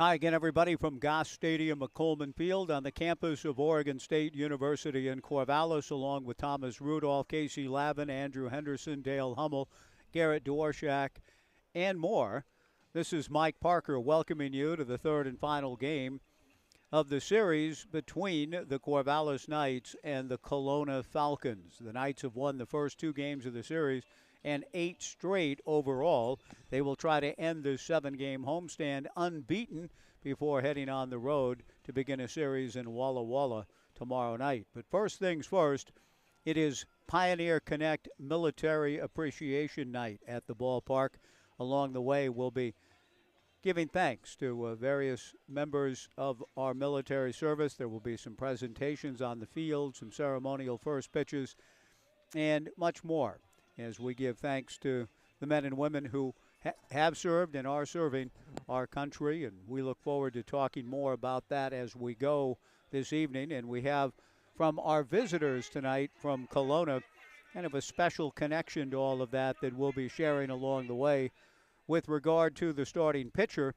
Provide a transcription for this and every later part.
Hi again, everybody, from Goss Stadium at Coleman Field on the campus of Oregon State University in Corvallis, along with Thomas Rudolph, Casey Lavin, Andrew Henderson, Dale Hummel, Garrett Dworshak, and more. This is Mike Parker welcoming you to the third and final game of the series between the Corvallis Knights and the Kelowna Falcons. The Knights have won the first two games of the series and 8 straight overall. They will try to end this 7-game homestand unbeaten before heading on the road to begin a series in Walla Walla tomorrow night. But first things first, it is Pioneer Connect Military Appreciation Night at the ballpark. Along the way, we'll be giving thanks to various members of our military service. There will be some presentations on the field, some ceremonial first pitches, and much more as we give thanks to the men and women who have served and are serving our country. And we look forward to talking more about that as we go this evening. And we have from our visitors tonight from Kelowna kind of a special connection to all of that we'll be sharing along the way with regard to the starting pitcher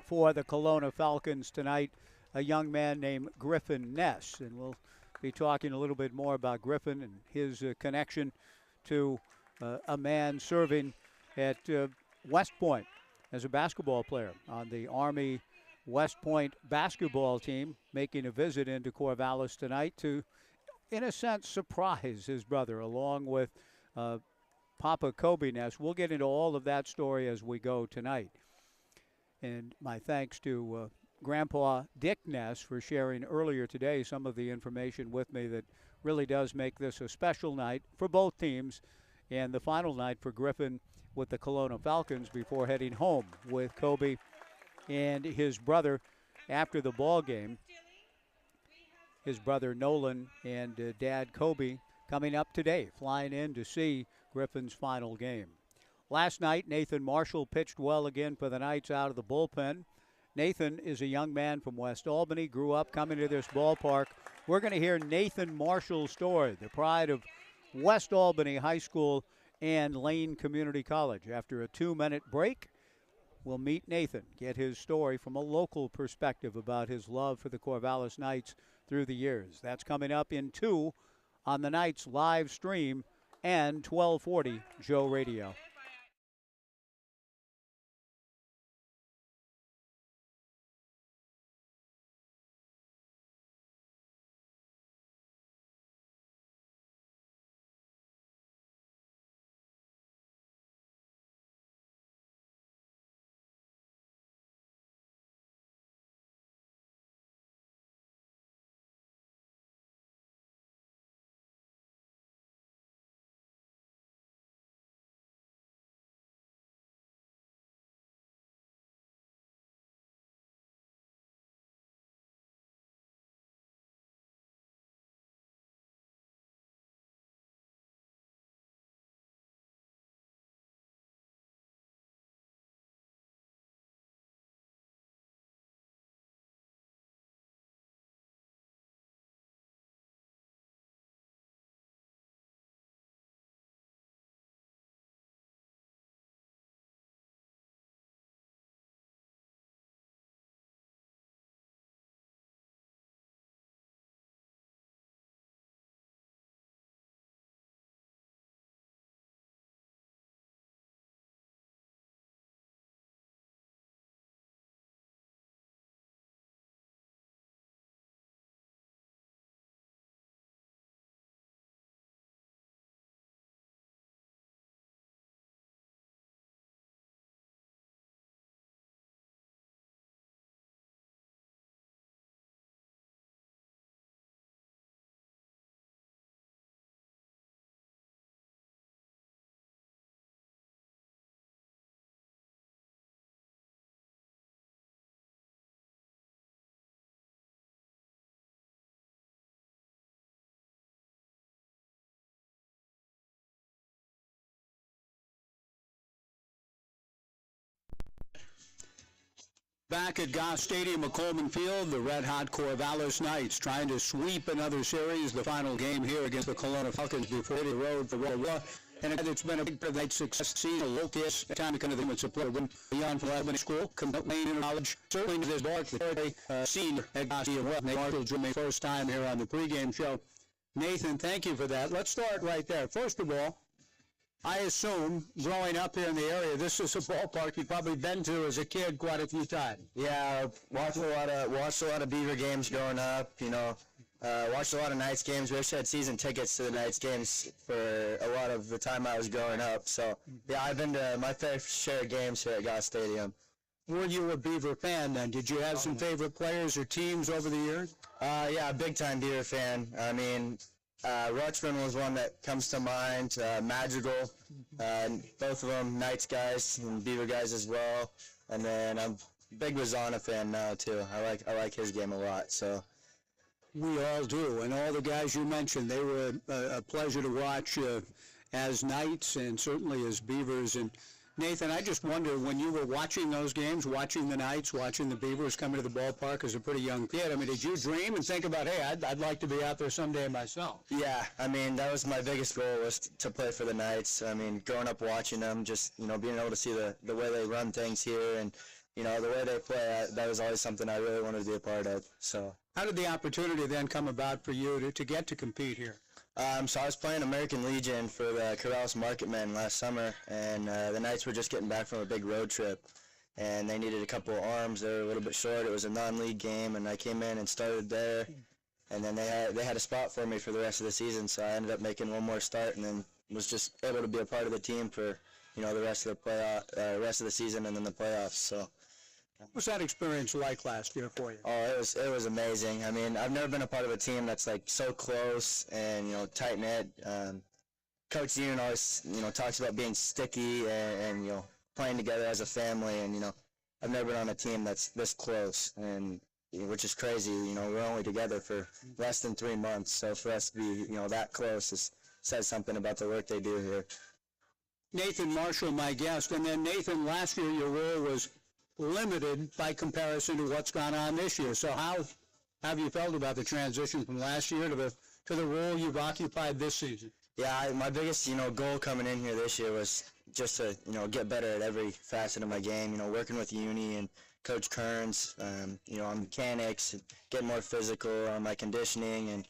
for the Kelowna Falcons tonight, a young man named Griffin Ness. And we'll be talking a little bit more about Griffin and his connection to a man serving at West Point as a basketball player on the Army West Point basketball team, making a visit into Corvallis tonight to, in a sense, surprise his brother along with Papa Kobe Ness. We'll get into all of that story as we go tonight. And my thanks to Grandpa Dick Ness for sharing earlier today some of the information with me that really does make this a special night for both teams and the final night for Griffin with the Kelowna Falcons before heading home with Kobe and his brother after the ball game. His brother Nolan and dad Kobe coming up today, flying in to see Griffin's final game. Last night, Nathan Marshall pitched well again for the Knights out of the bullpen. Nathan is a young man from West Albany, grew up coming to this ballpark. We're going to hear Nathan Marshall's story, the pride of West Albany High School and Lane Community College. After a 2-minute break, we'll meet Nathan, get his story from a local perspective about his love for the Corvallis Knights through the years. That's coming up in 2 on the Knights live stream and 1240 Joe Radio. Back at Goss Stadium at Coleman Field, the red-hot Corvallis Knights trying to sweep another series. The final game here against the Kelowna Falcons before the road for Walla. And it's been a big privilege success season. Locus, time kind of the support when beyond from elementary school, complaining in college. Certainly this Mark, the senior at Gossie and Marshall joined me first time here on the pregame show. Nathan, thank you for that. Let's start right there. First of all, I assume growing up here in the area, this is a ballpark you've probably been to as a kid quite a few times. Yeah, watched a lot of Beaver games growing up. Watched a lot of Knights games. We actually had season tickets to the Knights games for a lot of the time I was growing up. So yeah, I've been to my fair share of games here at Goss Stadium. Were you a Beaver fan then? Did you have some favorite players or teams over the years? Yeah, big time Beaver fan. I mean, Rutschman was one that comes to mind. Madrigal, both of them Knights guys and Beaver guys as well. And then I'm a big Rosanna fan now too. I like his game a lot. So we all do, and all the guys you mentioned, they were a pleasure to watch as Knights and certainly as Beavers. And Nathan, I just wonder, when you were watching those games, watching the Knights, watching the Beavers coming to the ballpark as a pretty young kid, I mean, did you dream and think about, hey, I'd like to be out there someday myself? Yeah, I mean, that was my biggest goal, was to play for the Knights. I mean, growing up watching them, just, being able to see the way they run things here and, the way they play, that was always something I really wanted to be a part of. So how did the opportunity then come about for you to get to compete here? So I was playing American Legion for the Corvallis Marketmen last summer, and the Knights were just getting back from a big road trip, and they needed a couple of arms. They were a little bit short. It was a non-league game, and I came in and started there, and then they had a spot for me for the rest of the season, so I ended up making one more start, and then was just able to be a part of the team for the rest of the rest of the season and then the playoffs. So. What was that experience like last year for you? Oh, it was amazing. I mean, I've never been a part of a team that's like so close and tight knit. Coach Yoon always talks about being sticky and playing together as a family. And I've never been on a team that's this close, and which is crazy. We're only together for less than 3 months, so for us to be that close says something about the work they do here. Nathan Marshall, my guest, and then Nathan, last year your role was limited by comparison to what's gone on this year. So how have you felt about the transition from last year to the role you've occupied this season? Yeah, my biggest goal coming in here this year was just to get better at every facet of my game. Working with Uni and Coach Kearns, on mechanics, getting more physical on my conditioning, and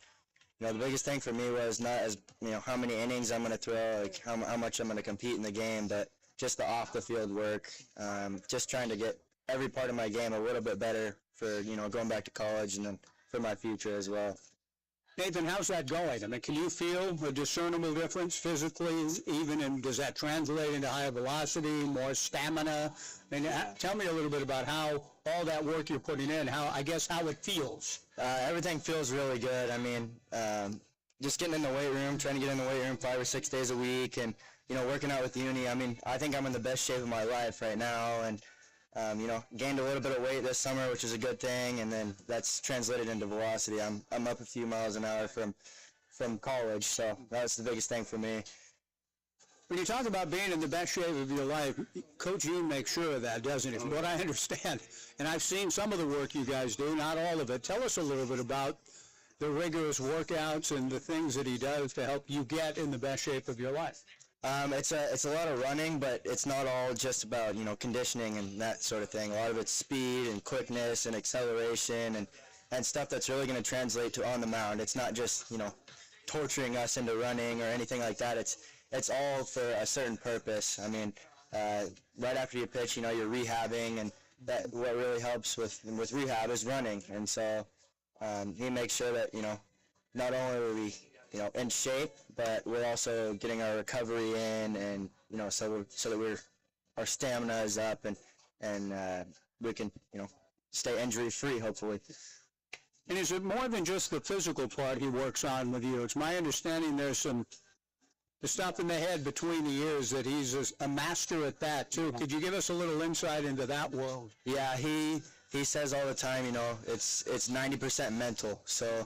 the biggest thing for me was not as how many innings I'm going to throw, like how much I'm going to compete in the game, but just the off-the-field work, just trying to get every part of my game a little bit better for, going back to college and then for my future as well. Nathan, how's that going? I mean, can you feel a discernible difference physically even, and does that translate into higher velocity, more stamina? I mean, tell me a little bit about how all that work you're putting in, how it feels. Everything feels really good. I mean, just getting in the weight room, trying to get in the weight room 5 or 6 days a week, and working out with Uni. I mean, I think I'm in the best shape of my life right now, and gained a little bit of weight this summer, which is a good thing, and then that's translated into velocity. I'm up a few miles an hour from college, so that's the biggest thing for me. When you talk about being in the best shape of your life, Coach Yoon makes sure of that, doesn't he? From what I understand, and I've seen some of the work you guys do, not all of it. Tell us a little bit about the rigorous workouts and the things that he does to help you get in the best shape of your life. It's a lot of running, but it's not all just about conditioning and that sort of thing. A lot of it's speed and quickness and acceleration and stuff that's really going to translate to on the mound. It's not just torturing us into running or anything like that. It's all for a certain purpose. I mean, right after you pitch, you're rehabbing, and that what really helps with rehab is running. And so he makes sure that not only are we in shape, but we're also getting our recovery in, and so that our stamina is up, and we can stay injury free, hopefully. And is it more than just the physical part he works on with you? It's my understanding there's the stuff in the head between the ears that he's a master at that too. Could you give us a little insight into that world? Yeah, he says all the time, it's 90% mental. So.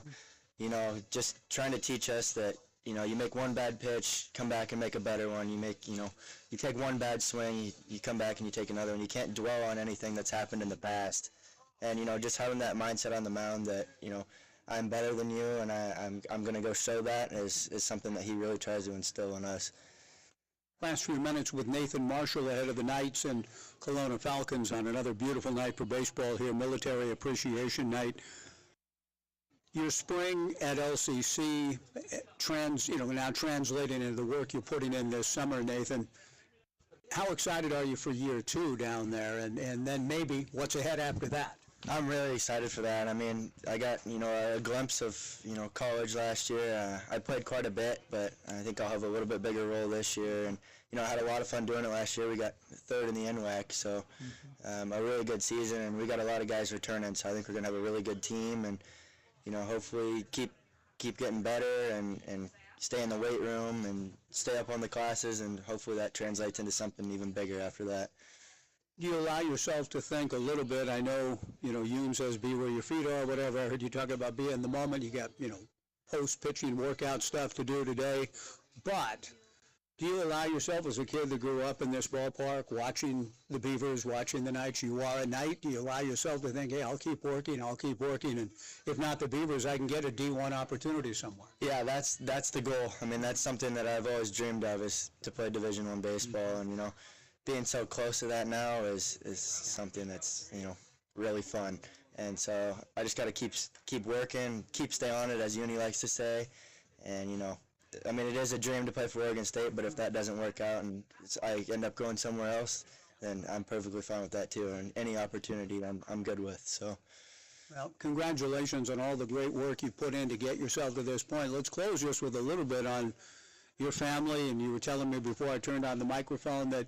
Just trying to teach us that, you make one bad pitch, come back and make a better one. You take one bad swing, you come back and you take another one. You can't dwell on anything that's happened in the past. And, just having that mindset on the mound that, I'm better than you and I'm going to go show that is something that he really tries to instill in us. last few minutes with Nathan Marshall ahead of the Knights and Kelowna Falcons on another beautiful night for baseball here, Military Appreciation Night. Your spring at LCC, now translating into the work you're putting in this summer, Nathan. How excited are you for year 2 down there, and then maybe what's ahead after that? I'm really excited for that. I mean, I got, a glimpse of, college last year. I played quite a bit, but I think I'll have a little bit bigger role this year. And, I had a lot of fun doing it last year. We got 3rd in the NWAC, so a really good season, and we got a lot of guys returning, so I think we're going to have a really good team, and, hopefully keep getting better and stay in the weight room and stay up on the classes, and hopefully that translates into something even bigger after that. Do you allow yourself to think a little bit? I know, Yoon says be where your feet are, whatever. I heard you talk about be in the moment. You got, post-pitching workout stuff to do today. But do you allow yourself, as a kid that grew up in this ballpark, watching the Beavers, watching the Knights, you are a Knight, do you allow yourself to think, hey, I'll keep working, and if not the Beavers, I can get a D1 opportunity somewhere? Yeah, that's the goal. I mean, that's something that I've always dreamed of, is to play Division I baseball, and, being so close to that now is something that's, really fun. And so I just got to keep working, stay on it, as Uni likes to say. And, I mean, it is a dream to play for Oregon State, but if that doesn't work out and I end up going somewhere else, then I'm perfectly fine with that too. And any opportunity I'm good with. So. Well, congratulations on all the great work you put in to get yourself to this point. Let's close just with a little bit on your family. And you were telling me before I turned on the microphone that,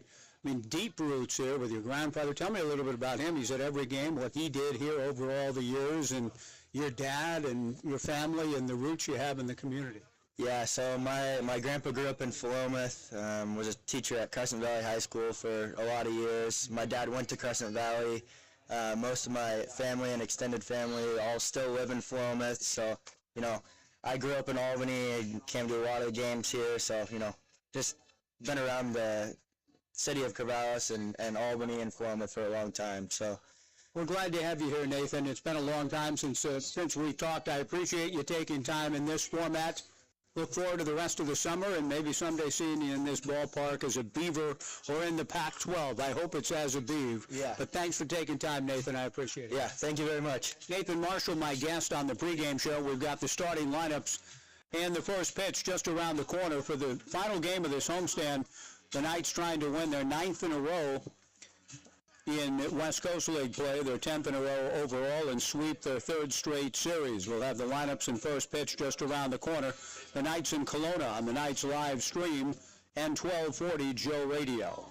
deep roots here with your grandfather. Tell me a little bit about him. He's at every game, what he did here over all the years, and your dad and your family and the roots you have in the community. Yeah, so my grandpa grew up in Philomath, was a teacher at Crescent Valley High School for a lot of years. My dad went to Crescent Valley. Most of my family and extended family all still live in Philomath, so, I grew up in Albany and came to a lot of the games here, so, just been around the city of Corvallis and Albany and Philomath for a long time. So we're glad to have you here, Nathan. It's been a long time since we talked. I appreciate you taking time in this format. Look forward to the rest of the summer and maybe someday seeing you in this ballpark as a Beaver or in the Pac-12. I hope it's as a Beav. Yeah. But thanks for taking time, Nathan. I appreciate it. Yeah, thank you very much. Nathan Marshall, my guest on the pregame show. We've got the starting lineups and the first pitch just around the corner for the final game of this homestand. The Knights trying to win their 9th in a row in West Coast League play, their 10th in a row overall, and sweep their 3rd straight series. We'll have the lineups and first pitch just around the corner. The Knights in Kelowna on the Knights live stream and 1240 Joe Radio.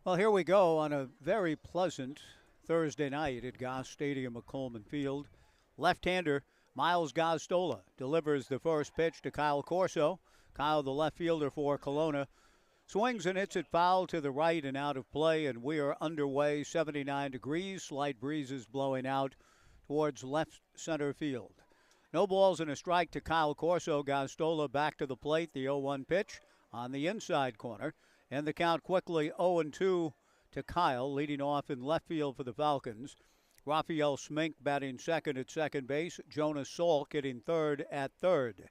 Well, here we go on a very pleasant Thursday night at Goss Stadium at Coleman Field. Left-hander Miles Gazzola delivers the first pitch to Kyle Corso. Kyle, the left fielder for Kelowna, swings and hits it foul to the right and out of play, and we are underway. 79 degrees, slight breezes blowing out towards left center field. No balls and a strike to Kyle Corso. Gazzola back to the plate. The 0-1 pitch on the inside corner. And the count quickly 0-2 to Kyle, leading off in left field for the Falcons. Raphael Smink batting second at second base. Jonas Salk hitting third at third.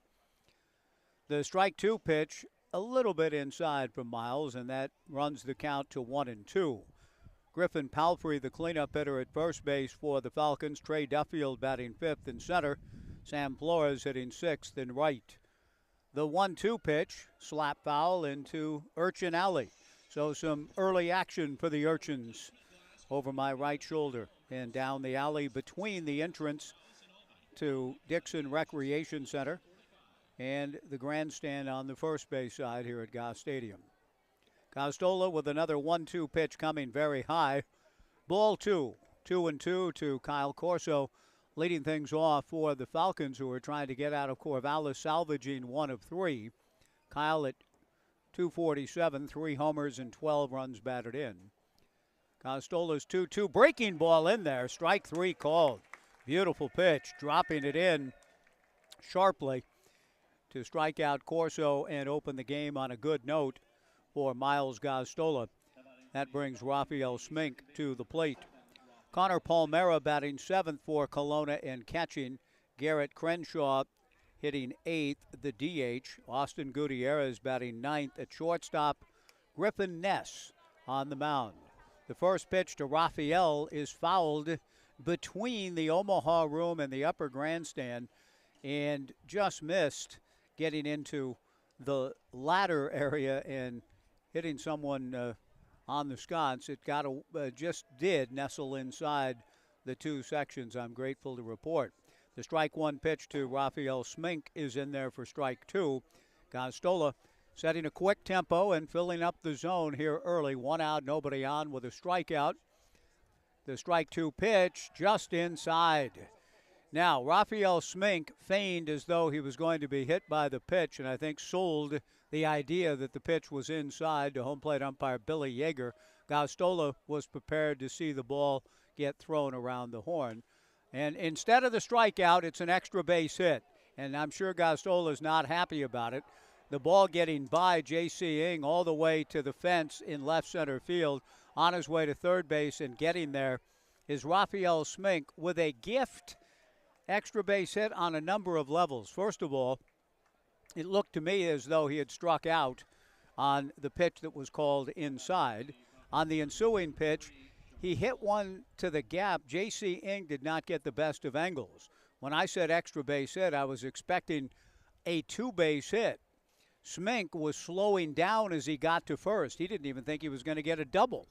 The strike two pitch a little bit inside from Miles, and that runs the count to 1-2. Griffin Palfrey, the cleanup hitter at first base for the Falcons. Trey Duffield batting fifth and center. Sam Flores hitting sixth and right. The 1-2 pitch, slap foul into Urchin Alley. So some early action for the Urchins over my right shoulder and down the alley between the entrance to Dixon Recreation Center and the grandstand on the first base side here at Goss Stadium. Gazzola with another 1-2 pitch coming very high. Ball two. 2-2 to Kyle Corso, leading things off for the Falcons, who are trying to get out of Corvallis, salvaging 1 of 3. Kyle at .247, 3 homers and 12 runs batted in. Gazzola's 2-2, breaking ball in there, strike 3 called. Beautiful pitch, dropping it in sharply to strike out Corso and open the game on a good note for Miles Gazzola. That brings Raphael Smink to the plate. Connor Palmera batting 7th for Kelowna and catching. Garrett Crenshaw hitting 8th, the DH. Austin Gutierrez batting 9th at shortstop. Griffin Ness on the mound. The first pitch to Raphael is fouled between the Omaha room and the upper grandstand and just missed getting into the ladder area and hitting someone on the sconce. It just did nestle inside the two sections, I'm grateful to report. The strike one pitch to Raphael Smink is in there for strike two. Gazzola setting a quick tempo and filling up the zone here early. 1 out, nobody on with a strikeout. The strike two pitch just inside. Now, Raphael Smink feigned as though he was going to be hit by the pitch, and I think sold the idea that the pitch was inside to home plate umpire Billy Yeager. Gazzola was prepared to see the ball get thrown around the horn. And instead of the strikeout, it's an extra base hit. And I'm sure Gazzola is not happy about it. The ball getting by J.C. Ng all the way to the fence in left center field, on his way to third base and getting there is Raphael Smink with a gift extra base hit on a number of levels. First of all, it looked to me as though he had struck out on the pitch that was called inside. On the ensuing pitch, he hit one to the gap. J.C. Ng did not get the best of angles. When I said extra base hit, I was expecting a two-base hit. Smink was slowing down as he got to first. He didn't even think he was going to get a double.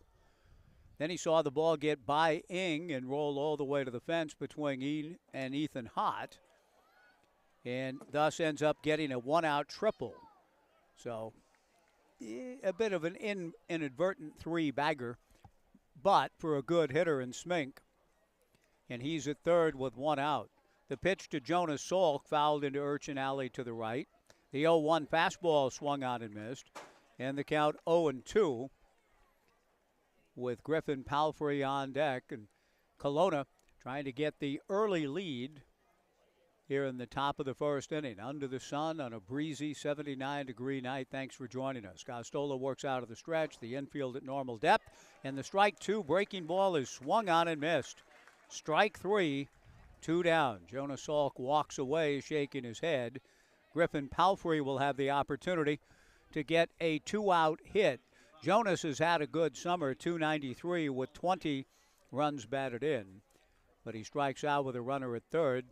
Then he saw the ball get by Ng and roll all the way to the fence between Ng and Ethan Hott, and thus ends up getting a one-out triple. So a bit of an inadvertent three-bagger, but for a good hitter in Smink, and he's at third with 1 out. The pitch to Jonas Salk fouled into Urchin Alley to the right. The 0-1 fastball swung on and missed, and the count 0-2. With Griffin Palfrey on deck, and Kelowna trying to get the early lead here in the top of the first inning. Under the sun on a breezy 79-degree night. Thanks for joining us. Gazzola works out of the stretch, the infield at normal depth, and the strike two breaking ball is swung on and missed. Strike 3, 2 down. Jonas Salk walks away shaking his head. Griffin Palfrey will have the opportunity to get a 2-out hit. Jonas has had a good summer, 293 with 20 runs batted in, but he strikes out with a runner at third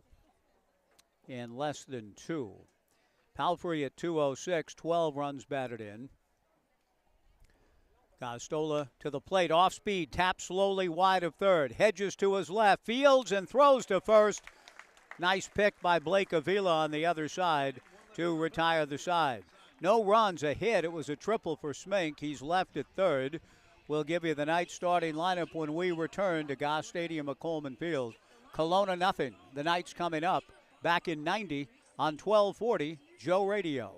in less than 2. Palfrey at 206, 12 runs batted in. Gazzola to the plate, off speed, taps slowly wide of third, hedges to his left, fields and throws to first. Nice pick by Blake Avila on the other side to retire the side. No runs, a hit. It was a triple for Smink. He's left at third. We'll give you the night's starting lineup when we return to Goss Stadium at Coleman Field. Kelowna nothing. The night's coming up back in 90 on 1240 Joe Radio.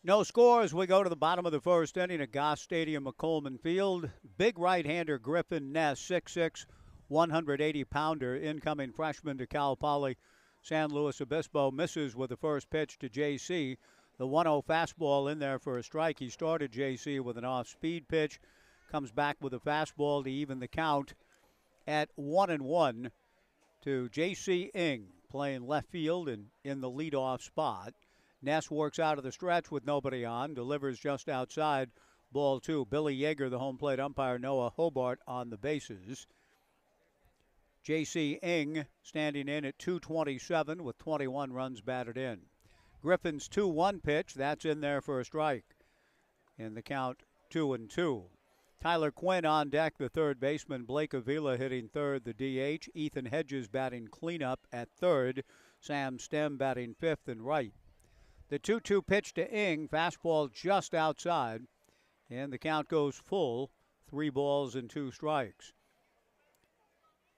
No scores. We go to the bottom of the first inning at Goss Stadium at Coleman Field. Big right-hander Griffin Ness, 6'6", 180-pounder, incoming freshman to Cal Poly San Luis Obispo, misses with the first pitch to JC. The 1-0 fastball in there for a strike. He started JC with an off-speed pitch, comes back with a fastball to even the count at 1-1 to JC Ng, playing left field and in the leadoff spot. Ness works out of the stretch with nobody on, delivers just outside, ball 2. Billy Yeager, the home plate umpire, Noah Hobart on the bases. J.C. Ng standing in at 227 with 21 runs batted in. Griffin's 2-1 pitch, that's in there for a strike. In the count, 2-2. Tyler Quinn on deck, the third baseman. Blake Avila hitting third, the DH. Ethan Hedges batting cleanup at third. Sam Stem batting fifth and right. The 2-2 pitch to Ng, fastball just outside, and the count goes full, 3 balls and 2 strikes.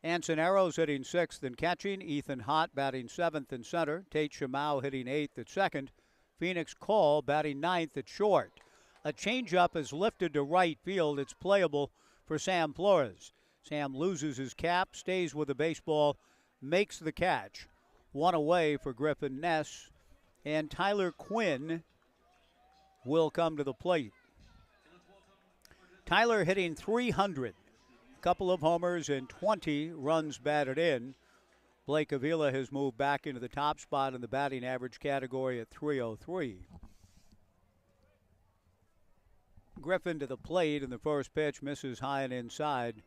Anson Arrows hitting sixth and catching. Ethan Hott batting seventh and center. Tate Shamau hitting eighth at second. Phoenix Call batting ninth at short. A changeup is lifted to right field. It's playable for Sam Flores. Sam loses his cap, stays with the baseball, makes the catch. 1 away for Griffin Ness. And Tyler Quinn will come to the plate. Tyler hitting 300. A couple of homers and 20 runs batted in. Blake Avila has moved back into the top spot in the batting average category at 303. Griffin to the plate, and the first pitch misses high and inside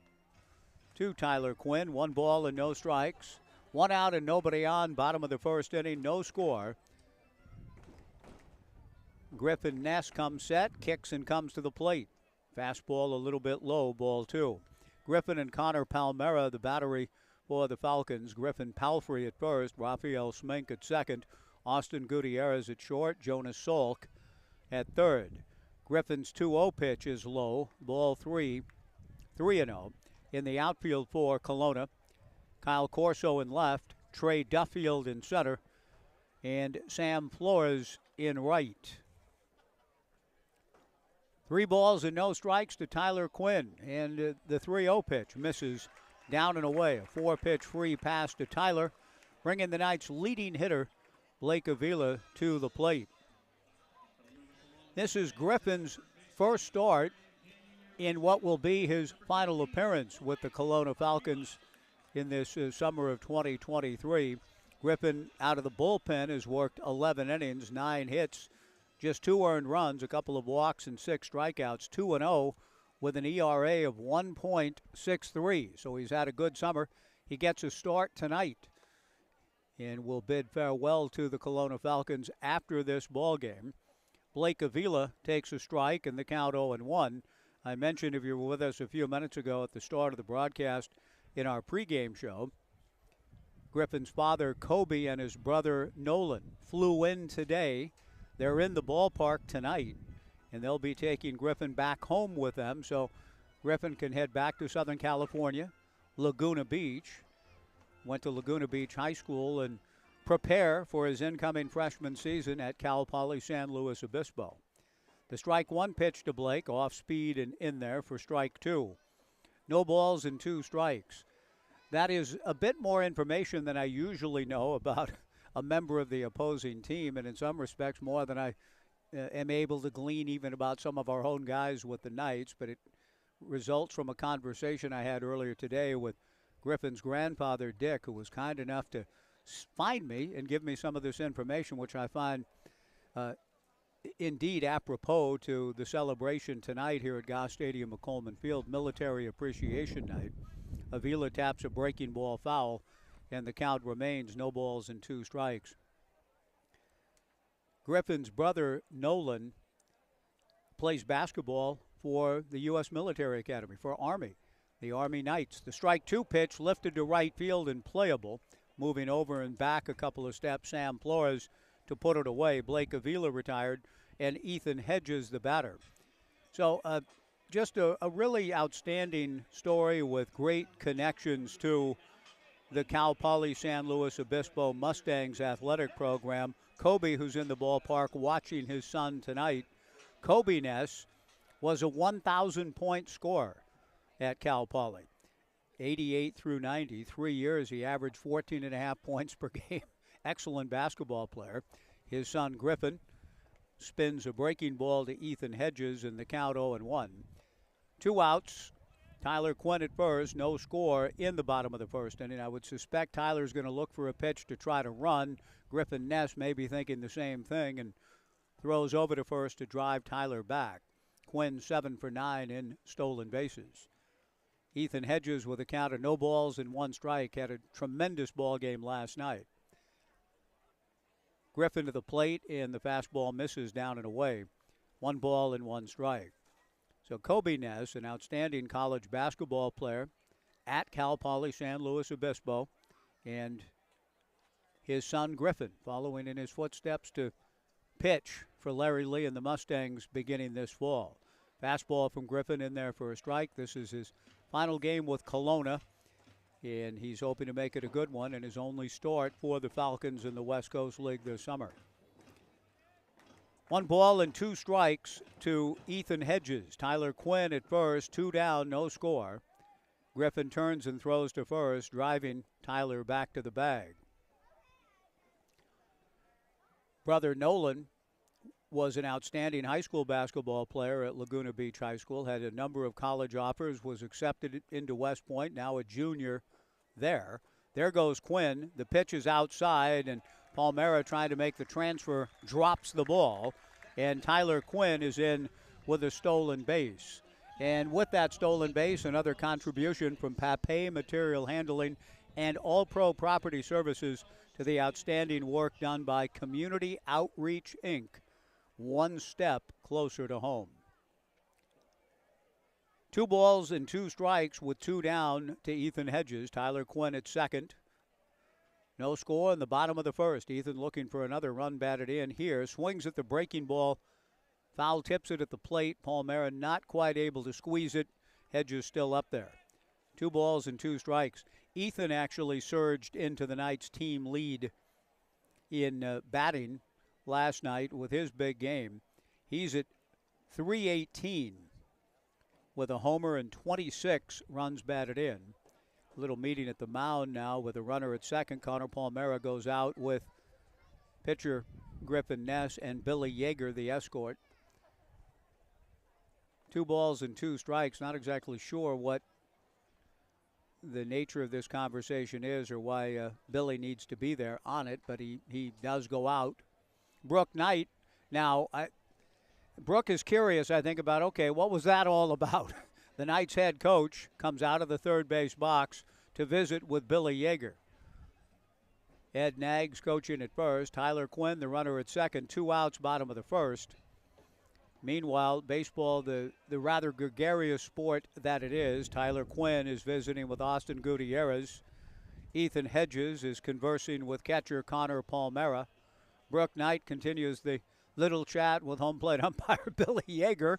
to Tyler Quinn. 1 ball and no strikes. 1 out and nobody on. Bottom of the first inning, no score. Griffin Ness comes set, kicks and comes to the plate. Fastball a little bit low, ball 2. Griffin and Connor Palmera, the battery for the Falcons. Griffin Palfrey at first, Rafael Smink at second, Austin Gutierrez at short, Jonas Salk at third. Griffin's 2-0 pitch is low, ball 3, 3-0. In the outfield for Kelowna, Kyle Corso in left, Trey Duffield in center, and Sam Flores in right. 3 balls and no strikes to Tyler Quinn, and the 3-0 pitch misses down and away. A 4-pitch free pass to Tyler, bringing the night's leading hitter, Blake Avila, to the plate. This is Griffin's first start in what will be his final appearance with the Kelowna Falcons in this summer of 2023. Griffin out of the bullpen has worked 11 innings, 9 hits, just 2 earned runs, a couple of walks, and 6 strikeouts. 2-0 with an ERA of 1.63. So he's had a good summer. He gets a start tonight. and will bid farewell to the Kelowna Falcons after this ball game. Blake Avila takes a strike and the count 0-1. I mentioned, if you were with us a few minutes ago at the start of the broadcast in our pregame show, Griffin's father, Kobe, and his brother, Nolan, flew in today. They're in the ballpark tonight, and they'll be taking Griffin back home with them. So Griffin can head back to Southern California, Laguna Beach. Went to Laguna Beach High School and prepare for his incoming freshman season at Cal Poly San Luis Obispo. The strike one pitch to Blake, off speed and in there for strike two. No balls and 2 strikes. That is a bit more information than I usually know about a member of the opposing team, and in some respects more than I am able to glean even about some of our own guys with the Knights. But it results from a conversation I had earlier today with Griffin's grandfather, Dick, who was kind enough to find me and give me some of this information, which I find indeed apropos to the celebration tonight here at Goss Stadium at Coleman Field, Military Appreciation Night. Avila taps a breaking ball foul, and the count remains no balls and 2 strikes. Griffin's brother, Nolan, plays basketball for the U.S. Military Academy, for Army, the Army Knights. The strike 2 pitch lifted to right field and playable. Moving over and back a couple of steps, Sam Flores to put it away. Blake Avila retired, and Ethan Hedges the batter. So just a really outstanding story with great connections to the Cal Poly San Luis Obispo Mustangs athletic program. Kobe, who's in the ballpark watching his son tonight. Kobe Ness was a 1,000-point scorer at Cal Poly. 88 through 90, 3 years, he averaged 14.5 points per game. Excellent basketball player. His son Griffin spins a breaking ball to Ethan Hedges in the count 0-1. 2 outs. Tyler Quinn at first, no score in the bottom of the first inning. I would suspect Tyler's going to look for a pitch to try to run. Griffin Ness may be thinking the same thing and throws over to first to drive Tyler back. Quinn 7 for 9 in stolen bases. Ethan Hedges, with a count of no balls and 1 strike, had a tremendous ball game last night. Griffin to the plate, and the fastball misses down and away. 1 ball and 1 strike. So Kobe Ness, an outstanding college basketball player at Cal Poly San Luis Obispo, and his son Griffin following in his footsteps to pitch for Larry Lee and the Mustangs beginning this fall. Fastball from Griffin in there for a strike. This is his final game with Kelowna, and he's hoping to make it a good one and his only start for the Falcons in the West Coast League this summer. 1 ball and 2 strikes to Ethan Hedges. Tyler Quinn at first, 2 down, no score. Griffin turns and throws to first, driving Tyler back to the bag. Brother Nolan was an outstanding high school basketball player at Laguna Beach High School, had a number of college offers, was accepted into West Point, now a junior there. There goes Quinn. The pitch is outside, and Palmera, trying to make the transfer, drops the ball, and Tyler Quinn is in with a stolen base. And with that stolen base, another contribution from Pape Material Handling and All Pro Property Services to the outstanding work done by Community Outreach, Inc., 1 step closer to home. 2 balls and 2 strikes with 2 down to Ethan Hedges. Tyler Quinn at second. No score in the bottom of the first. Ethan looking for another run batted in here. Swings at the breaking ball. Foul tips it at the plate. Palmera not quite able to squeeze it. Hedges still up there. 2 balls and 2 strikes. Ethan actually surged into the Knights' team lead in batting last night with his big game. He's at .318 with a homer and 26 runs batted in. A little meeting at the mound now with a runner at second. Connor Palmera goes out with pitcher Griffin Ness and Billy Yeager, the escort. 2 balls and 2 strikes. Not exactly sure what the nature of this conversation is or why Billy needs to be there on it, but he does go out. Brooke Knight. Now, Brooke is curious, I think, about, okay, what was that all about? The Knights head coach comes out of the third base box to visit with Billy Yeager. Ed Nags coaching at first. Tyler Quinn, the runner at second. 2 outs, bottom of the first. Meanwhile, baseball, the rather gregarious sport that it is, Tyler Quinn is visiting with Austin Gutierrez. Ethan Hedges is conversing with catcher Connor Palmera. Brooke Knight continues the little chat with home plate umpire Billy Yeager.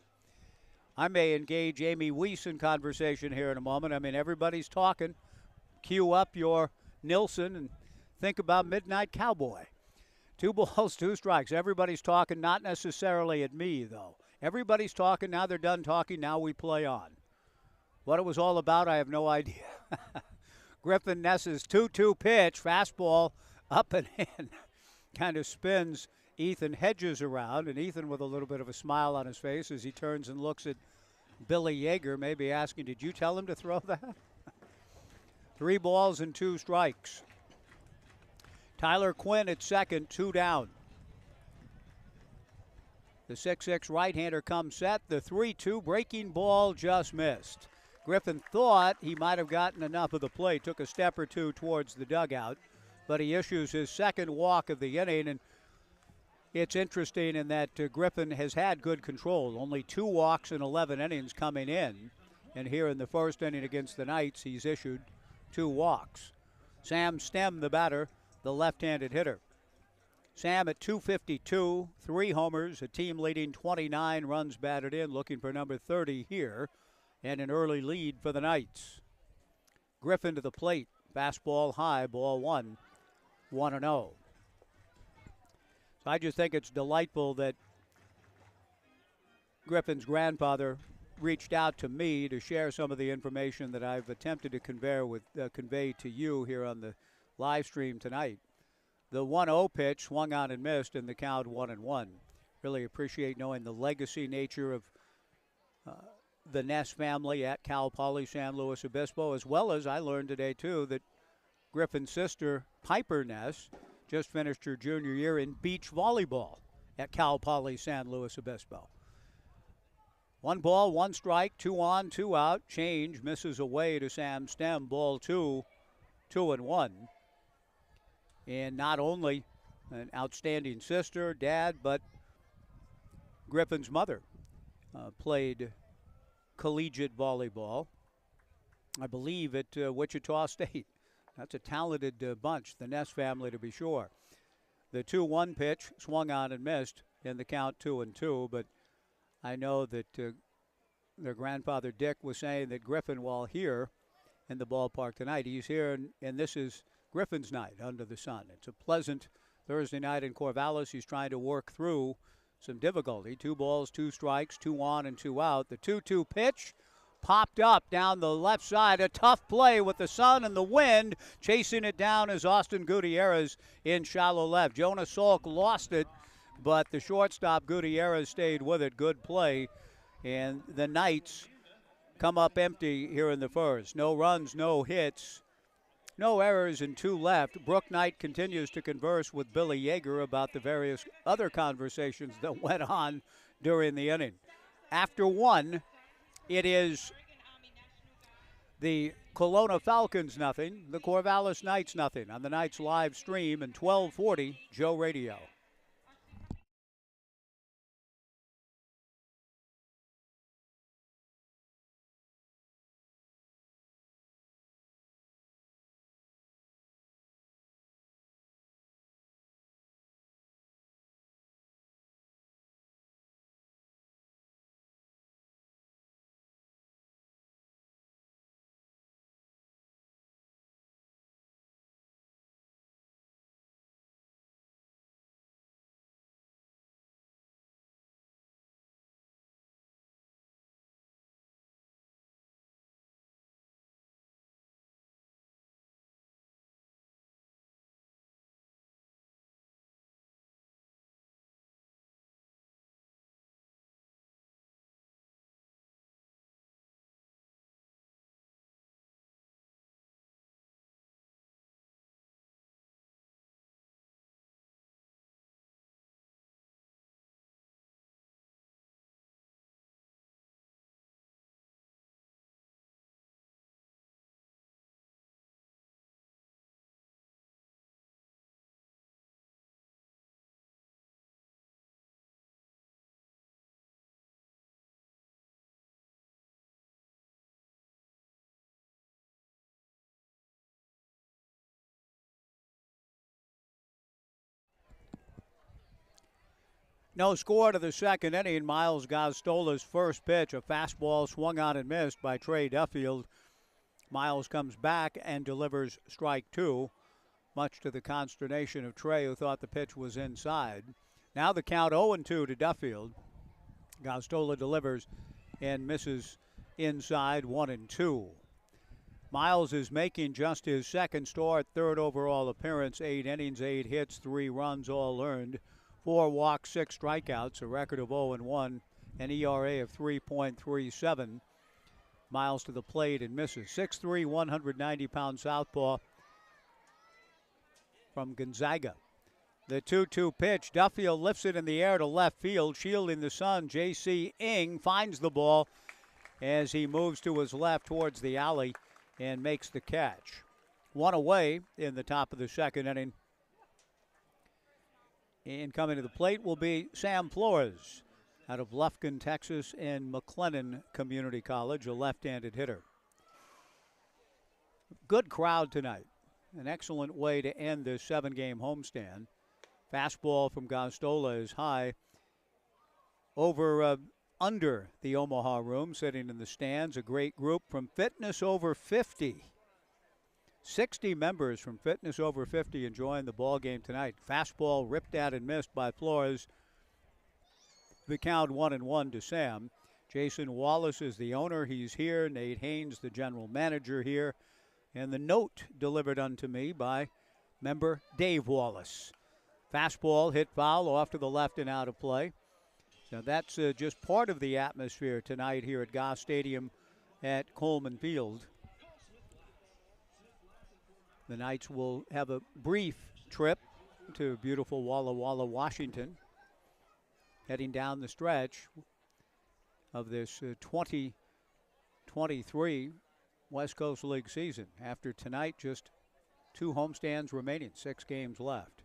I may engage Amy Weiss in conversation here in a moment. I mean, everybody's talking. Cue up your Nilsson and think about Midnight Cowboy. 2 balls, 2 strikes. Everybody's talking, not necessarily at me, though. Everybody's talking. Now they're done talking. Now we play on. What it was all about, I have no idea. Griffin Ness's 2-2 pitch, fastball up and in. Kind of spins Ethan Hedges around, and Ethan with a little bit of a smile on his face as he turns and looks at Billy Yeager, maybe asking, did you tell him to throw that? 3 balls and 2 strikes. Tyler Quinn at second, 2 down. The 6'6" right-hander comes set. The 3-2 breaking ball just missed. Griffin thought he might have gotten enough of the play, took a step or 2 towards the dugout, but he issues his second walk of the inning, and it's interesting in that Griffin has had good control. Only 2 walks in 11 innings coming in, and here in the first inning against the Knights, he's issued 2 walks. Sam Stem, the batter, the left-handed hitter. Sam at 252, 3 homers, a team leading 29 runs batted in, looking for number 30 here, and an early lead for the Knights. Griffin to the plate, fastball high, ball 1, 1-0. So I just think it's delightful that Griffin's grandfather reached out to me to share some of the information that I've attempted to convey to you here on the live stream tonight. The 1-0 pitch swung on and missed, and the count 1-1. Really appreciate knowing the legacy nature of the Ness family at Cal Poly San Luis Obispo, as well as I learned today, too, that Griffin's sister, Piper Ness, just finished her junior year in beach volleyball at Cal Poly San Luis Obispo. 1 ball, 1 strike, 2 on, 2 out. Change misses away to Sam Stem. Ball 2, 2-1. And not only an outstanding sister, dad, but Griffin's mother played collegiate volleyball, I believe, at Wichita State. That's a talented bunch, the Ness family to be sure. The 2-1 pitch swung on and missed in the count 2-2, but I know that their grandfather Dick was saying that Griffin, while here in the ballpark tonight, he's here, and this is Griffin's night under the sun. It's a pleasant Thursday night in Corvallis. He's trying to work through some difficulty. 2 balls, 2 strikes, 2 on and 2 out. The 2-2 pitch popped up down the left side. A tough play with the sun and the wind. Chasing it down is Austin Gutierrez in shallow left. Jonah Salk lost it, but the shortstop Gutierrez stayed with it. Good play. And the Knights come up empty here in the first. No runs, no hits, no errors, and 2 left. Brooke Knight continues to converse with Billy Yeager about the various other conversations that went on during the inning. After 1, it is the Kelowna Falcons nothing, the Corvallis Knights nothing on the Knights live stream and 1240 Joe Radio. No score to the second inning. Miles Gostola's first pitch, a fastball swung on and missed by Trey Duffield. Miles comes back and delivers strike two, much to the consternation of Trey, who thought the pitch was inside. Now the count 0-2 to Duffield. Gostola delivers and misses inside, 1-2. Miles is making just his second start, third overall appearance, 8 innings, 8 hits, 3 runs, all earned, 4 walks, 6 strikeouts, a record of 0-1, an ERA of 3.37. Miles to the plate and misses. 6'3", 190-pound southpaw from Gonzaga. The 2-2 pitch. Duffield lifts it in the air to left field, shielding the sun. J.C. Ing finds the ball as he moves to his left towards the alley and makes the catch. One away in the top of the second inning. And coming to the plate will be Sam Flores out of Lufkin, Texas, and McLennan Community College, a left-handed hitter. Good crowd tonight. An excellent way to end this 7-game homestand. Fastball from Gostola is high over under the Omaha Room, sitting in the stands. A great group from Fitness Over 50. 60 members from Fitness Over 50 enjoying the ball game tonight. Fastball ripped at and missed by Flores. The count 1-1 to Sam. Jason Wallace is the owner. He's here. Nate Haynes, the general manager, here. And the note delivered unto me by member Dave Wallace. Fastball hit foul off to the left and out of play. So that's just part of the atmosphere tonight here at Goss Stadium at Coleman Field. The Knights will have a brief trip to beautiful Walla Walla, Washington, heading down the stretch of this 2023 West Coast League season. After tonight, just 2 homestands remaining, 6 games left.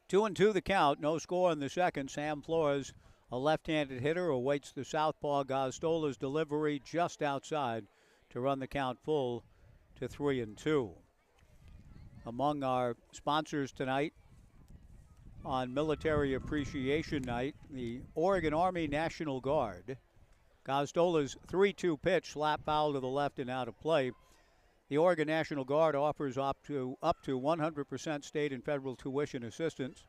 2-2 the count, no score in the second. Sam Flores, a left-handed hitter, awaits the southpaw Gostola's delivery just outside to run the count full to 3-2. Among our sponsors tonight on Military Appreciation Night, the Oregon Army National Guard. Gostola's 3-2 pitch, slap foul to the left and out of play. The Oregon National Guard offers up to 100% state and federal tuition assistance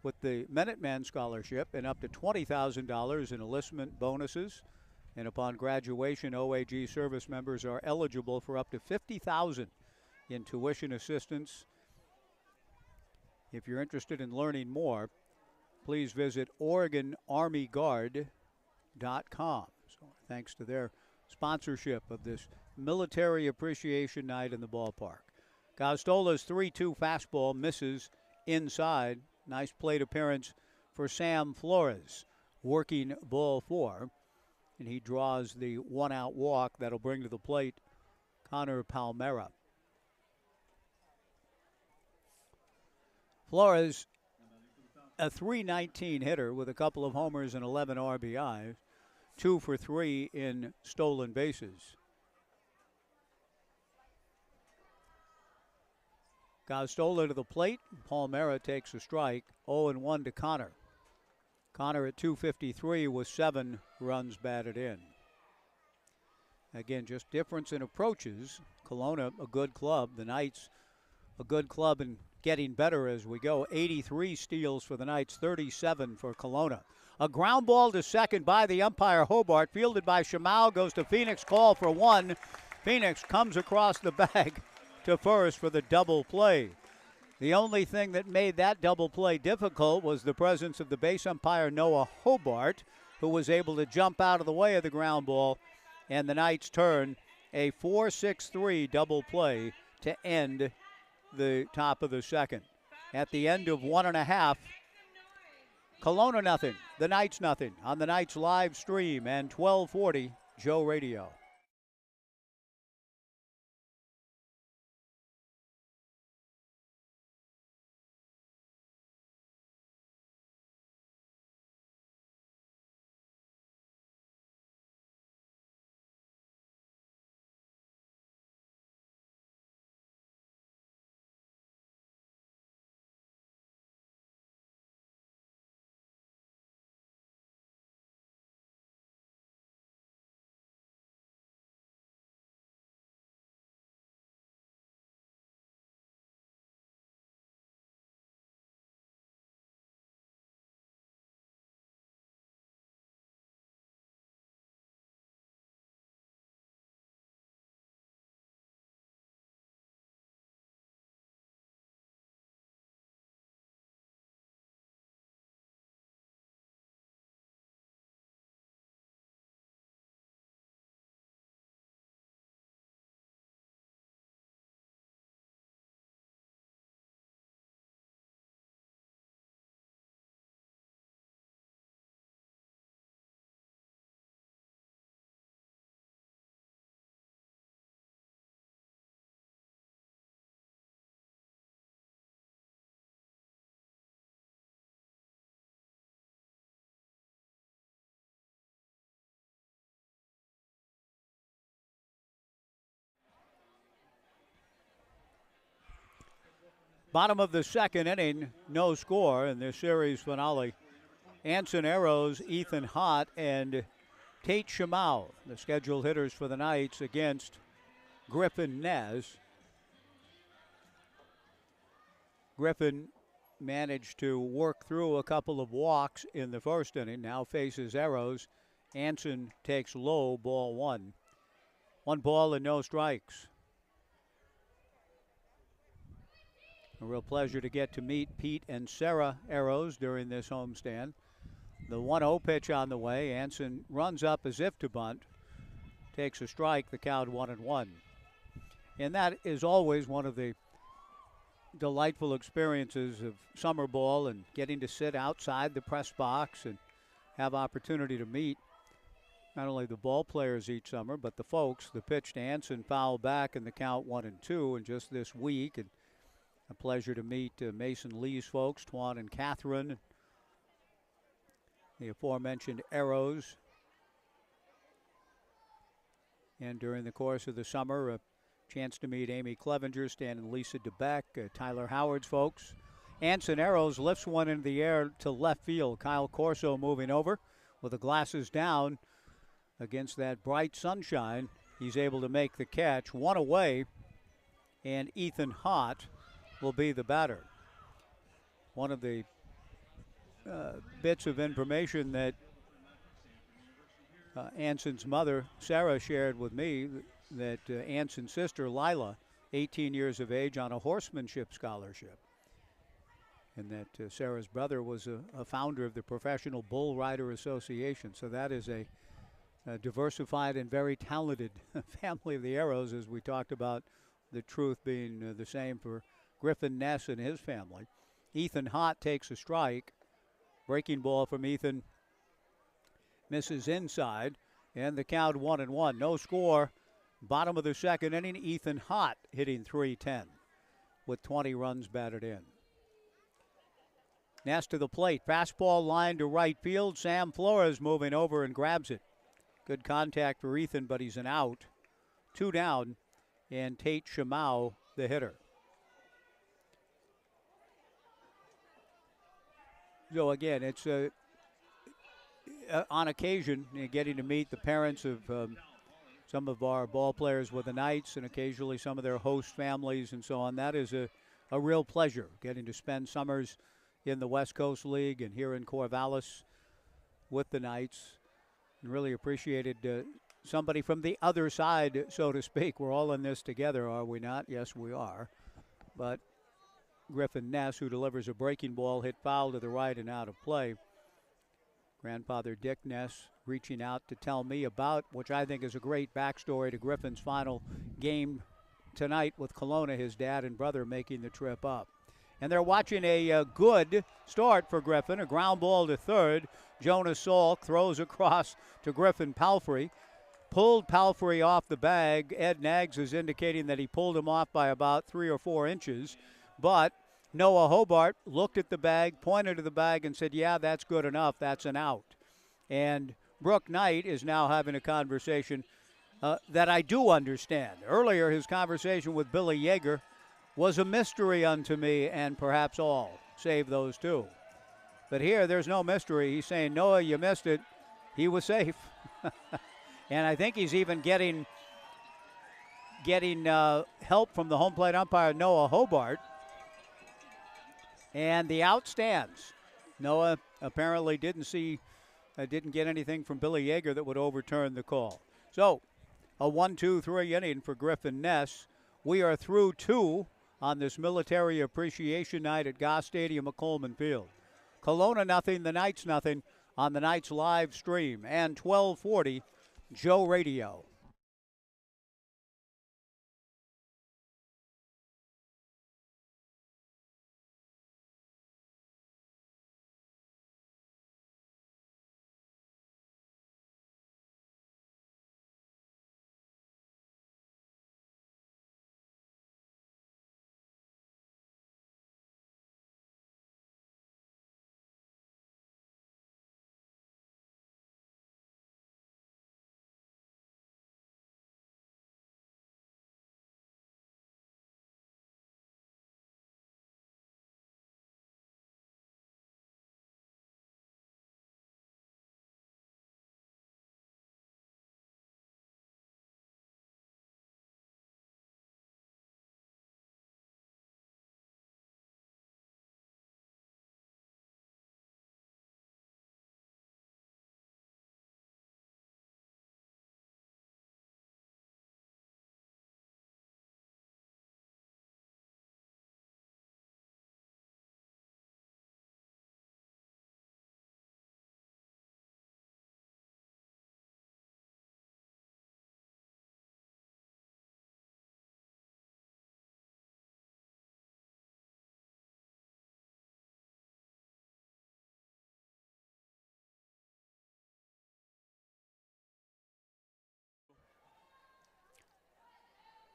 with the Minuteman Scholarship and up to $20,000 in enlistment bonuses. And upon graduation, OAG service members are eligible for up to $50,000 in tuition assistance. If you're interested in learning more, please visit OregonArmyGuard.com. So thanks to their sponsorship of this Military Appreciation Night in the ballpark. Gostola's 3-2 fastball misses inside. Nice plate appearance for Sam Flores, working ball 4. And he draws the one-out walk that'll bring to the plate Connor Palmera. Flores, a .319 hitter with a couple of homers and 11 RBIs, 2 for 3 in stolen bases. Gostola to the plate. Palmera takes a strike. 0-1 to Connor. Connor at .253 with 7 runs batted in. Again, just difference in approaches. Kelowna, a good club. The Knights, a good club and getting better as we go. 83 steals for the Knights, 37 for Kelowna. A ground ball to second by the umpire Hobart, fielded by Shamau, goes to Phoenix, call for 1. Phoenix comes across the bag to first for the double play. The only thing that made that double play difficult was the presence of the base umpire Noah Hobart, who was able to jump out of the way of the ground ball, and the Knights turn a 4-6-3 double play to end the top of the second. At the end of 1.5, Kelowna nothing, the Knights nothing, on the Knights live stream and 1240 Joe Radio. Bottom of the second inning, no score in this series finale. Anson Arrows, Ethan Hott, and Tate Shamau, the scheduled hitters for the Knights against Griffin Nez. Griffin managed to work through a couple of walks in the first inning, now faces Arrows. Anson takes low, ball one. 1 ball and no strikes. A real pleasure to get to meet Pete and Sarah Arrows during this homestand. The 1-0 pitch on the way. Anson runs up as if to bunt. Takes a strike, the count 1-1. And that is always one of the delightful experiences of summer ball and getting to sit outside the press box and have opportunity to meet not only the ball players each summer, but the folks. The pitch to Anson fouled back in the count 1-2, and just this week, and a pleasure to meet Mason Lee's folks, Twan and Catherine, the aforementioned Arrows. And during the course of the summer, a chance to meet Amy Clevenger, Stan and Lisa DeBeck, Tyler Howard's folks. Anson Arrows lifts one into the air to left field. Kyle Corso moving over with the glasses down against that bright sunshine. He's able to make the catch. One away, and Ethan Hott will be the batter. One of the bits of information that Anson's mother, Sarah, shared with me, that Anson's sister, Lila, 18 years of age, on a horsemanship scholarship. And that Sarah's brother was a founder of the Professional Bull Rider Association. So that is a diversified and very talented family of the Arrows, as we talked about the truth being the same for Griffin Ness and his family. Ethan Hott takes a strike. Breaking ball from Ethan misses inside, and the count 1-1. No score. Bottom of the second inning, Ethan Hott hitting .310 with 20 runs batted in. Ness to the plate. Fastball line to right field. Sam Flores moving over and grabs it. Good contact for Ethan, but he's an out. 2 down, and Tate Shamau, the hitter. So again, it's on occasion getting to meet the parents of some of our ball players with the Knights, and occasionally some of their host families and so on. That is a real pleasure, getting to spend summers in the West Coast League and here in Corvallis with the Knights. And really appreciated somebody from the other side, so to speak. We're all in this together, are we not? Yes, we are. But Griffin Ness, who delivers a breaking ball, hit foul to the right and out of play. Grandfather Dick Ness reaching out to tell me about, which I think is a great backstory to Griffin's final game tonight with Kelowna, his dad and brother making the trip up. And they're watching a good start for Griffin. A ground ball to third. Jonas Salk throws across to Griffin Palfrey. Pulled Palfrey off the bag. Ed Nags is indicating that he pulled him off by about 3 or 4 inches. But Noah Hobart looked at the bag, pointed to the bag, and said, yeah, that's good enough. That's an out. And Brooke Knight is now having a conversation that I do understand. Earlier, his conversation with Billy Yeager was a mystery unto me and perhaps all, save those two. But here, there's no mystery. He's saying, Noah, you missed it. He was safe. And I think he's even getting help from the home plate umpire, Noah Hobart. And the out stands. Noah apparently didn't get anything from Billy Yeager that would overturn the call. So, a 1-2-3 inning for Griffin Ness. We are through 2 on this Military Appreciation Night at Goss Stadium at Coleman Field. Kelowna nothing, the Knights nothing on the Knights live stream and 1240 Joe Radio.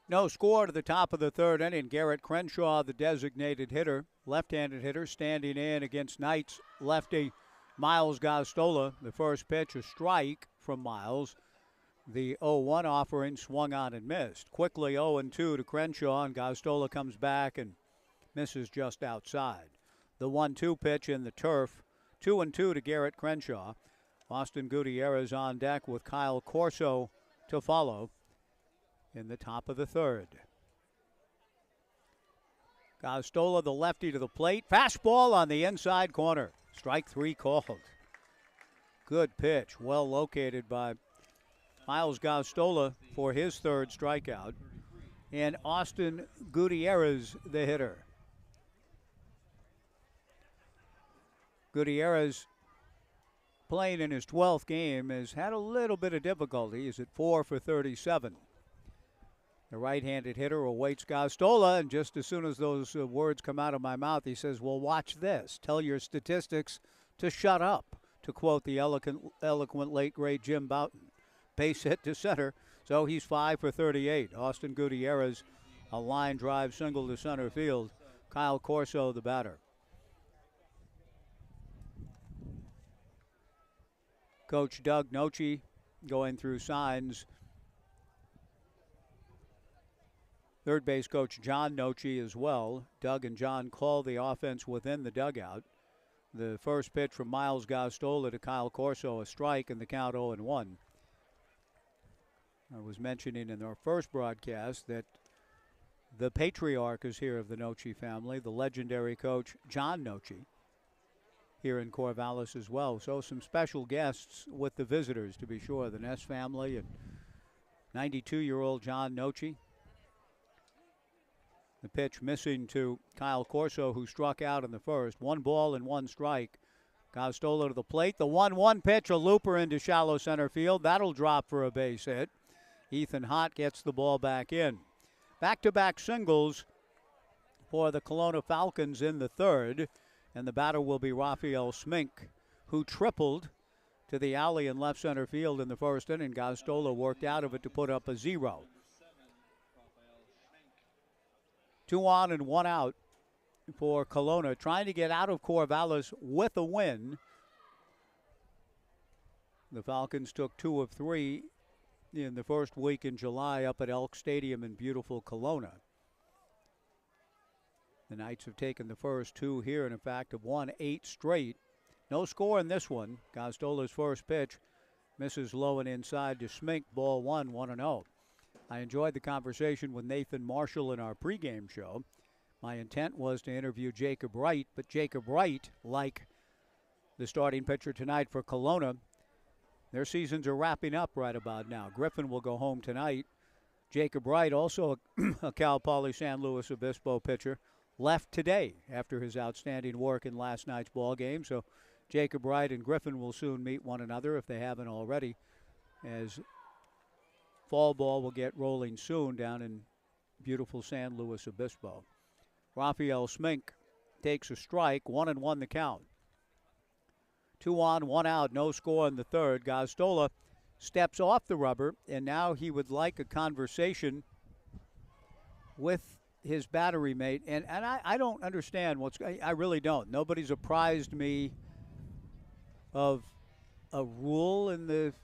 No score to the top of the third inning. Garrett Crenshaw, the designated hitter, left-handed hitter, standing in against Knights lefty Miles Gostola. The first pitch, a strike from Miles. The 0-1 offering swung on and missed. Quickly 0-2 to Crenshaw, and Gostola comes back and misses just outside. The 1-2 pitch in the turf, 2-2 to Garrett Crenshaw. Austin Gutierrez on deck with Kyle Corso to follow in the top of the third. Gostola, the lefty, to the plate. Fastball on the inside corner. Strike 3 called. Good pitch, well located by Miles Gostola for his third strikeout. And Austin Gutierrez, the hitter. Gutierrez, playing in his 12th game, has had a little bit of difficulty. He's at 4 for 37. The right-handed hitter awaits Gostola, and just as soon as those words come out of my mouth, he says, well, watch this. Tell your statistics to shut up, to quote the eloquent late, great Jim Bouton. Base hit to center, so he's 5 for 38. Austin Gutierrez, a line drive single to center field. Kyle Corso, the batter. Coach Doug Noche going through signs. Third base coach John Noche as well. Doug and John call the offense within the dugout. The first pitch from Miles Gostola to Kyle Corso, a strike, and the count 0-1. I was mentioning in our first broadcast that the patriarch is here of the Noche family, the legendary coach John Noche, here in Corvallis as well. So some special guests with the visitors, to be sure. The Ness family and 92-year-old John Noche. The pitch missing to Kyle Corso, who struck out in the first. 1 ball and 1 strike. Gostola to the plate. The 1-1 pitch, a looper into shallow center field. That'll drop for a base hit. Ethan Hott gets the ball back in. Back-to-back singles for the Kelowna Falcons in the third. And the batter will be Raphael Smink, who tripled to the alley in left center field in the first inning. Gostola worked out of it to put up a 0. 2 on and 1 out for Kelowna, trying to get out of Corvallis with a win. The Falcons took 2 of 3 in the first week in July up at Elk Stadium in beautiful Kelowna. The Knights have taken the first 2 here, and in fact have won 8 straight. No score in this one. Gostola's first pitch misses low and inside to Smink, ball 1, 1-0. I enjoyed the conversation with Nathan Marshall in our pregame show. My intent was to interview Jacob Wright, but Jacob Wright, like the starting pitcher tonight for Kelowna, their seasons are wrapping up right about now. Griffin will go home tonight. Jacob Wright, also a Cal Poly San Luis Obispo pitcher, left today after his outstanding work in last night's ball game. So Jacob Wright and Griffin will soon meet one another if they haven't already, as fall ball will get rolling soon down in beautiful San Luis Obispo. Raphael Smink takes a strike, 1-1 the count. 2 on, 1 out, no score in the third. Gostola steps off the rubber, and now he would like a conversation with his battery mate. And I don't understand I really don't. Nobody's apprised me of a rule in the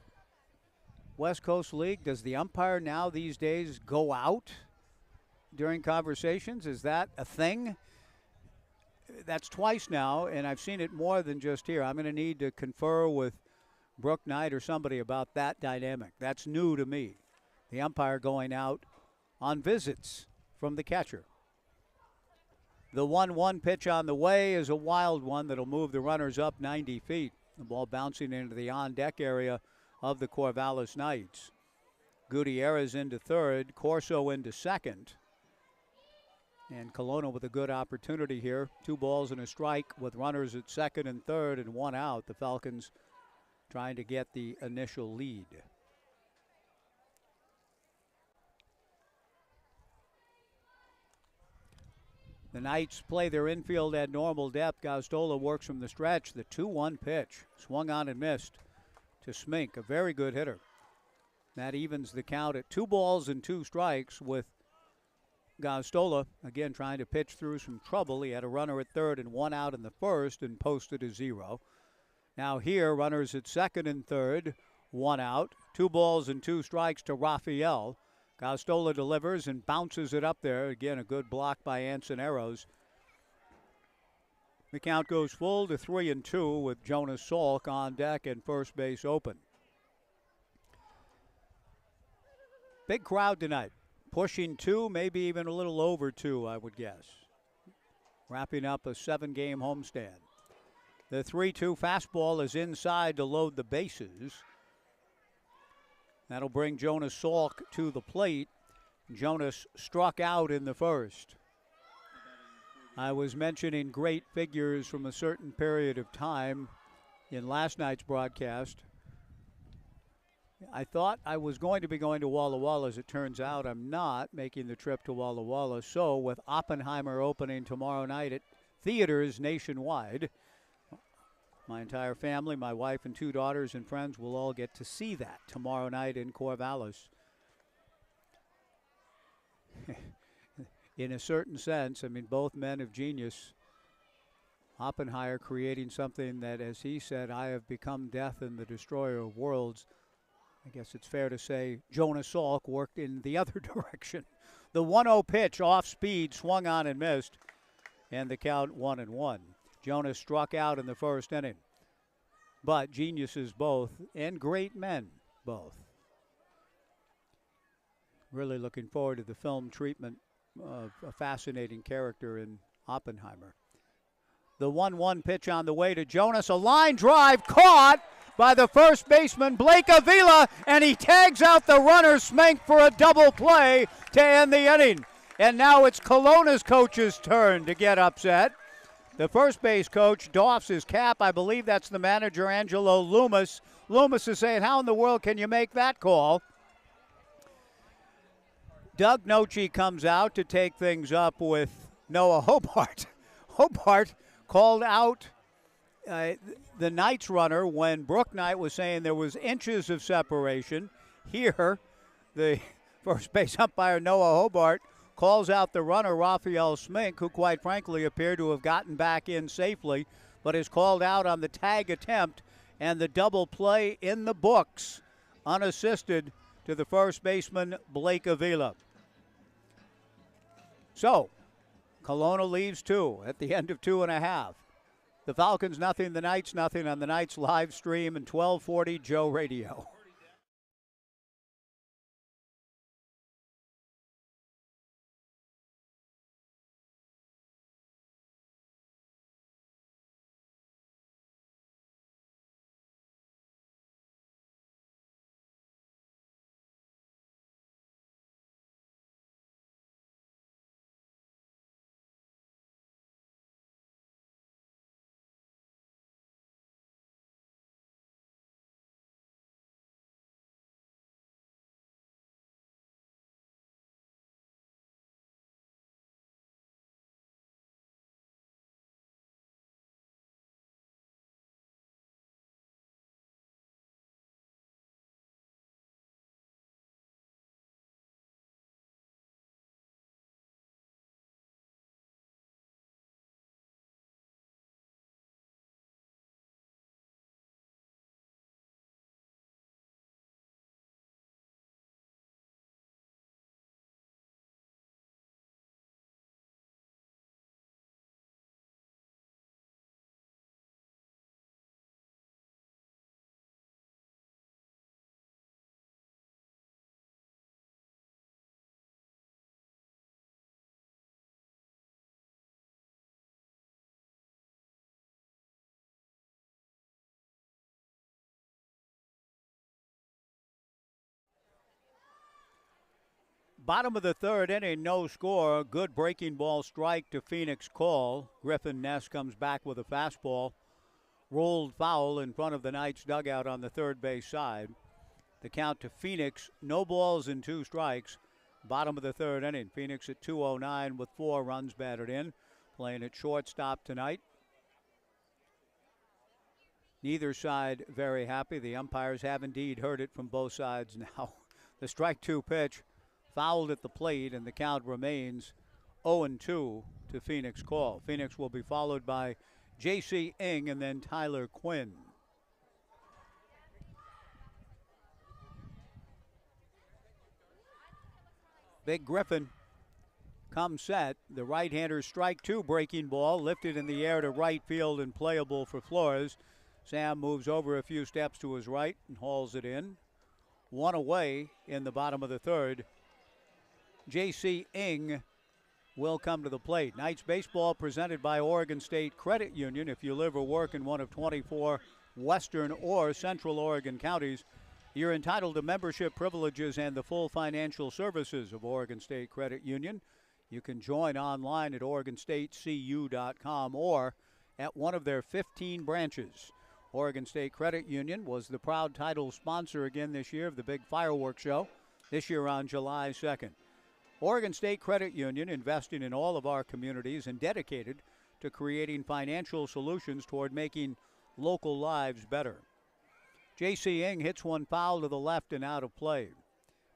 West Coast League. Does the umpire now these days go out during conversations? Is that a thing? That's twice now, and I've seen it more than just here. I'm going to need to confer with Brooke Knight or somebody about that dynamic. That's new to me. The umpire going out on visits from the catcher. The 1-1 pitch on the way is a wild one that'll move the runners up 90 feet. The ball bouncing into the on-deck area of the Corvallis Knights. Gutierrez into third, Corso into second. And Kelowna with a good opportunity here. 2 balls and a strike with runners at second and third and 1 out. The Falcons trying to get the initial lead. The Knights play their infield at normal depth. Gostola works from the stretch. The 2-1 pitch swung on and missed to Smink, a very good hitter. That evens the count at 2 balls and 2 strikes with Gostola, again, trying to pitch through some trouble. He had a runner at third and one out in the first and posted a 0. Now here, runners at second and third, one out. 2 balls and 2 strikes to Raphael. Gostola delivers and bounces it up there. Again, a good block by Ansoneros. The count goes full to 3-2 with Jonas Salk on deck and first base open. Big crowd tonight. Pushing 2, maybe even a little over 2, I would guess. Wrapping up a 7-game homestand. The 3-2 fastball is inside to load the bases. That'll bring Jonas Salk to the plate. Jonas struck out in the first. I was mentioning great figures from a certain period of time in last night's broadcast. I thought I was going to be going to Walla Walla. As it turns out, I'm not making the trip to Walla Walla. So with Oppenheimer opening tomorrow night at theaters nationwide, my entire family, my wife and 2 daughters and friends will all get to see that tomorrow night in Corvallis. In a certain sense, I mean, both men of genius. Oppenheimer creating something that, as he said, I have become death and the destroyer of worlds. I guess it's fair to say Jonas Salk worked in the other direction. The 1-0 pitch off speed, swung on and missed, and the count 1-1. Jonas struck out in the first inning. But geniuses both, and great men both. Really looking forward to the film treatment of a fascinating character in Oppenheimer. The 1-1 pitch on the way to Jonas. A line drive caught by the first baseman, Blake Avila, and he tags out the runner, Smenk, for a double play to end the inning. And now it's Kelowna's coach's turn to get upset. The first base coach doffs his cap. I believe that's the manager, Angelo Loomis. Loomis is saying, how in the world can you make that call? Doug Noche comes out to take things up with Noah Hobart. Hobart called out the Knights runner when Brooke Knight was saying there was inches of separation. Here, the first base umpire, Noah Hobart, calls out the runner, Raphael Smink, who quite frankly appeared to have gotten back in safely, but is called out on the tag attempt, and the double play in the books, unassisted, to the first baseman, Blake Avila. So, Kelowna leaves 2 at the end of 2.5. The Falcons nothing, the Knights nothing on the Knights live stream and 1240 Joe Radio. Bottom of the third inning, no score. Good breaking ball strike to Phoenix Call. Griffin Ness comes back with a fastball. Rolled foul in front of the Knights dugout on the third base side. The count to Phoenix, no balls and 2 strikes. Bottom of the third inning. Phoenix at 209 with 4 runs batted in. Playing at shortstop tonight. Neither side very happy. The umpires have indeed heard it from both sides now. The strike 2 pitch fouled at the plate, and the count remains 0-2 to Phoenix call. Phoenix will be followed by J.C. Ng and then Tyler Quinn. Big Griffin comes set. The right-hander strike two, breaking ball lifted in the air to right field and playable for Flores. Sam moves over a few steps to his right and hauls it in. One away in the bottom of the third. J.C. Ng will come to the plate. Knights baseball presented by Oregon State Credit Union. If you live or work in one of 24 Western or Central Oregon counties, you're entitled to membership privileges and the full financial services of Oregon State Credit Union. You can join online at OregonStateCU.com or at one of their 15 branches. Oregon State Credit Union was the proud title sponsor again this year of the big fireworks show, this year on July 2nd. Oregon State Credit Union investing in all of our communities and dedicated to creating financial solutions toward making local lives better. J.C. Ng hits one foul to the left and out of play.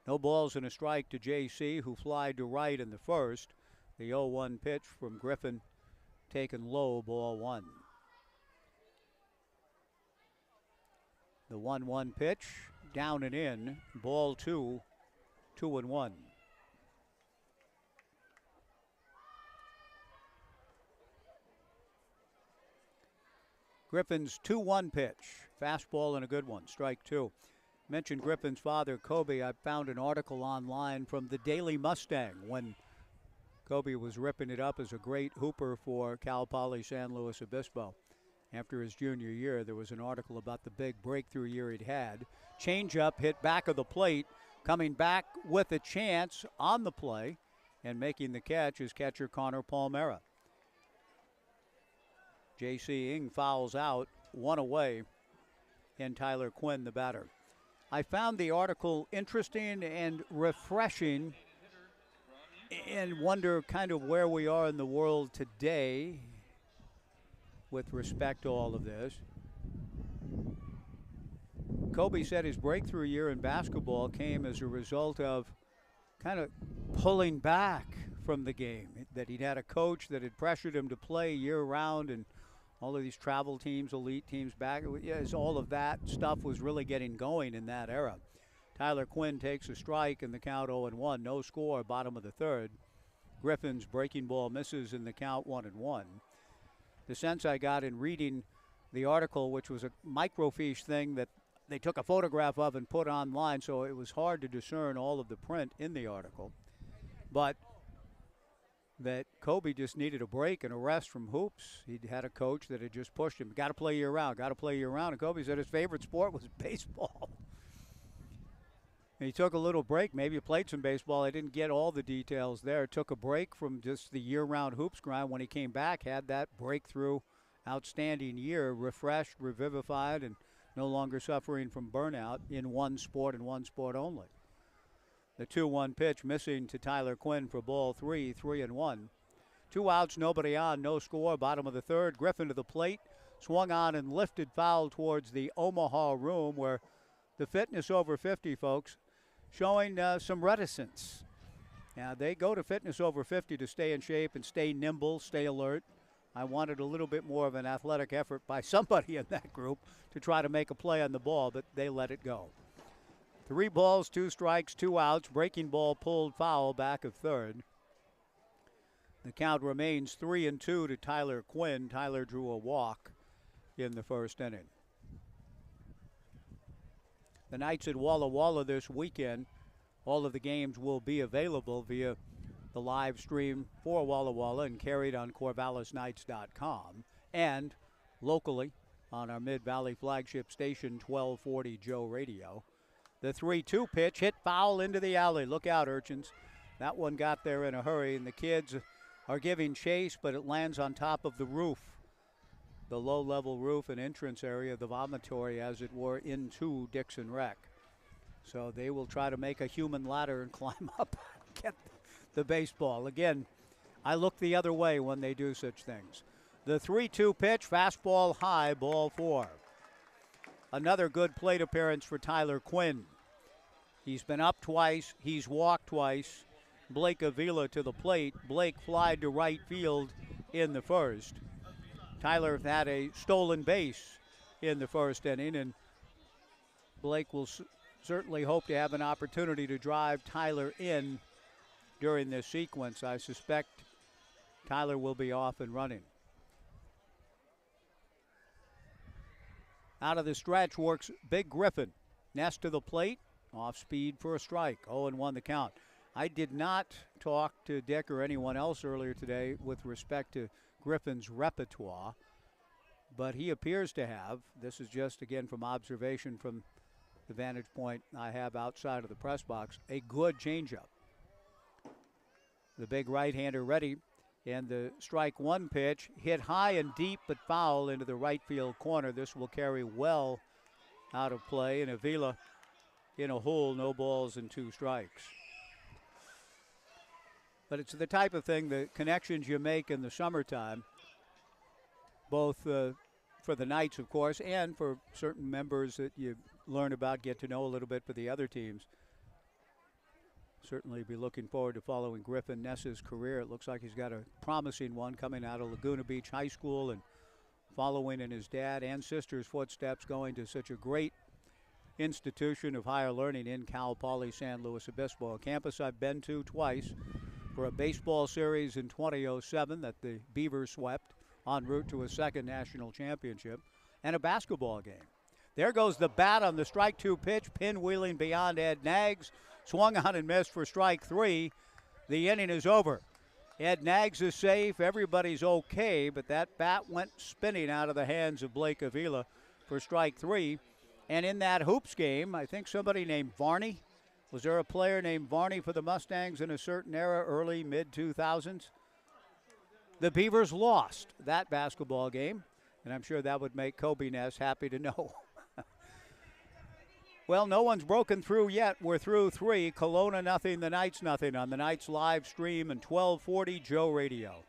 No balls and a strike to J.C., who fly to right in the first. The 0-1 pitch from Griffin taken low, ball one. The 1-1 pitch, down and in, ball two, 2-1. Griffin's 2-1 pitch, fastball and a good one, strike two. Mentioned Griffin's father, Kobe. I found an article online from the Daily Mustang when Kobe was ripping it up as a great hooper for Cal Poly San Luis Obispo. After his junior year, there was an article about the big breakthrough year he'd had. Changeup hit back of the plate, coming back with a chance on the play, and making the catch is catcher Connor Palmera. J.C. Ng fouls out, one away, and Tyler Quinn, the batter. I found the article interesting and refreshing and wonder kind of where we are in the world today with respect to all of this. Kobe said his breakthrough year in basketball came as a result of kind of pulling back from the game, that he'd had a coach that had pressured him to play year-round, and all of these travel teams, elite teams back. Yes, all of that stuff was really getting going in that era. Tyler Quinn takes a strike in the count 0-1. No score, bottom of the third. Griffin's breaking ball misses in the count 1-1. The sense I got in reading the article, which was a microfiche thing that they took a photograph of and put online, so it was hard to discern all of the print in the article. But that Kobe just needed a break and a rest from hoops. He'd had a coach that had just pushed him. Got to play year-round, got to play year-round. And Kobe said his favorite sport was baseball. And he took a little break. Maybe he played some baseball. I didn't get all the details there. Took a break from just the year-round hoops grind. When he came back, had that breakthrough, outstanding year, refreshed, revivified, and no longer suffering from burnout in one sport and one sport only. The 2-1 pitch missing to Tyler Quinn for ball three, 3-1. 2 outs, nobody on, no score, bottom of the third. Griffin to the plate, swung on and lifted foul towards the Omaha room, where the fitness over 50 folks showing some reticence. Now, they go to fitness over 50 to stay in shape and stay nimble, stay alert. I wanted a little bit more of an athletic effort by somebody in that group to try to make a play on the ball, but they let it go. 3 balls, 2 strikes, 2 outs. Breaking ball pulled foul back of third. The count remains 3-2 to Tyler Quinn. Tyler drew a walk in the first inning. The Knights at Walla Walla this weekend. All of the games will be available via the live stream for Walla Walla and carried on CorvallisKnights.com and locally on our Mid-Valley flagship station, 1240 Joe Radio. The 3-2 pitch hit foul into the alley. Look out, urchins. That one got there in a hurry, and the kids are giving chase, but it lands on top of the roof, the low-level roof and entrance area of the vomitory, as it were, into Dixon Rec. So they will try to make a human ladder and climb up and get the baseball. Again, I look the other way when they do such things. The 3-2 pitch, fastball high, ball 4. Another good plate appearance for Tyler Quinn. He's been up twice. He's walked twice. Blake Avila to the plate. Blake flied to right field in the first. Tyler had a stolen base in the first inning, and Blake will certainly hope to have an opportunity to drive Tyler in during this sequence. I suspect Tyler will be off and running. Out of the stretch works Big Griffin. Nest to the plate, off speed for a strike. 0-1 the count. I did not talk to Dick or anyone else earlier today with respect to Griffin's repertoire, but he appears to have, this is just again from observation from the vantage point I have outside of the press box, a good changeup. The big right-hander ready, and the strike one pitch hit high and deep but foul into the right field corner. This will carry well out of play, and Avila in a hole, no balls and 2 strikes. But it's the type of thing, the connections you make in the summertime, both for the Knights, of course, and for certain members that you learn about, get to know a little bit for the other teams. Certainly be looking forward to following Griffin Ness's career. It looks like he's got a promising one coming out of Laguna Beach High School and following in his dad and sister's footsteps, going to such a great institution of higher learning in Cal Poly San Luis Obispo, a campus I've been to twice for a baseball series in 2007 that the Beavers swept en route to a second national championship, and a basketball game. There goes the bat on the strike 2 pitch, pinwheeling beyond Ed Nags, swung on and missed for strike 3. The inning is over. Ed Nags is safe, everybody's okay, but that bat went spinning out of the hands of Blake Avila for strike 3. And in that hoops game, I think somebody named Varney, was there a player named Varney for the Mustangs in a certain era, early, mid-2000s? The Beavers lost that basketball game, and I'm sure that would make Kobe Ness happy to know. Well, no one's broken through yet. We're through 3. Kelowna nothing, the Knights nothing on the Knights live stream and 1240 Joe Radio.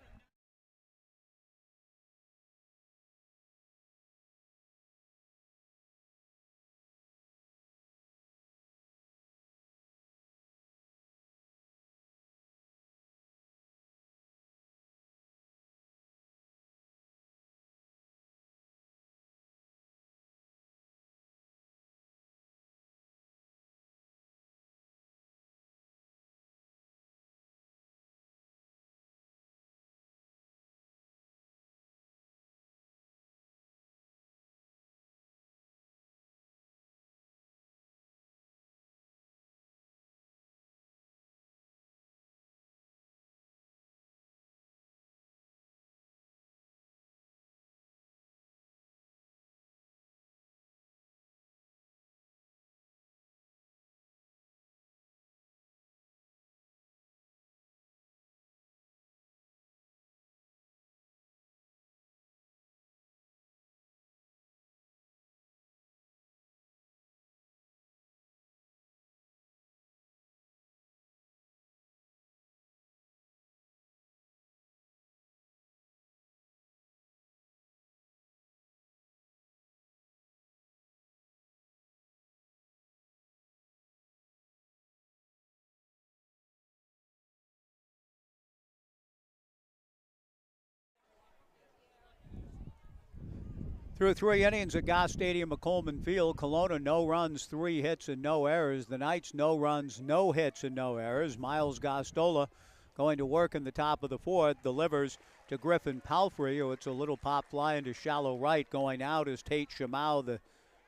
Through 3 innings at Goss Stadium at Coleman Field, Kelowna no runs, 3 hits and no errors. The Knights no runs, no hits and no errors. Miles Gostola going to work in the top of the 4th, delivers to Griffin Palfrey, who it's a little pop fly into shallow right. Going out is Tate Shamau, the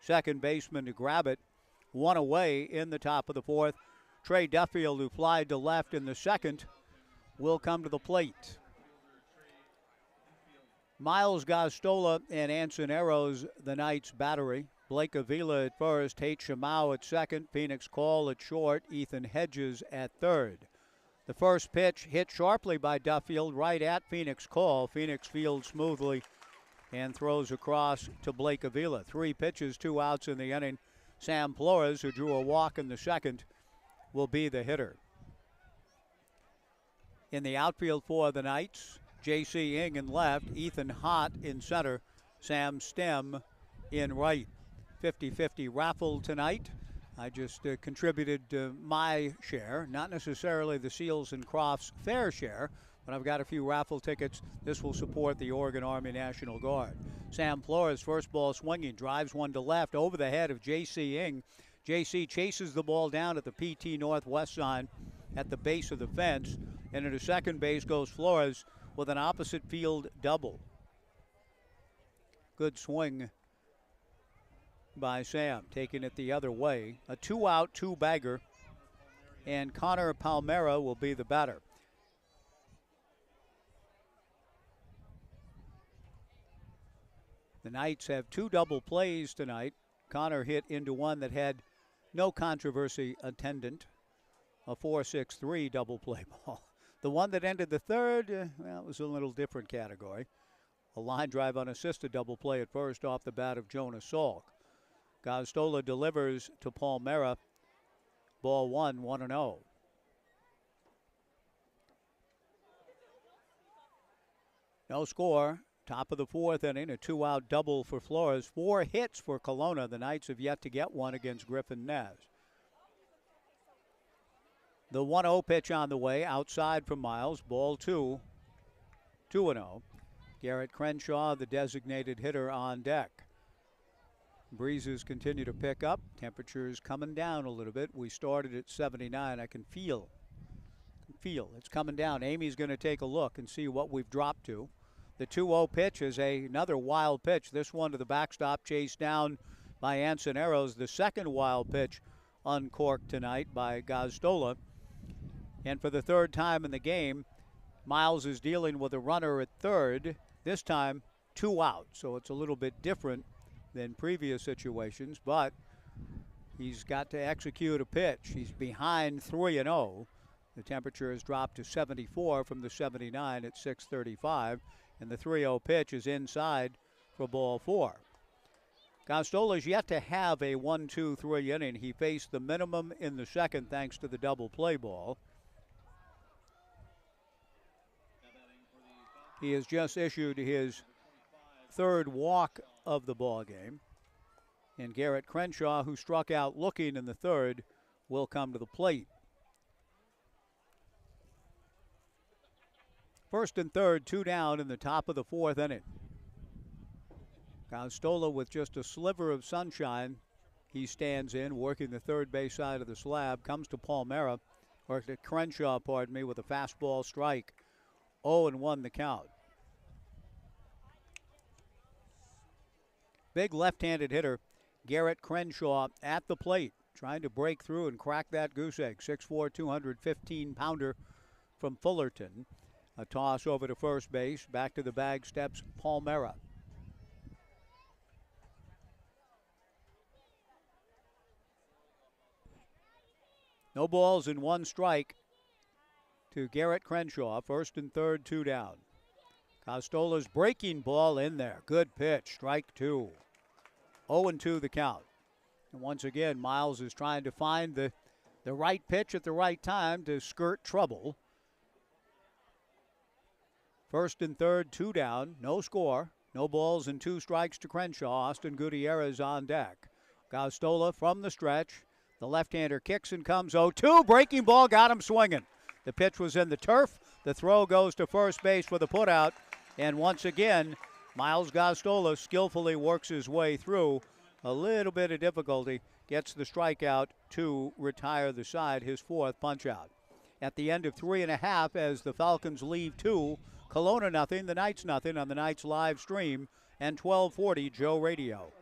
second baseman, to grab it. 1 away in the top of the 4th. Trey Duffield, who flied to left in the second, will come to the plate. Miles Gostola and Anson Arrows, the Knights battery. Blake Avila at first, Tate Shamau at second, Phoenix Call at short, Ethan Hedges at third. The first pitch hit sharply by Duffield right at Phoenix Call. Phoenix fields smoothly and throws across to Blake Avila. 3 pitches, 2 outs in the inning. Sam Flores, who drew a walk in the second, will be the hitter. In the outfield for the Knights, J.C. Ing in left, Ethan Hott in center, Sam Stem in right. 50-50 raffle tonight. I just contributed my share, not necessarily the Seals and Crofts' fair share, but I've got a few raffle tickets. This will support the Oregon Army National Guard. Sam Flores, first ball swinging, drives one to left over the head of J.C. Ing. J.C. chases the ball down at the PT Northwest sign at the base of the fence, and into second base goes Flores with an opposite field double. Good swing by Sam, taking it the other way. A 2-out, 2-bagger, and Connor Palmera will be the batter. The Knights have 2 double plays tonight. Connor hit into one that had no controversy attendant, a 4-6-3 double play ball. The one that ended the third, well, it was a little different category. A line drive unassisted double play at first off the bat of Jonas Salk. Gazzola delivers to Palmera. Ball 1, 1-0. No score. Top of the fourth inning, a 2-out double for Flores. 4 hits for Kelowna. The Knights have yet to get one against Griffin Nez. The 1-0 pitch on the way, outside from Miles. Ball 2, 2-0. Garrett Crenshaw, the designated hitter, on deck. Breezes continue to pick up. Temperatures coming down a little bit. We started at 79. I can feel it's coming down. Amy's going to take a look and see what we've dropped to. The 2-0 pitch is another wild pitch. This one to the backstop, chased down by Ansoneros. The second wild pitch uncorked tonight by Gazzola. And for the third time in the game, Miles is dealing with a runner at third. This time, 2 out. So it's a little bit different than previous situations, but he's got to execute a pitch. He's behind 3-0. The temperature has dropped to 74 from the 79 at 6:35, and the 3-0 pitch is inside for ball 4. Gazzola is yet to have a 1-2-3 inning. He faced the minimum in the second thanks to the double play ball. He has just issued his third walk of the ball game, and Garrett Crenshaw, who struck out looking in the third, will come to the plate. First and third, 2 down in the top of the fourth inning. Gazzola with just a sliver of sunshine. He stands in, working the third base side of the slab, comes to Palmera, or to Crenshaw, pardon me, with a fastball strike. 0-1 the count. Big left-handed hitter, Garrett Crenshaw, at the plate, trying to break through and crack that goose egg. 6'4", 215-pounder from Fullerton. A toss over to first base. Back to the bag steps Palmera. No balls and 1 strike to Garrett Crenshaw. First and third, 2 down. Gazzola breaking ball in there. Good pitch. Strike 2. 0-2 the count. And once again, Miles is trying to find the right pitch at the right time to skirt trouble. First and third, 2 down. No score. No balls and 2 strikes to Crenshaw. Austin Gutierrez on deck. Gazzola from the stretch. The left-hander kicks and comes 0-2. Breaking ball got him swinging. The pitch was in the turf. The throw goes to first base for the putout. And once again, Miles Gazzola skillfully works his way through. A little bit of difficulty. Gets the strikeout to retire the side, his 4th punch-out. At the end of 3.5, as the Falcons leave 2, Kelowna nothing, the Knights nothing on the Knights live stream and 1240 Joe Radio.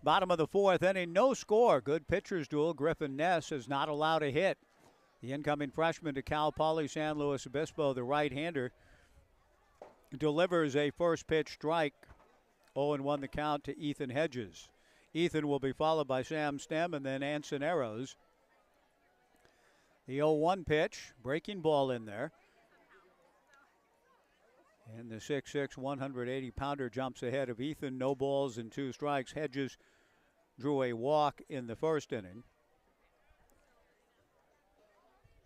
Bottom of the fourth inning, no score. Good pitcher's duel. Griffin Ness is not allowed a hit. The incoming freshman to Cal Poly San Luis Obispo, the right-hander, delivers a first pitch strike. 0-1 the count to Ethan Hedges. Ethan will be followed by Sam Stem and then Anson Arrows. The 0-1 pitch, breaking ball in there. And the 6'6", 180-pounder jumps ahead of Ethan. No balls and 2 strikes. Hedges drew a walk in the first inning.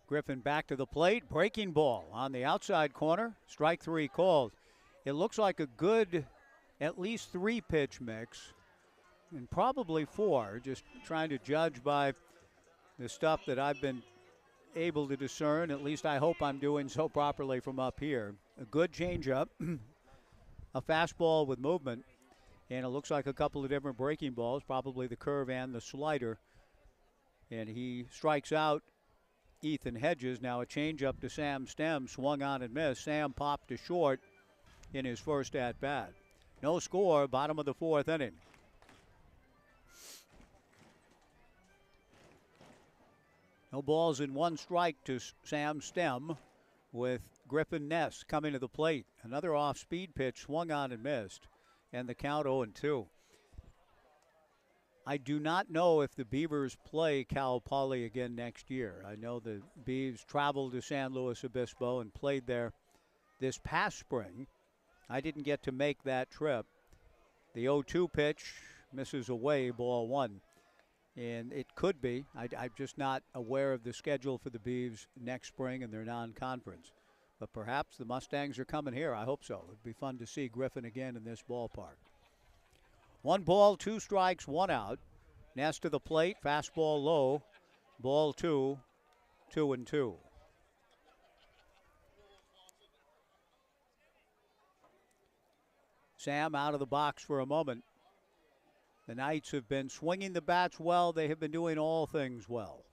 Griffin back to the plate. Breaking ball on the outside corner. Strike 3 called. It looks like a good at least 3-pitch mix, and probably 4, just trying to judge by the stuff that I've been able to discern. At least I hope I'm doing so properly from up here. A good changeup, a fastball with movement, and it looks like a couple of different breaking balls, probably the curve and the slider. And he strikes out Ethan Hedges. Now a changeup to Sam Stem, swung on and missed. Sam popped to short in his first at-bat. No score, bottom of the fourth inning. No balls and 1 strike to Sam Stem with Griffin Ness coming to the plate. Another off-speed pitch swung on and missed, and the count 0-2. I do not know if the Beavers play Cal Poly again next year. I know the Beavs traveled to San Luis Obispo and played there this past spring. I didn't get to make that trip. The 0-2 pitch misses away, ball 1. And it could be. I'm just not aware of the schedule for the Beavs next spring in their non-conference. But perhaps the Mustangs are coming here. I hope so. It'd be fun to see Griffin again in this ballpark. 1 ball, 2 strikes, 1 out. Ness to the plate, fastball low. Ball 2, 2-2. Sam out of the box for a moment. The Knights have been swinging the bats well. They have been doing all things well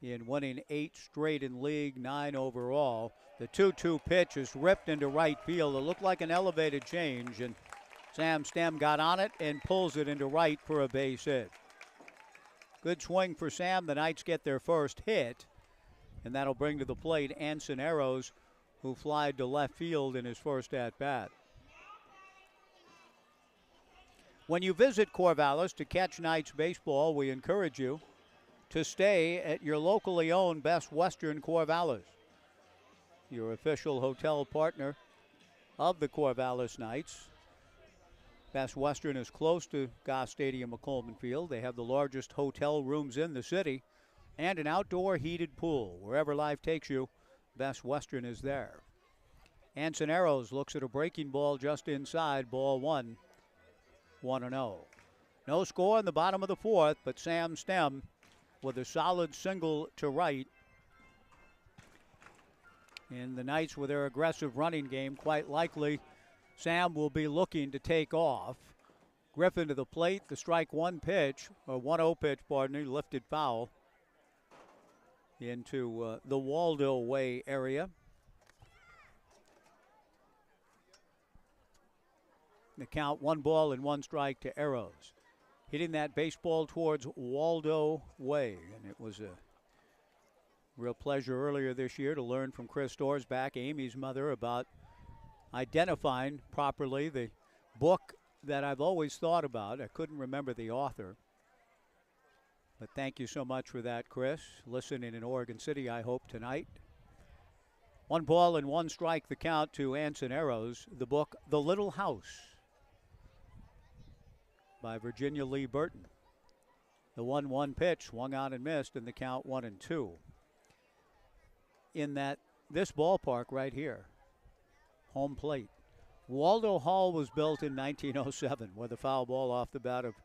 in winning 8 straight in league, 9 overall. The 2-2 pitch is ripped into right field. It looked like an elevated change, and Sam Stem got on it and pulls it into right for a base hit. Good swing for Sam. The Knights get their first hit, and that'll bring to the plate Anson Arrows, who flied to left field in his first at-bat. When you visit Corvallis to catch Knights baseball, we encourage you to stay at your locally owned Best Western Corvallis, your official hotel partner of the Corvallis Knights. Best Western is close to Goss Stadium, McColeman Field. They have the largest hotel rooms in the city and an outdoor heated pool. Wherever life takes you, Best Western is there. Anson Arrows looks at a breaking ball just inside, ball 1. 1-0. No score in the bottom of the fourth, but Sam Stem with a solid single to right. And the Knights, with their aggressive running game, quite likely Sam will be looking to take off. Griffin to the plate, the strike 1 pitch, or 1-0 pitch, pardon me, lifted foul into the Waldo Way area. The count, 1 ball and 1 strike to Arrows. Hitting that baseball towards Waldo Way. And it was a real pleasure earlier this year to learn from Chris Storsback, Amy's mother, about identifying properly the book that I've always thought about. I couldn't remember the author. But thank you so much for that, Chris. Listening in Oregon City, I hope, tonight. 1 ball and 1 strike, the count to Anson Arrows. The book, The Little House, by Virginia Lee Burton. The 1-1 pitch swung on and missed, and the count 1-2. In this ballpark right here, home plate. Waldo Hall was built in 1907, where the foul ball off the bat of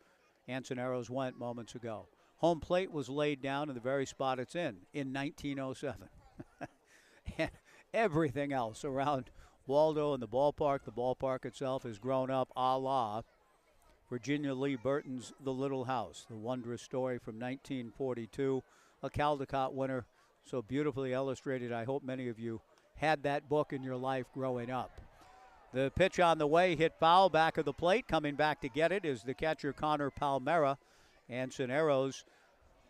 Anson Arrows went moments ago. Home plate was laid down in the very spot it's in 1907. And everything else around Waldo and the ballpark itself has grown up a la Virginia Lee Burton's The Little House, the wondrous story from 1942, a Caldecott winner, so beautifully illustrated. I hope many of you had that book in your life growing up. The pitch on the way, hit foul, back of the plate. Coming back to get it is the catcher, Connor Palmera. And Soneros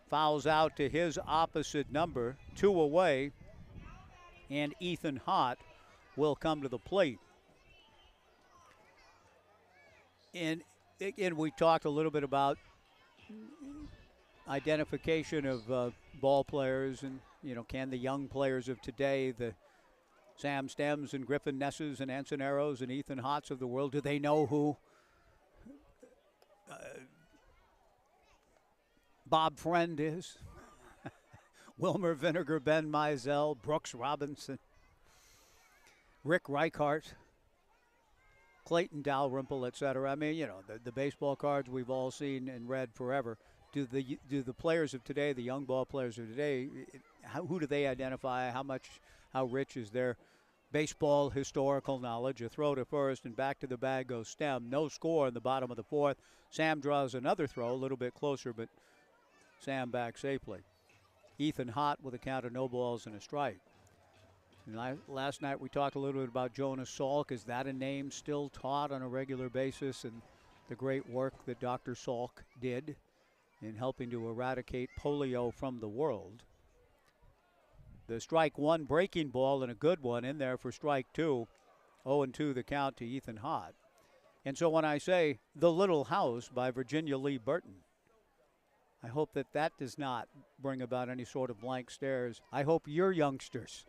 fouls out to his opposite number, 2 away. And Ethan Hott will come to the plate. And again, we talked a little bit about identification of ball players and, can the young players of today, the Sam Stems and Griffin Nesses and Ansoneros and Ethan Hotts of the world, do they know who Bob Friend is? Wilmer Vinegar, Ben Mizell, Brooks Robinson, Rick Reichart, Clayton Dalrymple, etc. I mean, the baseball cards we've all seen and read forever. Do the players of today, the young ball players of today, who do they identify? How rich is their baseball historical knowledge? A throw to first, and back to the bag goes Stem. No score in the bottom of the fourth. Sam draws another throw, a little bit closer, but Sam back safely. Ethan Hott with a count of no balls and a strike. And last night we talked a little bit about Jonas Salk. Is that a name still taught on a regular basis, and the great work that Dr. Salk did in helping to eradicate polio from the world? The strike one breaking ball and a good one in there for strike two. 0-2 the count to Ethan Hott. And so when I say The Little House by Virginia Lee Burton, I hope that does not bring about any sort of blank stares. I hope your youngsters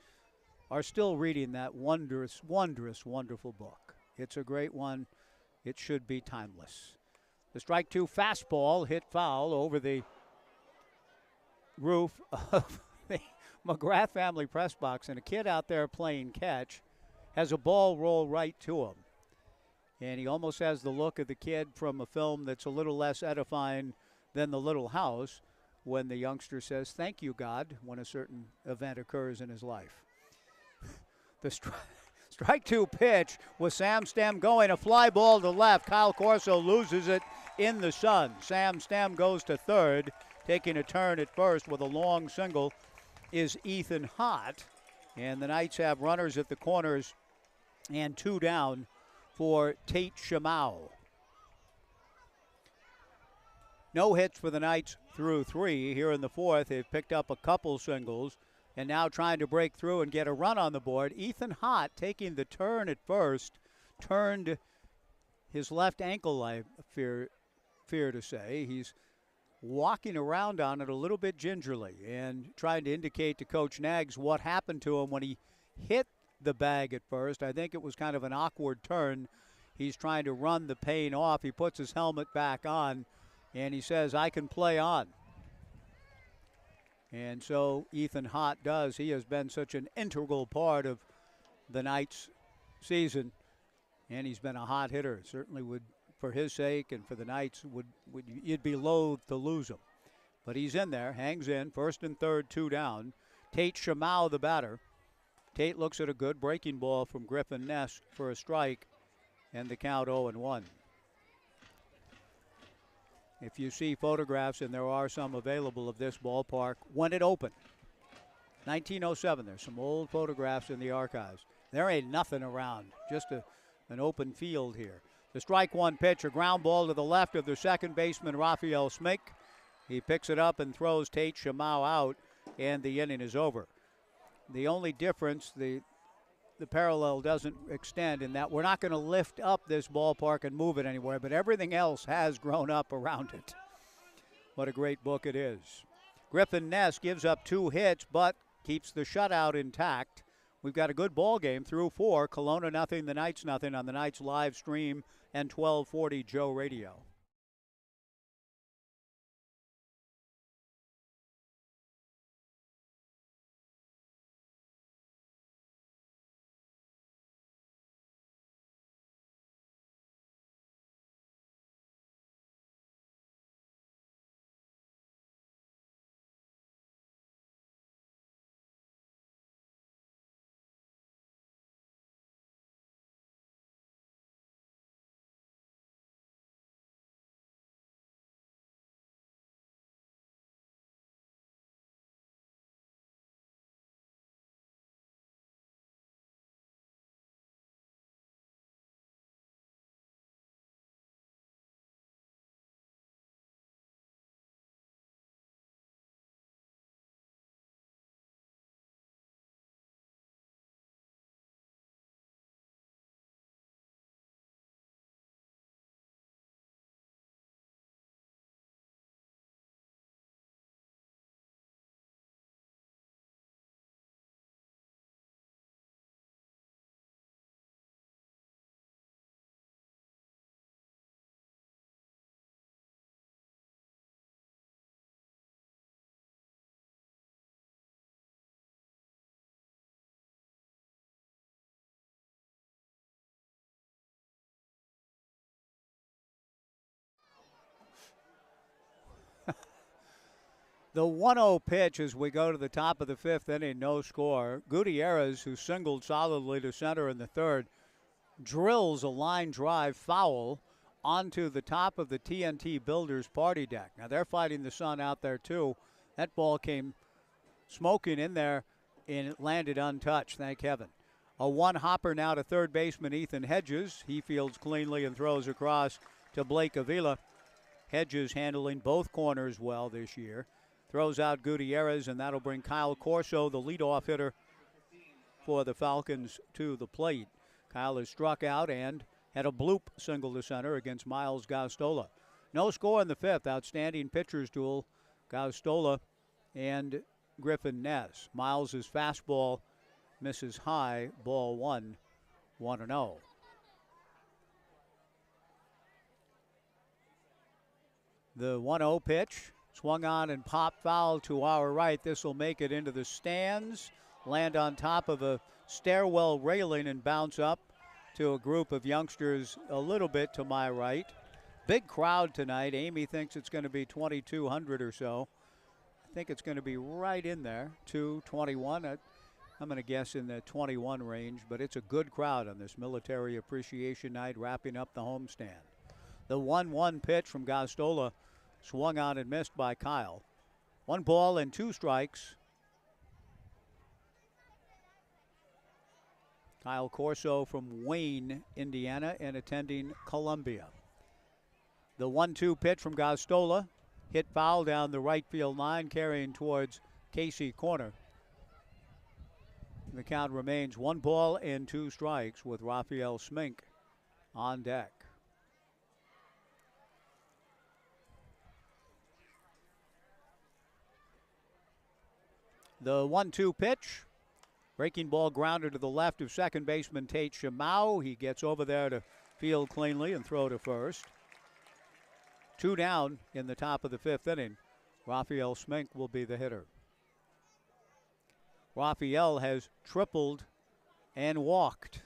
are still reading that wondrous, wondrous, wonderful book. It's a great one. It should be timeless. The strike two fastball hit foul over the roof of the McGrath family press box, and a kid out there playing catch has a ball roll right to him. And he almost has the look of the kid from a film that's a little less edifying than The Little House, when the youngster says, "Thank you, God," when a certain event occurs in his life. The strike two pitch with Sam Stem going, a fly ball to left. Kyle Corso loses it in the sun. Sam Stem goes to third. Taking a turn at first with a long single is Ethan Hott. And the Knights have runners at the corners and 2 down for Tate Shamau. No hits for the Knights through 3. Here in the fourth, they've picked up a couple singles and now trying to break through and get a run on the board. Ethan Hott taking the turn at first, turned his left ankle, I fear to say. He's walking around on it a little bit gingerly and trying to indicate to Coach Nags what happened to him when he hit the bag at first. I think it was kind of an awkward turn. He's trying to run the pain off. He puts his helmet back on, and he says, "I can play on." And so Ethan Hott does. He has been such an integral part of the Knights' season, and he's been a hot hitter. Certainly would, for his sake and for the Knights, you'd be loath to lose him. But he's in there, hangs in, first and third, 2 down. Tate Shamau, the batter. Tate looks at a good breaking ball from Griffin Ness for a strike, and the count 0-1. If you see photographs, and there are some available of this ballpark when it opened, 1907, there's some old photographs in the archives. There ain't nothing around, just an open field here. The strike one pitch, a ground ball to the left of the second baseman, Raphael Smink. He picks it up and throws Tate Shamau out, and the inning is over. The only difference, the parallel doesn't extend in that we're not going to lift up this ballpark and move it anywhere, but everything else has grown up around it. What a great book it is. Griffin Ness gives up 2 hits, but keeps the shutout intact. We've got a good ball game through 4. Kelowna nothing, the Knights nothing on the Knights live stream and 1240 Joe Radio. The 1-0 pitch as we go to the top of the fifth inning, no score. Gutierrez, who singled solidly to center in the third, drills a line drive foul onto the top of the TNT Builders party deck. Now they're fighting the sun out there too. That ball came smoking in there and it landed untouched, thank heaven. A one-hopper now to third baseman Ethan Hedges. He fields cleanly and throws across to Blake Avila. Hedges handling both corners well this year. Throws out Gutierrez, and that'll bring Kyle Corso, the leadoff hitter for the Falcons, to the plate. Kyle has struck out and had a bloop single to center against Miles Gastola. No score in the fifth. Outstanding pitchers duel, Gastola and Griffin Ness. Miles' fastball misses high, ball one, 1-0. The 1-0 pitch. Swung on and popped foul to our right. This will make it into the stands, land on top of a stairwell railing and bounce up to a group of youngsters a little bit to my right. Big crowd tonight. Amy thinks it's going to be 2,200 or so. I think it's going to be right in there, 221. I'm going to guess in the 21 range, but it's a good crowd on this Military Appreciation Night wrapping up the homestand. The 1-1 pitch from Gastola. Swung on and missed by Kyle. 1 ball and 2 strikes. Kyle Corso from Wayne, Indiana, and attending Columbia. The 1-2 pitch from Gastola. Hit foul down the right field line, carrying towards Casey corner. The count remains 1 ball and 2 strikes with Raphael Smink on deck. The 1-2 pitch. Breaking ball grounded to the left of second baseman Tate Shamau. He gets over there to field cleanly and throw to first. 2 down in the top of the fifth inning. Raphael Smink will be the hitter. Raphael has tripled and walked.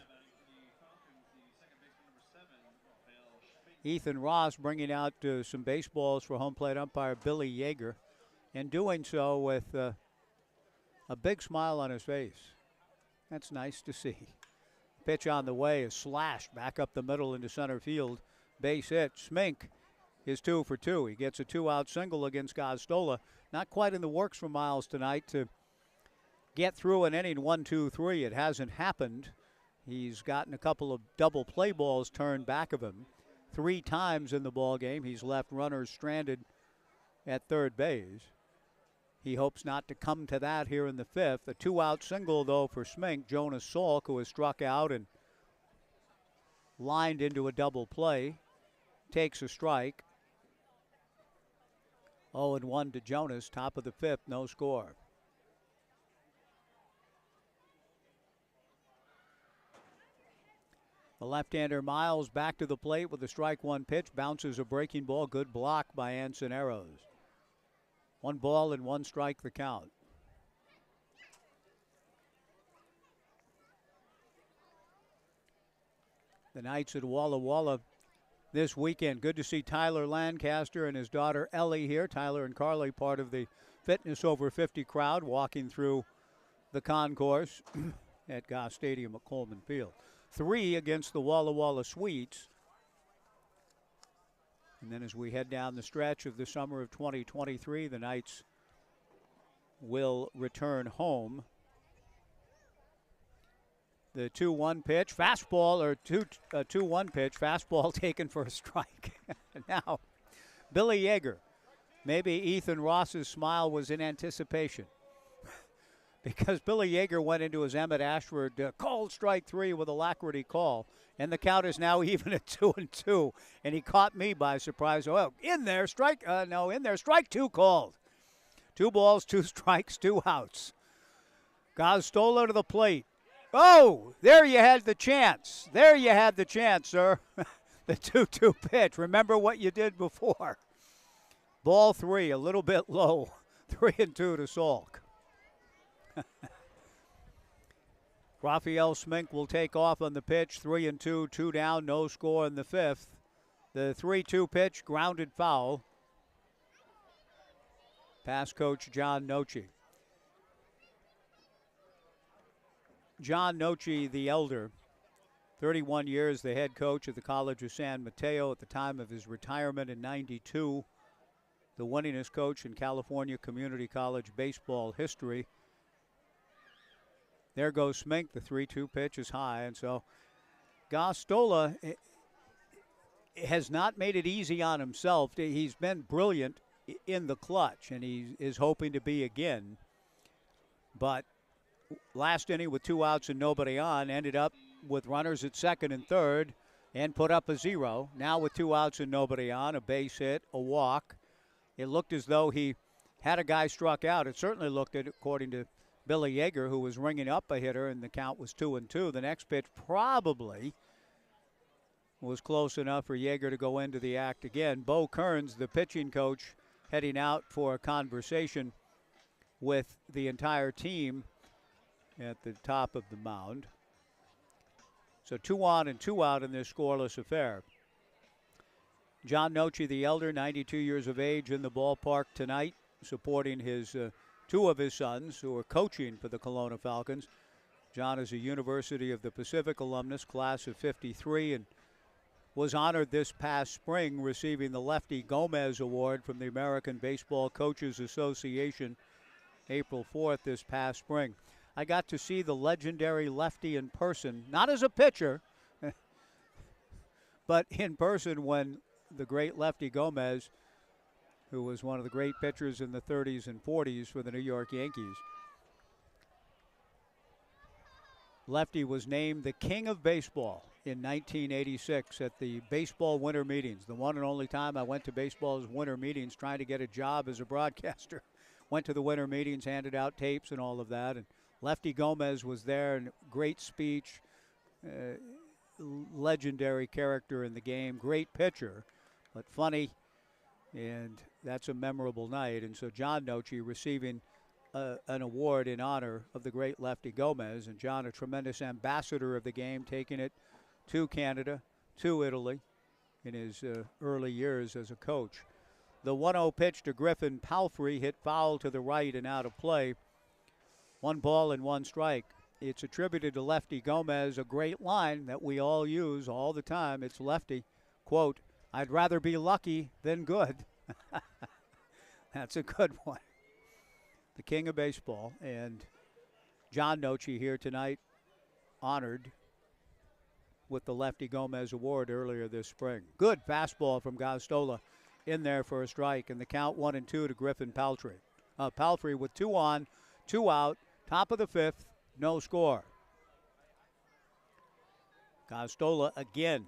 Ethan Ross bringing out some baseballs for home plate umpire Billy Yeager, and doing so with a big smile on his face. That's nice to see. Pitch on the way is slashed back up the middle into center field. Base hit. Smink is 2 for 2. He gets a 2-out single against Gastola. Not quite in the works for Miles tonight to get through an inning 1-2-3. It hasn't happened. He's gotten a couple of double play balls turned back of him. 3 times in the ball game. He's left runners stranded at third base. He hopes not to come to that here in the fifth. A 2-out single, though, for Smink. Jonas Salk, who has struck out and lined into a double play, takes a strike. 0-1 to Jonas, top of the fifth, no score. The left-hander Miles back to the plate with a strike 1 pitch. Bounces a breaking ball. Good block by Ansoneros. 1 ball and 1 strike the count. The Knights at Walla Walla this weekend. Good to see Tyler Lancaster and his daughter Ellie here. Tyler and Carly, part of the Fitness Over 50 crowd, walking through the concourse at Goss Stadium at Coleman Field. 3 against the Walla Walla Sweets. And then as we head down the stretch of the summer of 2023, the Knights will return home. The 2-1 pitch, fastball, or 2-1 pitch, fastball taken for a strike. Now, Billy Yeager. Maybe Ethan Ross's smile was in anticipation. Because Billy Yeager went into his Emmett Ashford called strike 3 with alacrity call. And the count is now even at 2-2. And he caught me by surprise. Oh, in there, strike 2 called. 2 balls, 2 strikes, 2 outs. Gastola to the plate. Oh, there you had the chance. There you had the chance, sir. The 2-2 pitch. Remember what you did before. Ball 3, a little bit low. 3-2 to Salk. Raphael Smink will take off on the pitch. 3-2, 2 down, no score in the fifth. The 3-2 pitch, grounded foul. Pass coach John Noche. John Noche the elder, 31 years the head coach at the College of San Mateo at the time of his retirement in '92. The winningest coach in California Community College baseball history. There goes Smink. The 3-2 pitch is high, and so Gostola has not made it easy on himself. He's been brilliant in the clutch, and he is hoping to be again. But last inning with 2 outs and nobody on, ended up with runners at second and third and put up a 0. Now with 2 outs and nobody on, a base hit, a walk. It looked as though he had a guy struck out. It certainly looked, according to Billy Yeager, who was ringing up a hitter, and the count was 2-2. The next pitch probably was close enough for Yeager to go into the act again. Bo Kearns, the pitching coach, heading out for a conversation with the entire team at the top of the mound. So 2 on and 2 out in this scoreless affair. John Noche the elder, 92 years of age, in the ballpark tonight, supporting his 2 of his sons who are coaching for the Kelowna Falcons. John is a University of the Pacific alumnus, class of '53, and was honored this past spring receiving the Lefty Gomez Award from the American Baseball Coaches Association, April 4th this past spring. I got to see the legendary Lefty in person, not as a pitcher, but in person when the great Lefty Gomez, who was one of the great pitchers in the 30s and 40s for the New York Yankees. Lefty was named the King of Baseball in 1986 at the baseball winter meetings. The one and only time I went to baseball's winter meetings trying to get a job as a broadcaster. Went to the winter meetings, handed out tapes and all of that. And Lefty Gomez was there, and great speech, legendary character in the game, great pitcher, but funny, and that's a memorable night. And so John Noche receiving an award in honor of the great Lefty Gomez, and John, a tremendous ambassador of the game, taking it to Canada, to Italy in his early years as a coach. The 1-0 pitch to Griffin Palfrey, hit foul to the right and out of play. 1 ball and 1 strike. It's attributed to Lefty Gomez, a great line that we all use all the time. It's Lefty, quote, "I'd rather be lucky than good." That's a good one. The king of baseball, and John Noche here tonight, honored with the Lefty Gomez Award earlier this spring. Good fastball from Gostola in there for a strike, and the count 1-2 to Griffin Palfrey. Palfrey with 2 on, 2 out, top of the 5th, no score. Gostola again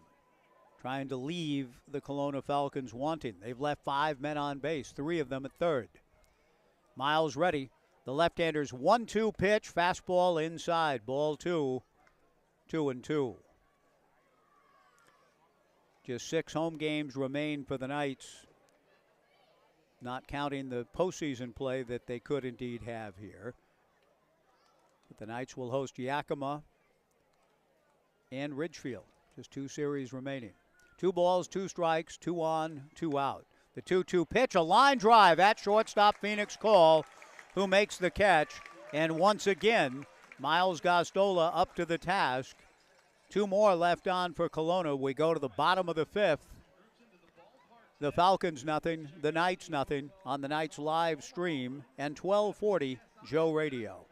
trying to leave the Kelowna Falcons wanting. They've left 5 men on base, 3 of them at third. Miles ready. The left-hander's 1-2 pitch, fastball inside, ball 2, 2-2. Just 6 home games remain for the Knights, not counting the postseason play that they could indeed have here. But the Knights will host Yakima and Ridgefield. Just 2 series remaining. 2 balls, 2 strikes, 2 on, 2 out. The 2-2 pitch, a line drive at shortstop Phoenix Call, who makes the catch. And once again, Miles Gostola up to the task. 2 more left on for Kelowna. We go to the bottom of the 5th. The Falcons nothing, the Knights nothing on the Knights live stream and 1240 Joe Radio.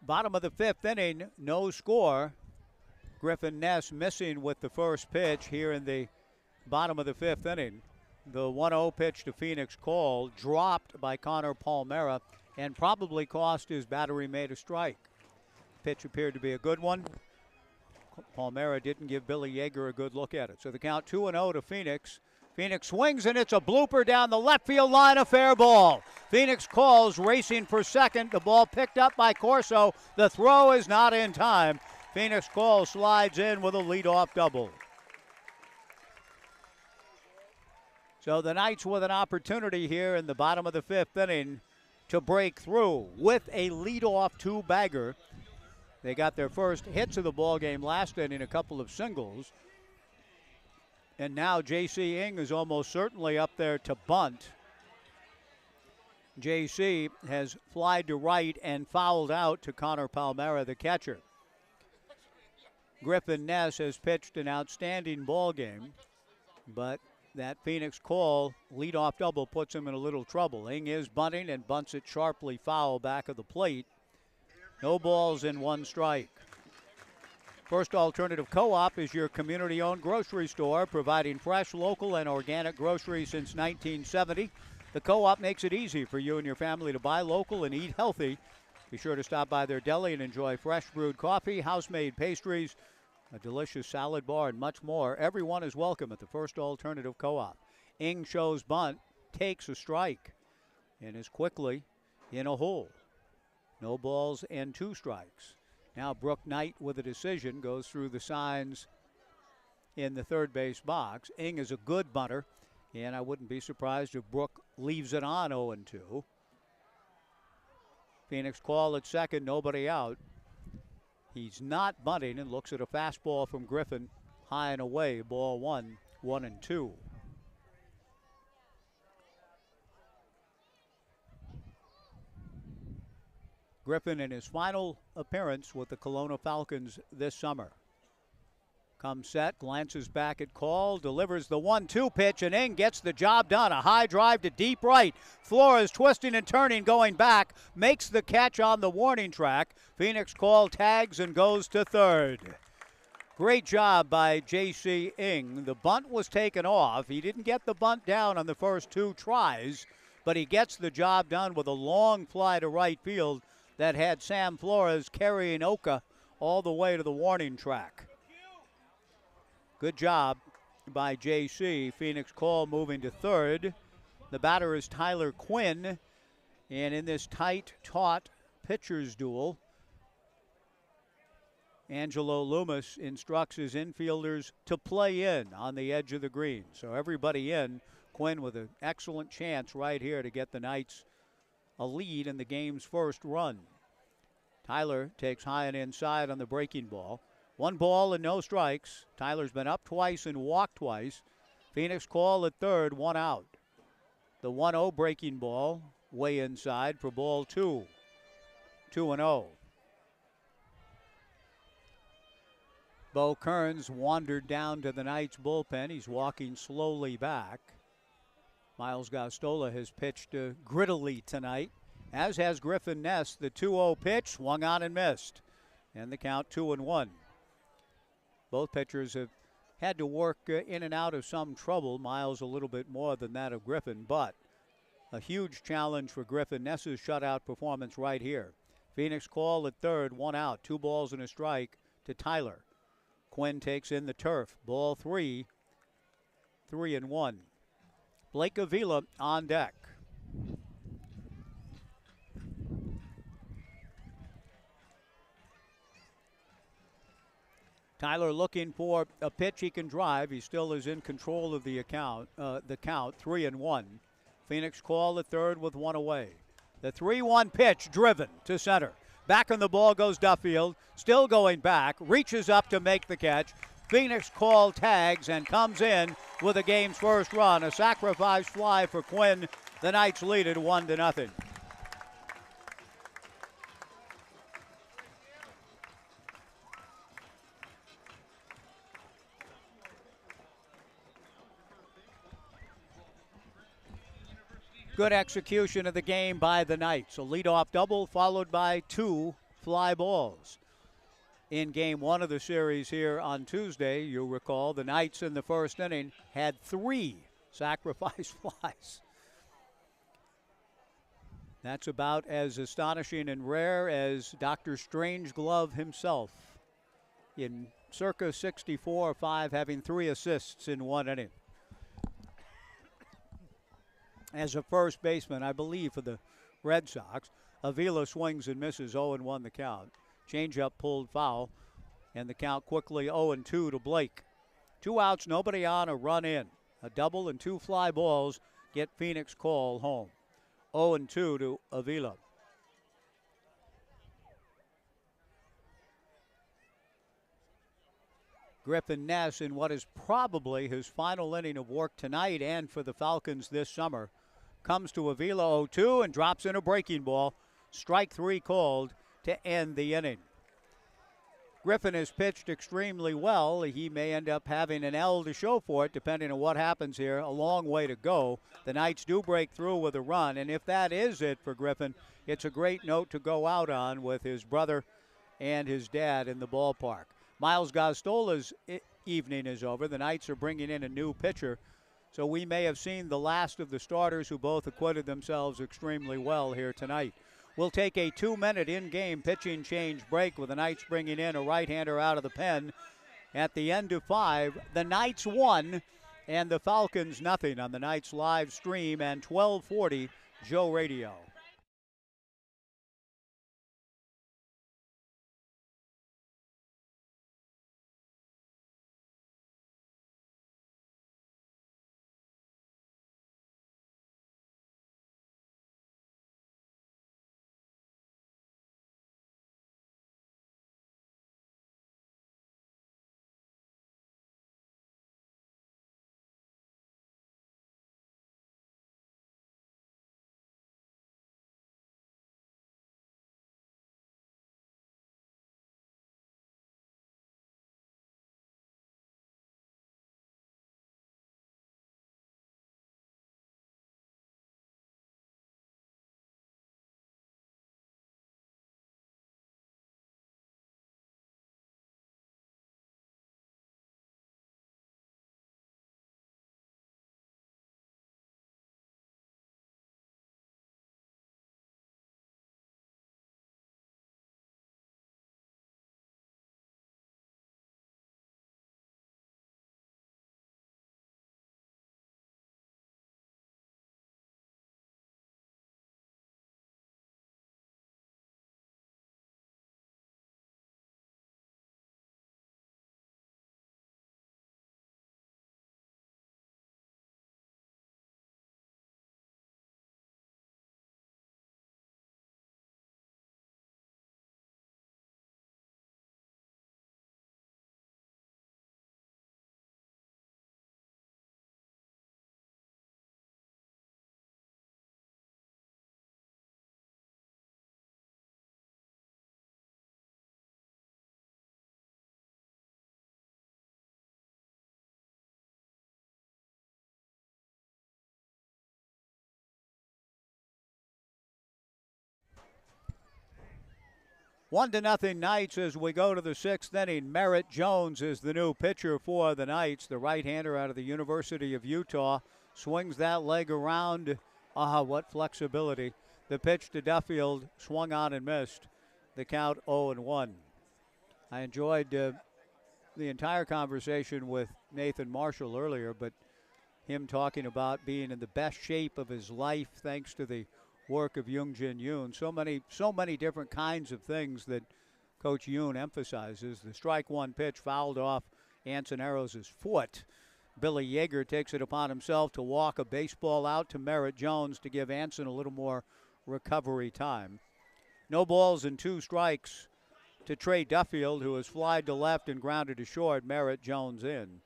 Bottom of the 5th inning, no score. Griffin Ness missing with the first pitch here in the bottom of the 5th inning. The 1-0 pitch to Phoenix Call, dropped by Connor Palmera, and probably cost his battery mate a strike. Pitch appeared to be a good one. Palmera didn't give Billy Yeager a good look at it. So the count 2-0 to Phoenix. Phoenix swings, and it's a blooper down the left field line, a fair ball. Phoenix Calls racing for second. The ball picked up by Corso. The throw is not in time. Phoenix Calls slides in with a leadoff double. So the Knights with an opportunity here in the bottom of the 5th inning to break through with a leadoff two-bagger. They got their first hits of the ball game last inning, a couple of singles. And now J.C. Ing is almost certainly up there to bunt. J.C. has flied to right and fouled out to Connor Palmera, the catcher. Griffin Ness has pitched an outstanding ball game, but that Phoenix Call leadoff double puts him in a little trouble. Ing is bunting and bunts it sharply foul back of the plate. No balls and 1 strike. First Alternative Co-op is your community-owned grocery store, providing fresh, local, and organic groceries since 1970. The Co-op makes it easy for you and your family to buy local and eat healthy. Be sure to stop by their deli and enjoy fresh brewed coffee, house-made pastries, a delicious salad bar, and much more. Everyone is welcome at the First Alternative Co-op. Ing shows bunt, takes a strike, and is quickly in a hole. No balls and 2 strikes. Now Brooke Knight with a decision goes through the signs in the third base box. Ing is a good bunter, and I wouldn't be surprised if Brooke leaves it on 0-2. Phoenix Call at second, nobody out. He's not bunting and looks at a fastball from Griffin, high and away, ball 1, 1-2. Griffin in his final appearance with the Kelowna Falcons this summer. Comes set, glances back at Call, delivers the 1-2 pitch, and Ing gets the job done. A high drive to deep right. Flores twisting and turning, going back, makes the catch on the warning track. Phoenix Call tags and goes to third. Great job by J.C. Ing. The bunt was taken off. He didn't get the bunt down on the first 2 tries, but he gets the job done with a long fly to right field that had Sam Flores carrying Oka all the way to the warning track. Good job by J.C. Phoenix Call moving to third. The batter is Tyler Quinn. And in this tight, taut pitcher's duel, Angelo Loomis instructs his infielders to play in on the edge of the green. So everybody in. Quinn with an excellent chance right here to get the Knights a lead in the game's first run. Tyler takes high and inside on the breaking ball. 1 ball and no strikes. Tyler's been up twice and walked twice. Phoenix Call at third, 1 out. The 1-0 breaking ball way inside for ball 2. 2-0. Bo Kearns wandered down to the Knights bullpen. He's walking slowly back. Miles Gostola has pitched grittily tonight, as has Griffin Ness. The 2-0 pitch swung on and missed. And the count 2-1. Both pitchers have had to work in and out of some trouble. Miles a little bit more than that of Griffin, but a huge challenge for Griffin. Ness's shutout performance right here. Phoenix Call at third, 1 out, 2 balls and a strike to Tyler. Quinn takes in the turf. Ball 3, 3-1. Blake Avila on deck. Tyler looking for a pitch he can drive. He still is in control of the count, 3-1. Phoenix Call at third with 1 away. The 3-1 pitch driven to center. Back on the ball goes Duffield, still going back, reaches up to make the catch. Phoenix Call tags and comes in with the game's first run. A sacrifice fly for Quinn. The Knights lead it 1-0. Good execution of the game by the Knights. A leadoff double followed by 2 fly balls. In game 1 of the series here on Tuesday, you'll recall the Knights in the first inning had 3 sacrifice flies. That's about as astonishing and rare as Dr. Strangeglove himself in circa 64-5 having 3 assists in 1 inning. As a first baseman, I believe, for the Red Sox, Avila swings and misses, 0-1 the count. Changeup pulled foul, and the count quickly 0-2 to Blake. 2 outs, nobody on, a run in. A double and 2 fly balls get Phoenix Call home. 0-2 to Avila. Griffin Ness in what is probably his final inning of work tonight and for the Falcons this summer comes to Avila 0-2 and drops in a breaking ball. Strike 3 called to end the inning. Griffin has pitched extremely well. He may end up having an L to show for it depending on what happens here. A long way to go. The Knights do break through with a run, and if that is it for Griffin, it's a great note to go out on with his brother and his dad in the ballpark. Miles Gostola's evening is over. The Knights are bringing in a new pitcher, so we may have seen the last of the starters who both acquitted themselves extremely well here tonight. We'll take a 2-minute in-game pitching change break with the Knights bringing in a right-hander out of the pen. At the end of 5, the Knights 1 and the Falcons nothing on the Knights live stream and 1240 Joe Radio. One to nothing Knights as we go to the 6th inning. Merritt Jones is the new pitcher for the Knights. The right-hander out of the University of Utah swings that leg around. What flexibility. The pitch to Duffield swung on and missed. The count 0-1. I enjoyed the entire conversation with Nathan Marshall earlier, but him talking about being in the best shape of his life thanks to the work of Young-Jin Yoon. So many different kinds of things that Coach Yoon emphasizes. The strike 1 pitch fouled off Anson Arrows' foot. Billy Yeager takes it upon himself to walk a baseball out to Merritt Jones to give Anson a little more recovery time. No balls and 2 strikes to Trey Duffield, who has flied to left and grounded to short. Merritt Jones in.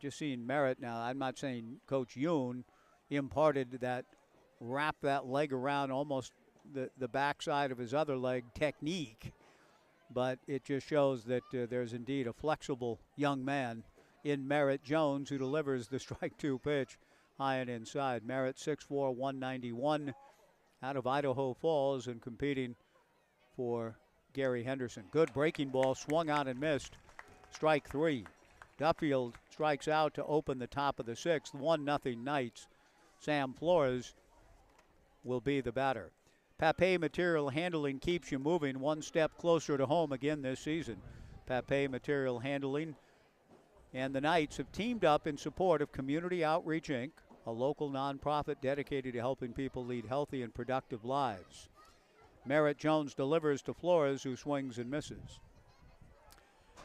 Just seeing Merritt now, I'm not saying Coach Yoon imparted that wrap that leg around almost the backside of his other leg technique, but it just shows that there's indeed a flexible young man in Merritt Jones who delivers the strike 2 pitch high and inside. Merritt 6'4", 191 out of Idaho Falls and competing for Gary Henderson. Good breaking ball, swung on and missed. Strike 3. Duffield strikes out to open the top of the 6th. 1-0 Knights. Sam Flores will be the batter. Pape Material Handling keeps you moving one step closer to home again this season. Pape Material Handling and the Knights have teamed up in support of Community Outreach, Inc., a local nonprofit dedicated to helping people lead healthy and productive lives. Merritt Jones delivers to Flores, who swings and misses.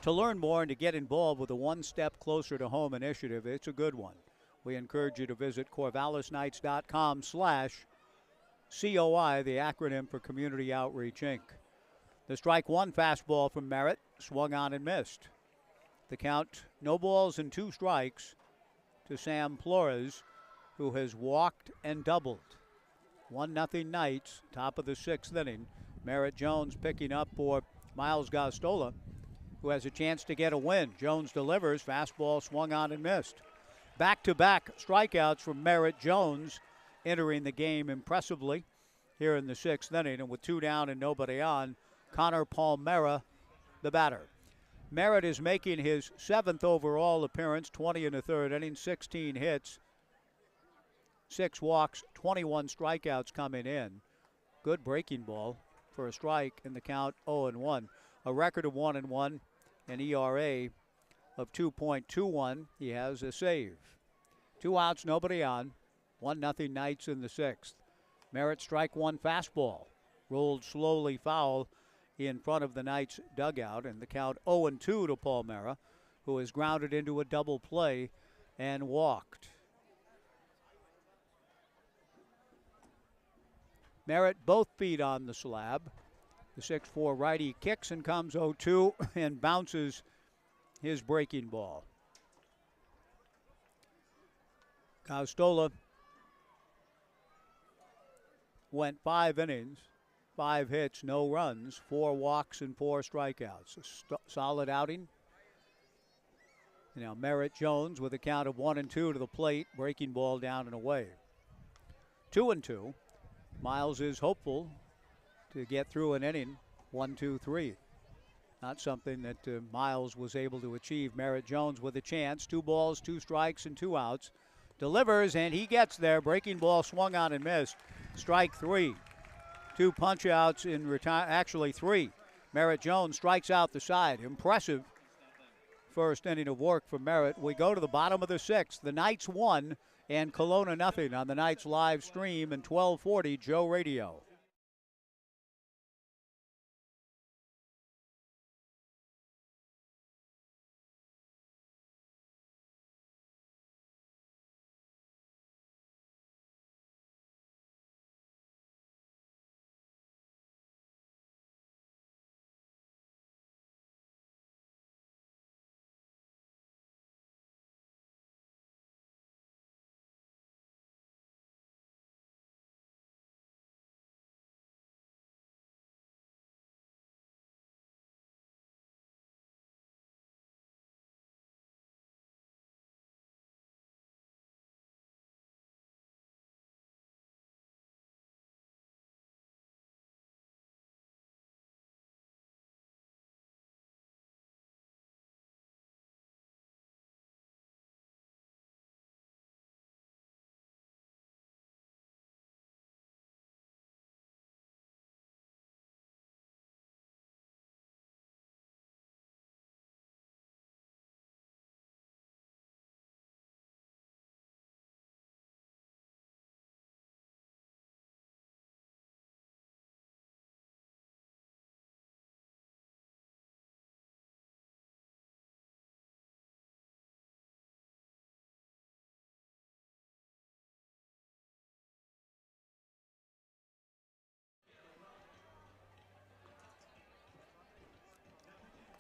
To learn more and to get involved with a One Step Closer to Home initiative, it's a good one. We encourage you to visit corvallisknights.com/COI, the acronym for Community Outreach, Inc. The strike 1 fastball from Merritt, swung on and missed. The count, no balls and 2 strikes to Sam Flores, who has walked and doubled. 1-0 Knights, top of the 6th inning. Merritt Jones picking up for Miles Gostola, who has a chance to get a win. Jones delivers, fastball swung on and missed. Back-to-back strikeouts from Merritt Jones, entering the game impressively here in the 6th inning. And with 2 down and nobody on, Connor Palmera, the batter. Merritt is making his 7th overall appearance, 20 in the 3rd inning, 16 hits, 6 walks, 21 strikeouts coming in. Good breaking ball for a strike, in the count 0-1. A record of 1-1, an ERA of 2.21. He has a save. 2 outs, nobody on. 1-0 Knights in the 6th. Merritt strike 1 fastball. Rolled slowly foul in front of the Knights dugout, and the count 0-2 to Palmera, who has grounded into a double play and walked. Merritt both feet on the slab. The 6'4 righty kicks and comes 0-2 and bounces his breaking ball. Gostola went 5 innings, 5 hits, no runs, 4 walks and 4 strikeouts. A solid outing. Now Merritt Jones with a count of 1-2 to the plate, breaking ball down and away. 2-2. Miles is hopeful to get through an inning, 1-2-3. Not something that Miles was able to achieve. Merritt Jones with a chance. 2 balls, 2 strikes, and 2 outs. Delivers, and he gets there. Breaking ball swung on and missed. Strike 3. 2 punch outs in actually 3. Merritt Jones strikes out the side. Impressive first inning of work for Merritt. We go to the bottom of the 6th. The Knights 1 and Kelowna 0 on the Knights live stream and 1240 Joe Radio.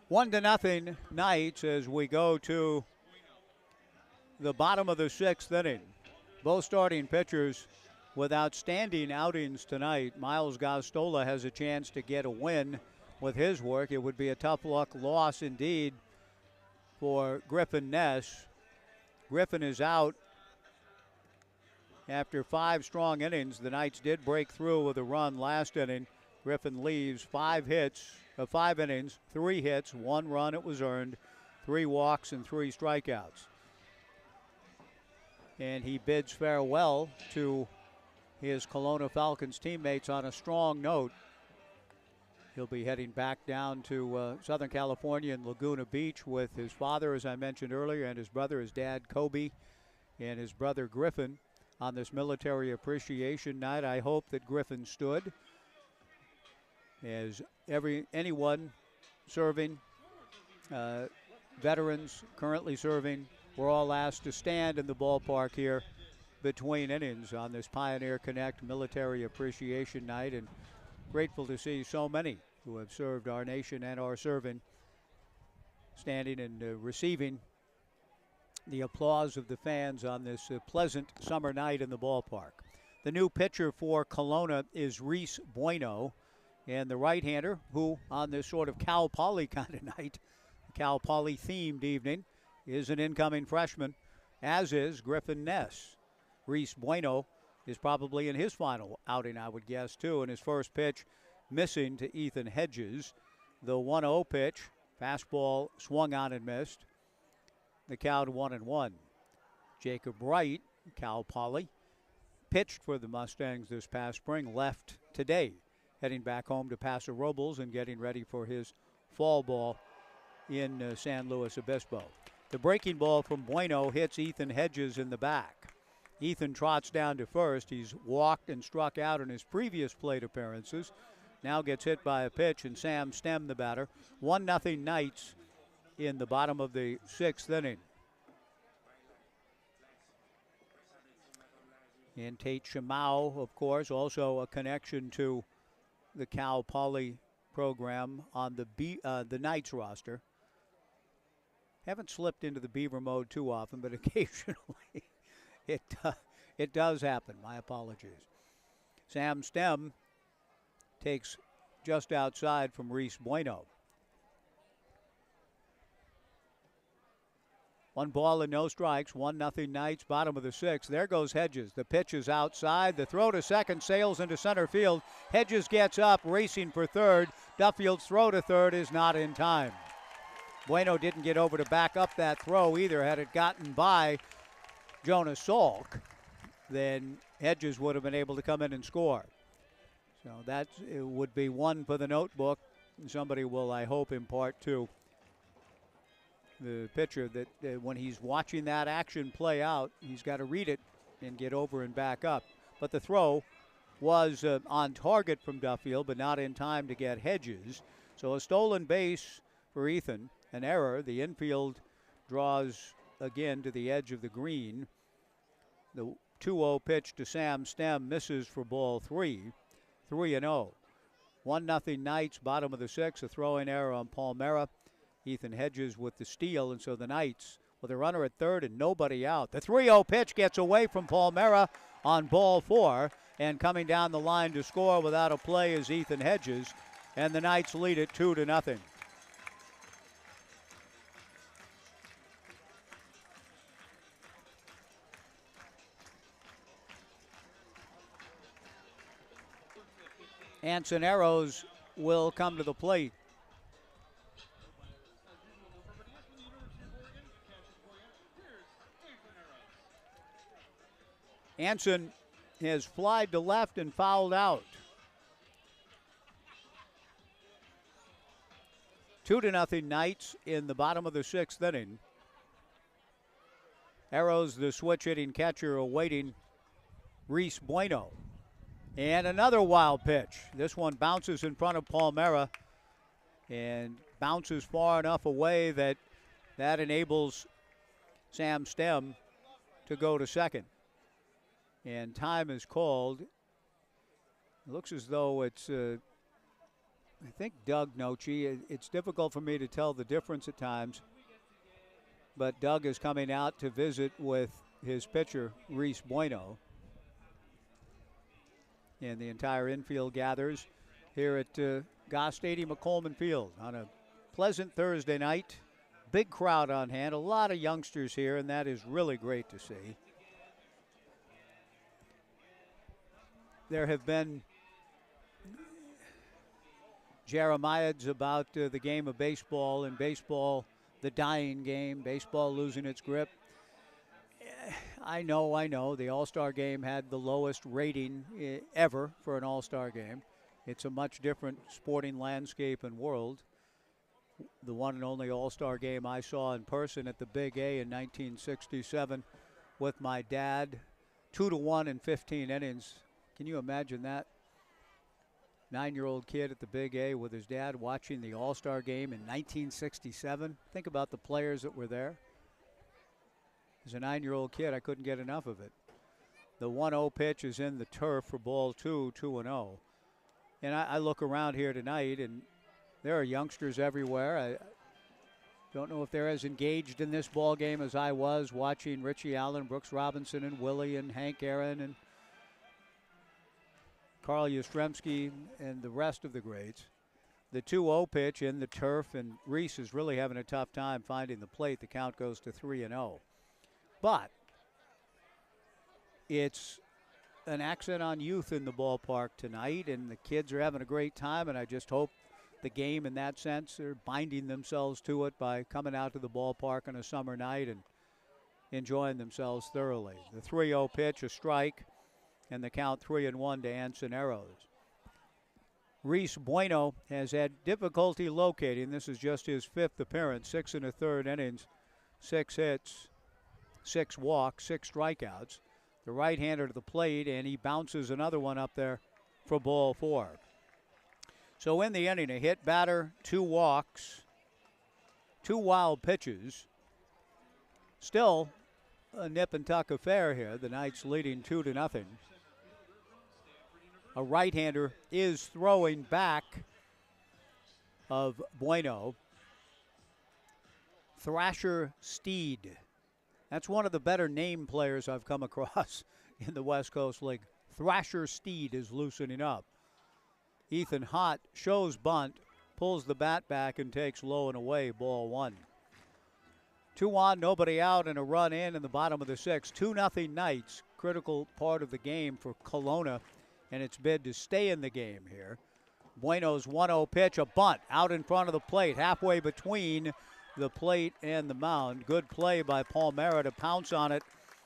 One to nothing Knights as we go to the bottom of the 6th inning. Both starting pitchers with outstanding outings tonight. Miles Gostola has a chance to get a win with his work. It would be a tough luck loss indeed for Griffin Ness. Griffin is out after 5 strong innings. The Knights did break through with a run last inning. Griffin leaves 5 innings, 3 hits, 1 run it was earned, 3 walks and 3 strikeouts. And he bids farewell to his Kelowna Falcons teammates on a strong note. He'll be heading back down to Southern California in Laguna Beach with his father, as I mentioned earlier, and his brother, his dad, Kobe, and his brother, Griffin, on this military appreciation night. I hope that Griffin stood, as anyone serving, veterans currently serving, we're all asked to stand in the ballpark here between innings on this Pioneer Connect Military Appreciation Night, and grateful to see so many who have served our nation and are serving standing and receiving the applause of the fans on this pleasant summer night in the ballpark. The new pitcher for Kelowna is Reese Bueno, and the right-hander, who on this sort of Cal Poly kind of night, Cal Poly themed evening, is an incoming freshman, as is Griffin Ness. Reese Bueno is probably in his final outing, I would guess, too, and his first pitch missing to Ethan Hedges. The 1-0 pitch, fastball swung on and missed. The count 1-1. Jacob Wright, Cal Poly, pitched for the Mustangs this past spring, left today, heading back home to Paso Robles and getting ready for his fall ball in San Luis Obispo. The breaking ball from Bueno hits Ethan Hedges in the back. Ethan trots down to first. He's walked and struck out in his previous plate appearances. Now gets hit by a pitch, and Sam Stem, the batter. 1-0 Knights in the bottom of the 6th inning. And Tate Shimau, of course, also a connection to the Cal Poly program on the Knights roster. Haven't slipped into the Beaver mode too often, but occasionally it does happen. My apologies. Sam Stem takes just outside from Reese Bueno. 1 ball and no strikes, 1-0 Knights, bottom of the 6th. There goes Hedges. The pitch is outside. The throw to second sails into center field. Hedges gets up, racing for third. Duffield's throw to third is not in time. Bueno didn't get over to back up that throw either. Had it gotten by Jonas Salk, then Hedges would have been able to come in and score. So that would be 1 for the notebook. And somebody will, I hope, impart to the pitcher that when he's watching that action play out, he's got to read it and get over and back up. But the throw was on target from Duffield, but not in time to get Hedges. So a stolen base for Ethan, an error. The infield draws again to the edge of the green. The 2-0 pitch to Sam Stem misses for ball 3. 3-0. 1-0 Knights, bottom of the 6th. A throwing error on Palmera. Ethan Hedges with the steal, and so the Knights with a runner at third and nobody out. The 3-0 pitch gets away from Palmera on ball 4, and coming down the line to score without a play is Ethan Hedges, and the Knights lead it 2-0. Ansoneros will come to the plate. Anson has flied to left and fouled out. 2-0 Knights in the bottom of the 6th inning. Arrows, the switch hitting catcher, awaiting Reese Bueno. And another wild pitch. This one bounces in front of Palmera and bounces far enough away that enables Sam Stem to go to second. And time is called. It looks as though it's, I think, Doug Noche. It's difficult for me to tell the difference at times. But Doug is coming out to visit with his pitcher, Reese Bueno. And the entire infield gathers here at Goss Stadium at Coleman Field on a pleasant Thursday night. Big crowd on hand, a lot of youngsters here, and that is really great to see. There have been jeremiads about the game of baseball, and baseball, the dying game, baseball losing its grip. I know. The All-Star game had the lowest rating ever for an All-Star game. It's a much different sporting landscape and world. The one and only All-Star game I saw in person at the Big A in 1967 with my dad, 2-1 in 15 innings. Can you imagine that? 9-year-old kid at the Big A with his dad watching the All-Star game in 1967. Think about the players that were there. As a 9-year-old kid, I couldn't get enough of it. The 1-0 pitch is in the turf for ball 2, 2-0. And I look around here tonight, and there are youngsters everywhere. I don't know if they're as engaged in this ball game as I was watching Richie Allen, Brooks Robinson, and Willie, and Hank Aaron, and Carl Yastrzemski, and the rest of the greats. The 2-0 pitch in the turf, and Reese is really having a tough time finding the plate. The count goes to 3-0. But it's an accent on youth in the ballpark tonight, and the kids are having a great time, and I just hope the game in that sense are binding themselves to it by coming out to the ballpark on a summer night and enjoying themselves thoroughly. The 3-0 pitch, a strike, and the count 3-1 to Ansoneros. Reese Bueno has had difficulty locating. This is just his 5th appearance, 6 1/3 innings, 6 hits, 6 walks, 6 strikeouts. The right-hander to the plate, and he bounces another one up there for ball 4. So in the inning, a hit batter, 2 walks, 2 wild pitches. Still a nip and tuck affair here. The Knights leading 2-0. A right-hander is throwing back of Bueno. Thrasher Steed. That's one of the better name players I've come across in the West Coast League. Thrasher Steed is loosening up. Ethan Hott shows bunt, pulls the bat back, and takes low and away, ball 1. 2 on, nobody out, and a run in the bottom of the 6th. 2-0 Knights, critical part of the game for Kelowna, and its bid to stay in the game here. Bueno's 1-0 pitch, a bunt out in front of the plate, halfway between the plate and the mound. Good play by Palmera to pounce on it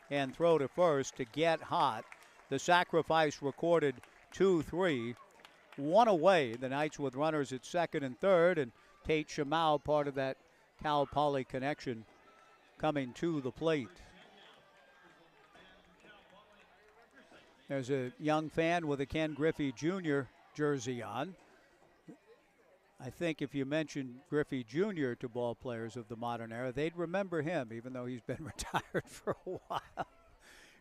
and throw to first to get Hot. The sacrifice recorded 2-3. 1 away, the Knights with runners at second and third, and Tate Shamau, part of that Cal Poly connection, coming to the plate. There's a young fan with a Ken Griffey Jr. jersey on. I think if you mention Griffey Jr. to ball players of the modern era, they'd remember him, even though he's been retired for a while.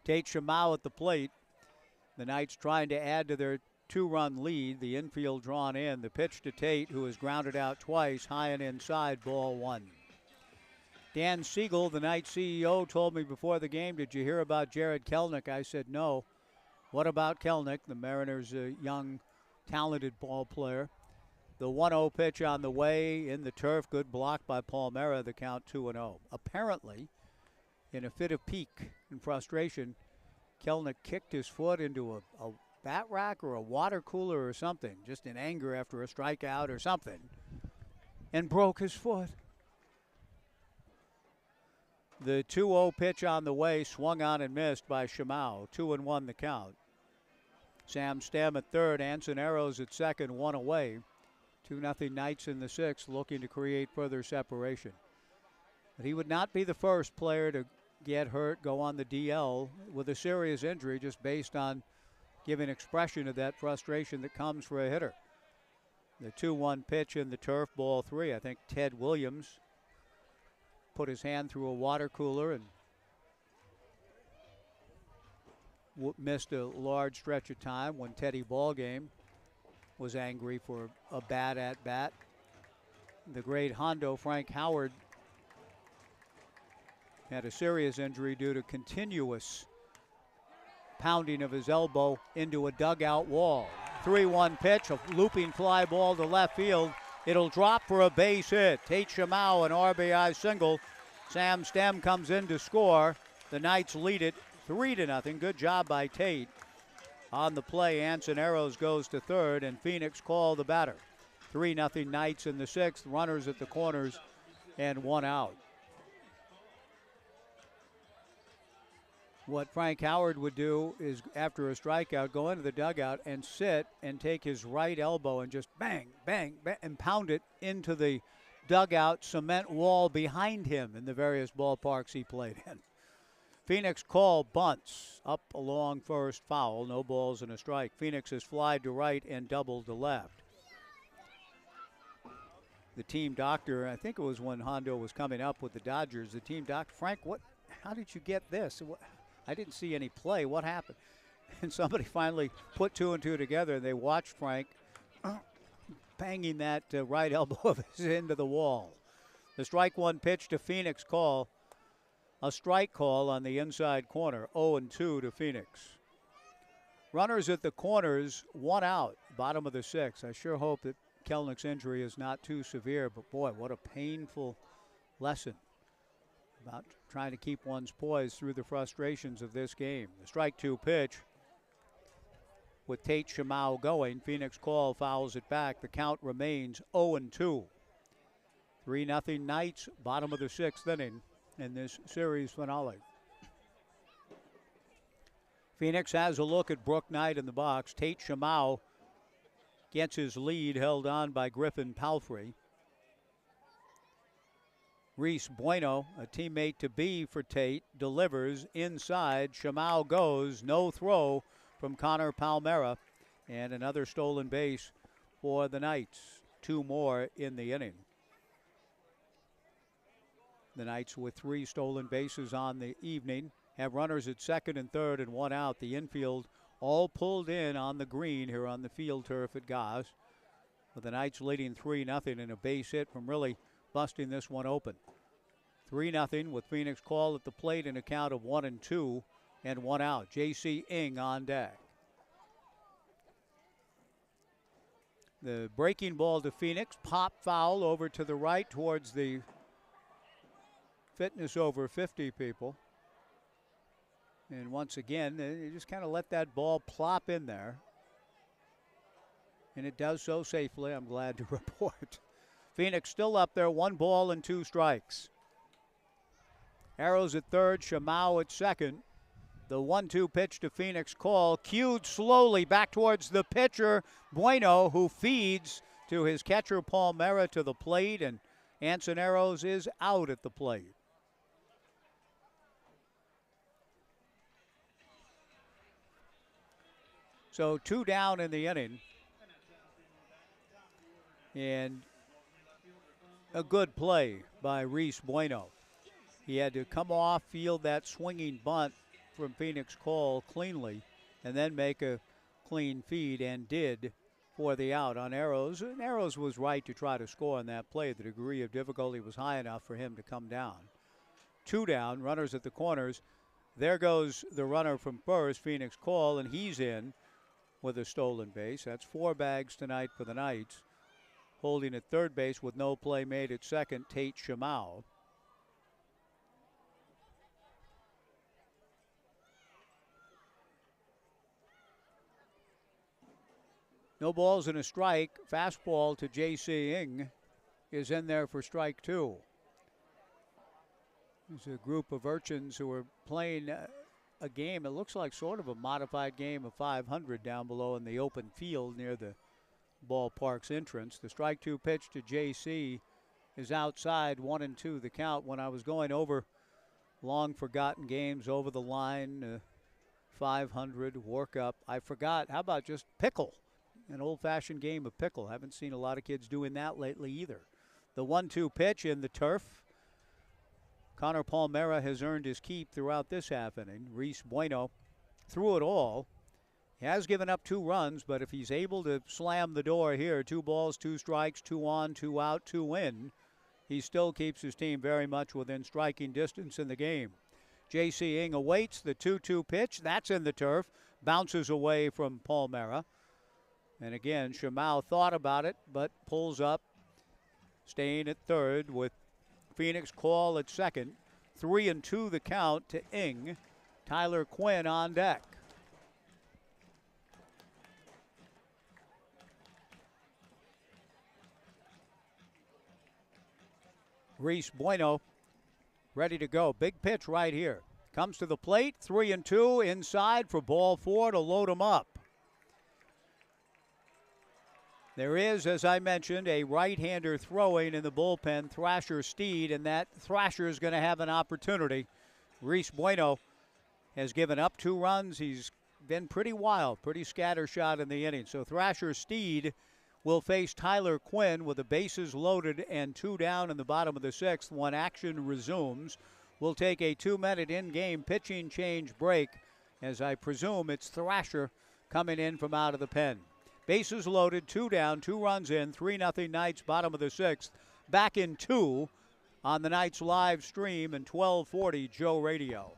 Tate Shamau at the plate. The Knights trying to add to their 2-run lead. The infield drawn in. The pitch to Tate, who has grounded out twice, high and inside, ball 1. Dan Siegel, the Knights CEO, told me before the game, did you hear about Jared Kelnick? I said no. What about Kelnick? The Mariners' young, talented ball player. The 1-0 pitch on the way in the turf. Good block by Palmera. The count 2-0. Apparently, in a fit of pique and frustration, Kelnick kicked his foot into a bat rack or a water cooler or something, just in anger after a strikeout or something, and broke his foot. The 2-0 pitch on the way, swung on and missed by Shamau. 2-1 the count. Sam Stem at third, Ansoneros at second, 1 away. 2-0 Knights in the 6th, looking to create further separation. But he would not be the first player to get hurt, go on the DL with a serious injury, just based on giving expression to that frustration that comes for a hitter. The 2-1 pitch in the turf, ball 3. I think Ted Williams put his hand through a water cooler and missed a large stretch of time when Teddy Ballgame was angry for a bad at-bat. The great Hondo Frank Howard had a serious injury due to continuous pounding of his elbow into a dugout wall. 3-1 pitch, a looping fly ball to left field. It'll drop for a base hit. Tate Shamau, an RBI single. Sam Stem comes in to score. The Knights lead it 3-0. Good job by Tate. On the play, Ansoneros goes to third, and Phoenix called the batter. 3-0 Knights in the sixth. Runners at the corners and 1 out. What Frank Howard would do is, after a strikeout, go into the dugout and sit and take his right elbow and just bang, bang, bang, and pound it into the dugout cement wall behind him in the various ballparks he played in. Phoenix call bunts up along first, foul, no balls and a strike. Phoenix has flied to right and doubled to left. The team doctor, I think it was when Hondo was coming up with the Dodgers, the team doctor, Frank, how did you get this? I didn't see any play. What happened? And somebody finally put 2 and 2 together, and they watched Frank banging that right elbow of his into the wall. The strike one pitch to Phoenix call. A strike call on the inside corner. 0-2 to Phoenix. Runners at the corners, 1 out, bottom of the sixth. I sure hope that Kelnick's injury is not too severe, but boy, what a painful lesson about trying to keep one's poise through the frustrations of this game. The strike 2 pitch with Tate Shamau going. Phoenix call, fouls it back. The count remains 0-2. 3-0 Knights, bottom of the sixth inning in this series finale. Phoenix has a look at Brooke Knight in the box. Tate Shamau gets his lead held on by Griffin Palfrey. Reese Bueno, a teammate to be for Tate, delivers inside. Shamau goes, no throw from Connor Palmera, and another stolen base for the Knights. 2 more in the inning. The Knights, with 3 stolen bases on the evening, have runners at second and third and 1 out. The infield all pulled in on the green here on the field turf at Goss, with the Knights leading 3-0 and a base hit from really busting this one open. 3-0 with Phoenix call at the plate in a count of 1-2 and 1 out. J.C. Ing on deck. The breaking ball to Phoenix. Pop foul over to the right towards the fitness over 50 people. And once again, you just kind of let that ball plop in there. And it does so safely, I'm glad to report. Phoenix still up there, 1 ball and 2 strikes. Arrows at third, Shamau at second. The 1-2 pitch to Phoenix call, cued slowly back towards the pitcher, Bueno, who feeds to his catcher, Palmera, to the plate, and Anson Arrows is out at the plate. So 2 down in the inning. And a good play by Reese Bueno. He had to come off, field that swinging bunt from Phoenix call cleanly, and then make a clean feed, and did for the out on Arrows. And Arrows was right to try to score on that play. The degree of difficulty was high enough for him to come down. 2 down, runners at the corners. There goes the runner from first, Phoenix call, and he's in with a stolen base. That's 4 bags tonight for the Knights. Holding at third base with no play made at second, Tate Shamau. No balls and a strike. Fastball to J.C. Ing is in there for strike 2. There's a group of urchins who are playing a game. It looks like sort of a modified game of 500 down below in the open field near the ballpark's entrance. The strike 2 pitch to J.C. is outside, 1-2 the count. When I was going over long forgotten games over the line, 500, workup, I forgot, how about just pickle? An old-fashioned game of pickle. Haven't seen a lot of kids doing that lately either. The 1-2 pitch in the turf. Connor Palmera has earned his keep throughout this half inning. Reese Bueno threw it all. He has given up 2 runs, but if he's able to slam the door here, 2 balls, 2 strikes, 2 on, 2 out, 2 in, he still keeps his team very much within striking distance in the game. J.C. Ing awaits the 2-2 pitch. That's in the turf. Bounces away from Palmera. And again, Shamau thought about it, but pulls up, staying at third with Phoenix call at second. 3-2 the count to Ing. Tyler Quinn on deck. Reese Bueno ready to go. Big pitch right here. Comes to the plate, 3-2 inside for ball 4 to load him up. There is, as I mentioned, a right-hander throwing in the bullpen, Thrasher Steed, and that Thrasher is going to have an opportunity. Reese Bueno has given up 2 runs. He's been pretty wild, pretty scattershot in the inning. So Thrasher Steed will face Tyler Quinn with the bases loaded and 2 down in the bottom of the 6th when action resumes. We'll take a 2-minute in-game pitching change break, as I presume it's Thrasher coming in from out of the pen. Bases loaded, 2 down, 2 runs in, 3-0 Knights, bottom of the 6th. Back in 2 on the Knights live stream and 1240 Joe Radio.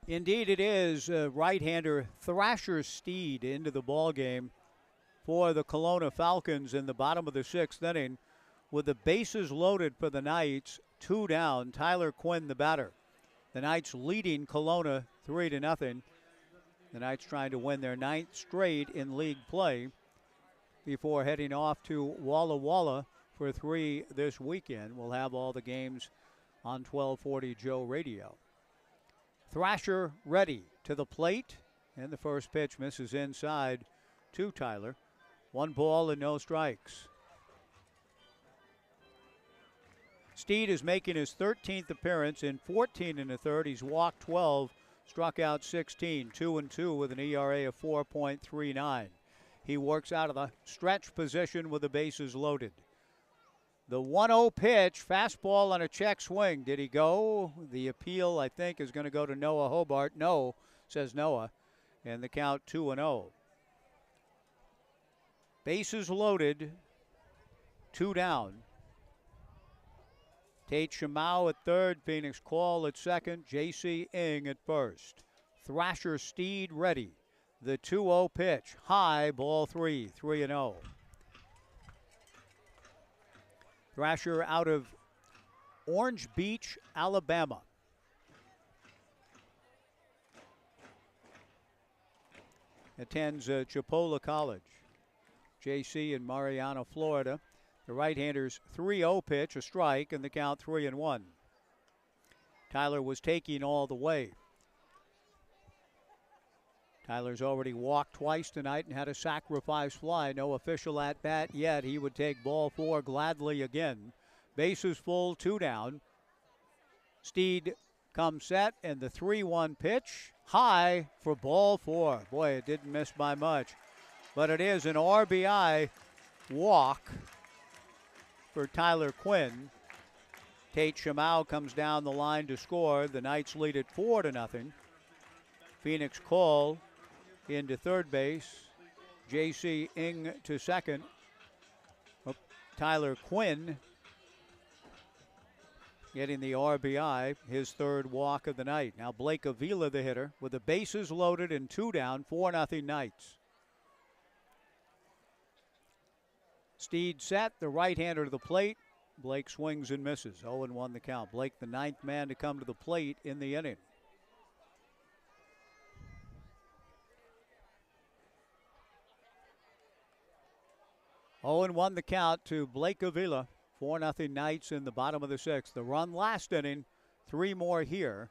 Indeed, it is right-hander Thrasher Steed into the ballgame for the Kelowna Falcons in the bottom of the 6th inning. With the bases loaded for the Knights, 2 down, Tyler Quinn the batter. The Knights leading Kelowna 3-0. The Knights trying to win their 9th straight in league play before heading off to Walla Walla for 3 this weekend. We'll have all the games on 1240 Joe Radio. Thrasher ready to the plate, and the first pitch misses inside to Tyler. 1 ball and no strikes. Steed is making his 13th appearance in 14 1/3. He's walked 12, struck out 16, 2-2 with an ERA of 4.39. He works out of the stretch position with the bases loaded. The 1-0 pitch, fastball on a check swing. Did he go? The appeal, I think, is going to go to Noah Hobart. No, says Noah. And the count 2-0. Bases loaded, 2 down. Tate Shamau at third, Phoenix Call at second, J.C. Ing at first. Thrasher Steed ready. The 2-0 pitch, high, ball 3, 3-0. Thrasher out of Orange Beach, Alabama. Attends Chipola College. JC in Mariana, Florida. The right-hander's 3-0 pitch, a strike, and the count 3-1. Tyler was taking all the way. Tyler's already walked twice tonight and had a sacrifice fly. No official at bat yet. He would take ball 4 gladly again. Bases full, 2 down. Steed comes set, and the 3-1 pitch, high for ball 4. Boy, it didn't miss by much. but it is an RBI walk for Tyler Quinn. Tate Shamau comes down the line to score. The Knights lead it 4-0. Phoenix Cole into third base. J.C. Ing to second. Tyler Quinn getting the RBI, his third walk of the night. Now Blake Avila, the hitter, with the bases loaded and 2 down, 4-0 Knights. Steed set, the right-hander to the plate. Blake swings and misses. 0-1 the count. Blake, the ninth man to come to the plate in the inning. Oh, and 1 the count to Blake Avila. 4-0 Knights in the bottom of the sixth. The run last inning, 3 more here,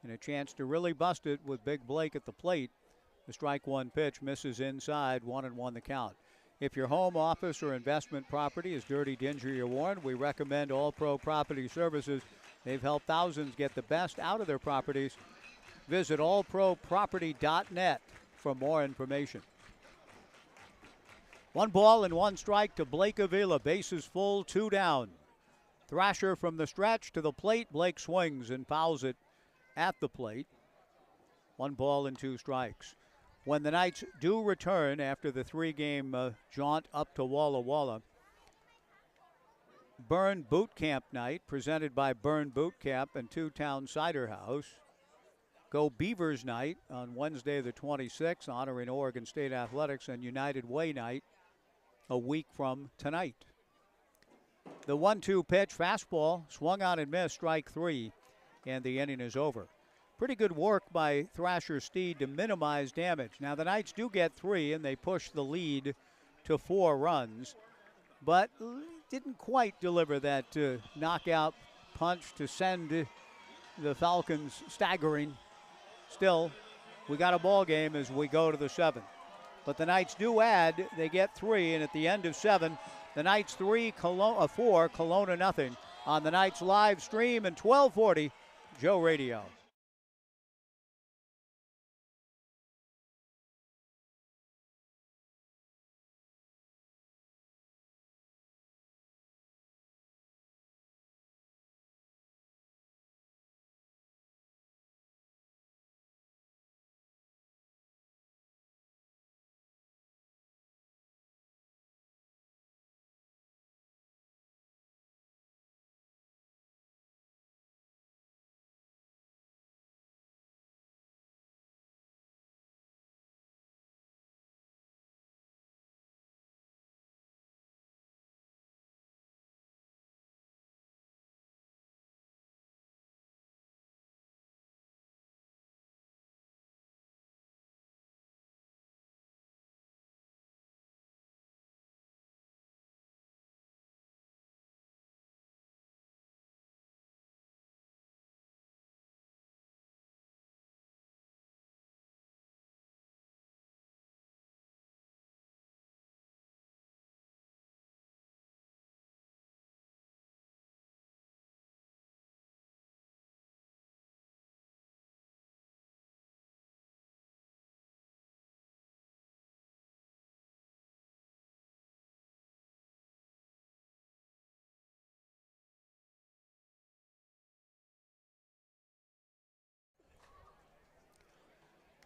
and a chance to really bust it with Big Blake at the plate. The strike one pitch misses inside. 1-1 the count. If your home, office, or investment property is dirty, dingy, or worn, we recommend All Pro Property Services. They've helped thousands get the best out of their properties. Visit allproproperty.net for more information. 1 ball and 1 strike to Blake Avila. Bases full, 2 down. Thrasher from the stretch to the plate. Blake swings and fouls it at the plate. 1 ball and 2 strikes. When the Knights do return after the 3-game jaunt up to Walla Walla, Burn Boot Camp night presented by Burn Boot Camp and Two Town Cider House. Go Beavers night on Wednesday the 26th, honoring Oregon State Athletics, and United Way night a week from tonight. The 1-2 pitch, fastball, swung on and missed, strike 3, and the inning is over. Pretty good work by Thrasher Steed to minimize damage. Now the Knights do get 3, and they push the lead to 4 runs, but didn't quite deliver that knockout punch to send the Falcons staggering. Still, we got a ball game as we go to the 7th. But the Knights do add. They get 3, and at the end of 7, the Knights 4, Kelowna nothing on the Knights live stream and 1240 Joe Radio.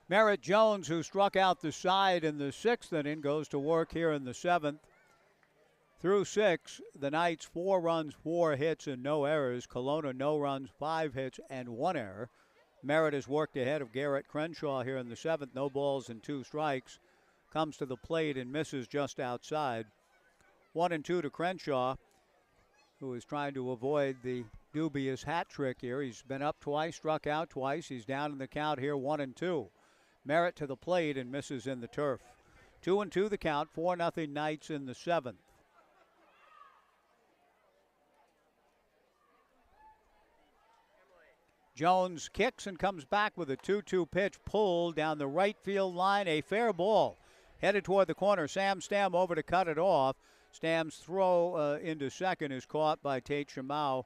Merritt Jones, who struck out the side in the 6th inning, goes to work here in the 7th. Through 6, the Knights 4 runs, 4 hits, and no errors. Kelowna no runs, 5 hits, and 1 error. Merritt has worked ahead of Garrett Crenshaw here in the 7th. No balls and 2 strikes. Comes to the plate and misses just outside. 1-2 to Crenshaw, who is trying to avoid the dubious hat trick here. He's been up twice, struck out twice. He's down in the count here, 1-2. Merritt to the plate and misses in the turf. 2-2 the count, 4-0 Knights in the 7th. Jones kicks and comes back with a 2-2 pitch pulled down the right field line. A fair ball headed toward the corner. Sam Stam over to cut it off. Stam's throw into second is caught by Tate Shamau,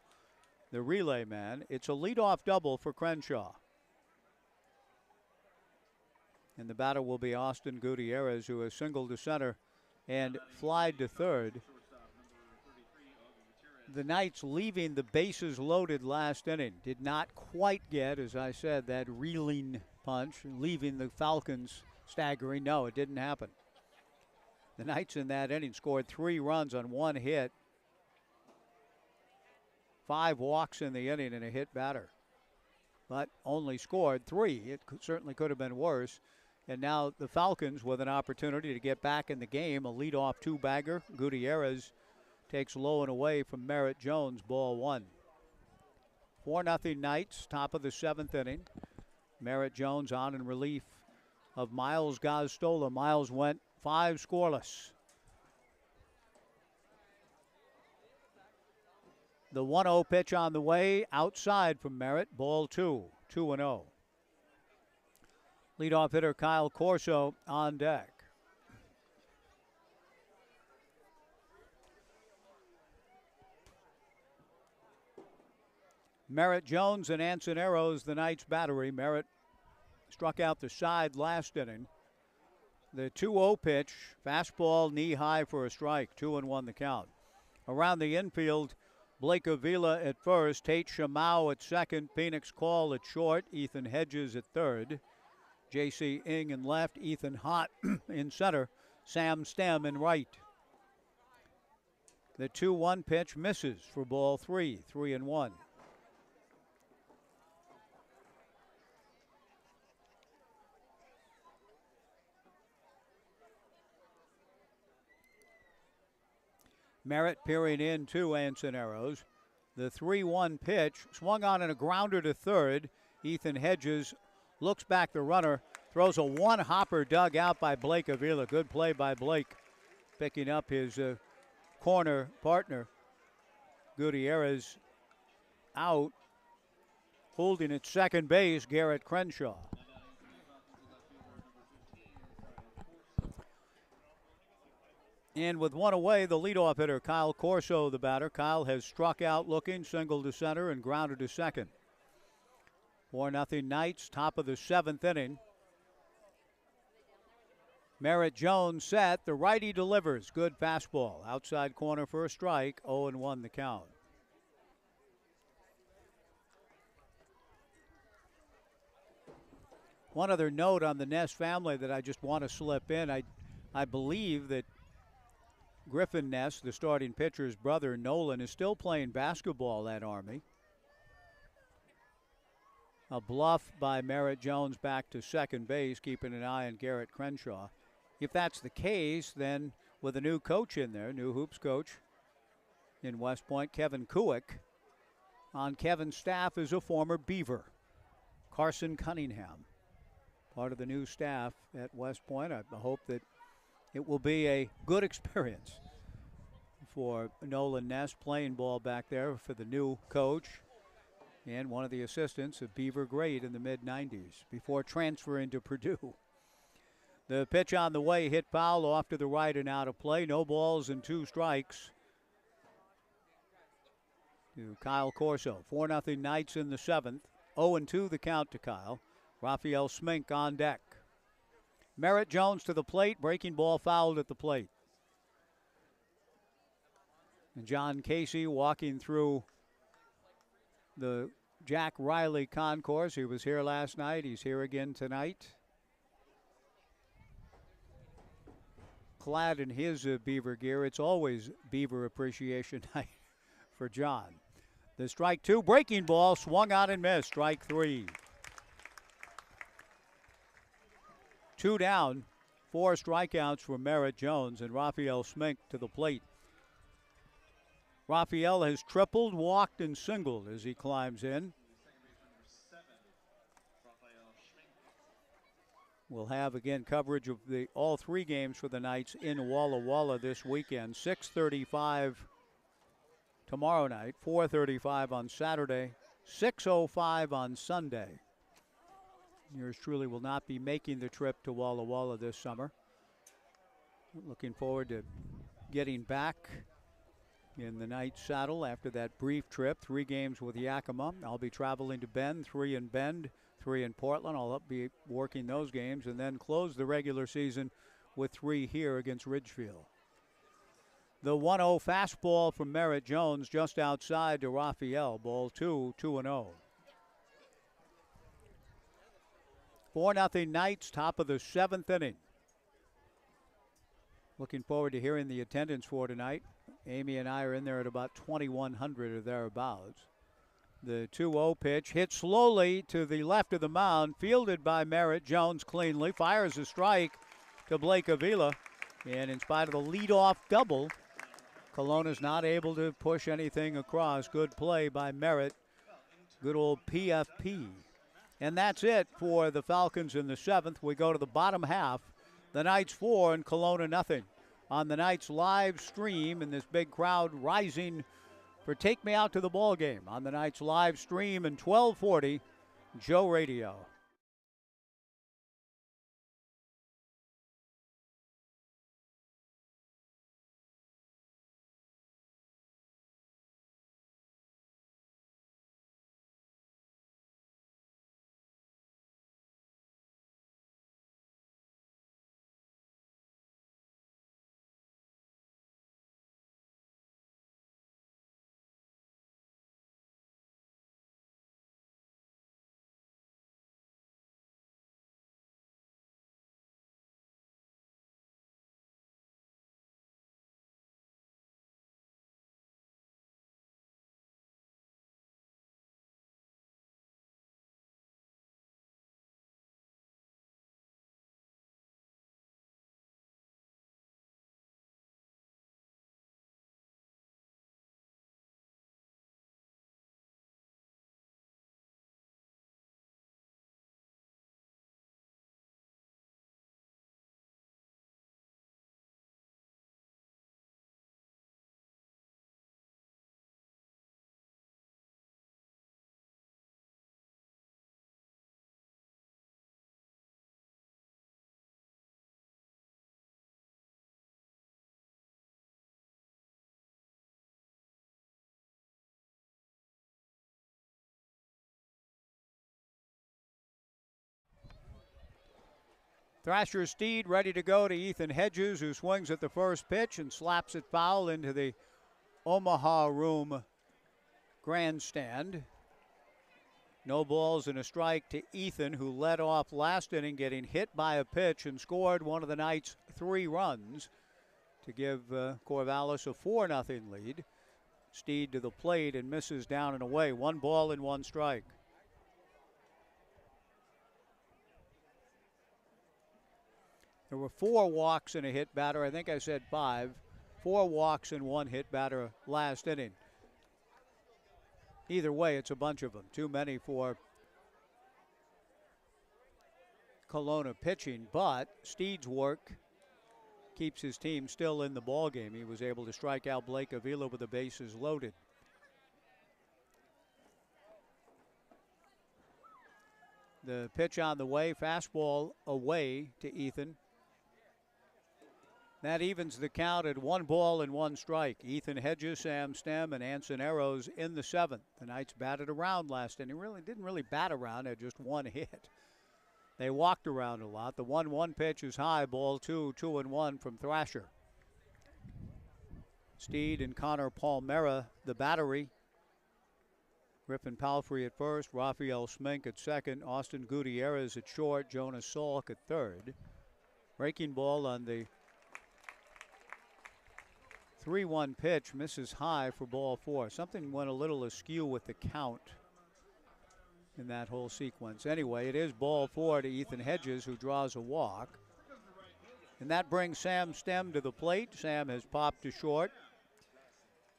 the relay man. It's a leadoff double for Crenshaw. And the batter will be Austin Gutierrez, who has singled to center and flied to third. The Knights leaving the bases loaded last inning. Did not quite get, as I said, that reeling punch, leaving the Falcons staggering. No, it didn't happen. The Knights in that inning scored 3 runs on 1 hit. 5 walks in the inning and a hit batter. But only scored 3. It certainly could have been worse. And now the Falcons with an opportunity to get back in the game. A leadoff 2-bagger. Gutierrez takes low and away from Merritt Jones, ball 1. 4-0 Knights, top of the 7th inning. Merritt Jones on in relief of Miles Gazzola. Miles went 5 scoreless. The 1-0 pitch on the way, outside from Merritt, ball 2, 2-0. Leadoff hitter Kyle Corso on deck. Merritt Jones and Ansoneros, the Knights battery. Merritt struck out the side last inning. The 2-0 pitch, fastball knee high for a strike, 2-1 the count. Around the infield, Blake Avila at first, Tate Shamau at second, Phoenix Call at short, Ethan Hedges at third, J.C. Ing in left, Ethan Hott in center, Sam Stem in right. The 2-1 pitch misses for ball 3, 3-1. Merritt peering in to Ansoneros. The 3-1 pitch swung on in a grounder to third. Ethan Hedges looks back the runner, throws a one-hopper dug out by Blake Avila. Good play by Blake, picking up his corner partner. Gutierrez out. Holding at second base, Garrett Crenshaw. And with 1 away, the leadoff hitter, Kyle Corso, the batter. Kyle has struck out looking, single to center, and grounded to second. 4-0 Knights, top of the 7th inning. Merritt Jones set. The righty delivers. Good fastball. Outside corner for a strike. 0-1 the count. One other note on the Ness family that I just want to slip in. I believe that Griffin Ness, the starting pitcher's brother, Nolan, is still playing basketball at Army. A bluff by Merritt Jones back to second base, keeping an eye on Garrett Crenshaw. If that's the case, then with a new coach in there, new hoops coach in West Point, Kevin Kuick, on Kevin's staff is a former Beaver, Carson Cunningham, part of the new staff at West Point. I hope that it will be a good experience for Nolan Ness playing ball back there for the new coach and one of the assistants, a Beaver great in the mid-90s before transferring to Purdue. The pitch on the way, hit foul off to the right and out of play. No balls and 2 strikes to Kyle Corso. 4-0 Knights in the 7th. 0-2 the count to Kyle. Raphael Smink on deck. Merritt Jones to the plate, breaking ball fouled at the plate. And John Casey walking through the Jack Riley concourse. He was here last night. He's here again tonight. Clad in his Beaver gear. It's always Beaver Appreciation Night for John. The strike 2, breaking ball, swung on and missed. Strike 3. 2 down, 4 strikeouts for Merritt Jones and Raphael Smink to the plate. Raphael has tripled, walked, and singled as he climbs in. We'll have, again, coverage of all 3 games for the Knights in Walla Walla this weekend. 6:35 tomorrow night, 4:35 on Saturday, 6:05 on Sunday. Yours truly will not be making the trip to Walla Walla this summer. Looking forward to getting back in the Knights saddle after that brief trip. 3 games with Yakima. I'll be traveling to Bend, 3 in Bend, 3 in Portland. I'll be working those games and then close the regular season with 3 here against Ridgefield. The 1-0 fastball from Merritt Jones just outside to Raphael. Ball 2, 2-0. 4-0 Knights, top of the 7th inning. Looking forward to hearing the attendance for tonight. Amy and I are in there at about 2,100 or thereabouts. The 2-0 pitch hit slowly to the left of the mound, fielded by Merritt Jones cleanly, fires a strike to Blake Avila. And in spite of the leadoff double, Kelowna's not able to push anything across. Good play by Merritt. Good old PFP. And that's it for the Falcons in the 7th. We go to the bottom half. The Knights 4 and Kelowna nothing. On the Knights live stream, and this big crowd rising for Take Me Out to the Ball Game. On the Knights live stream in 1240 Joe Radio. Thrasher Steed ready to go to Ethan Hedges, who swings at the first pitch and slaps it foul into the Omaha Room grandstand. No balls and a strike to Ethan, who led off last inning, getting hit by a pitch and scored one of the Knights' 3 runs to give Corvallis a 4-0 lead. Steed to the plate and misses down and away. 1 ball and 1 strike. There were 4 walks and a hit batter. I think I said 5. 4 walks and 1 hit batter last inning. Either way, it's a bunch of them. Too many for Kelowna pitching, but Steed's work keeps his team still in the ball game. He was able to strike out Blake Avila with the bases loaded. The pitch on the way, fastball away to Ethan. That evens the count at 1 ball and 1 strike. Ethan Hedges, Sam Stem, and Anson Arrows in the 7th. The Knights batted around last inning. Didn't really bat around, had just 1 hit. They walked around a lot. The 1-1 pitch is high, ball 2, 2-1 from Thrasher. Steed and Connor Palmera, the battery. Griffin Palfrey at first, Raphael Smink at second, Austin Gutierrez at short, Jonas Salk at third. Breaking ball on the 3-1 pitch, misses high for ball 4. Something went a little askew with the count in that whole sequence. Anyway, it is ball 4 to Ethan Hedges, who draws a walk. And that brings Sam Stem to the plate. Sam has popped to short,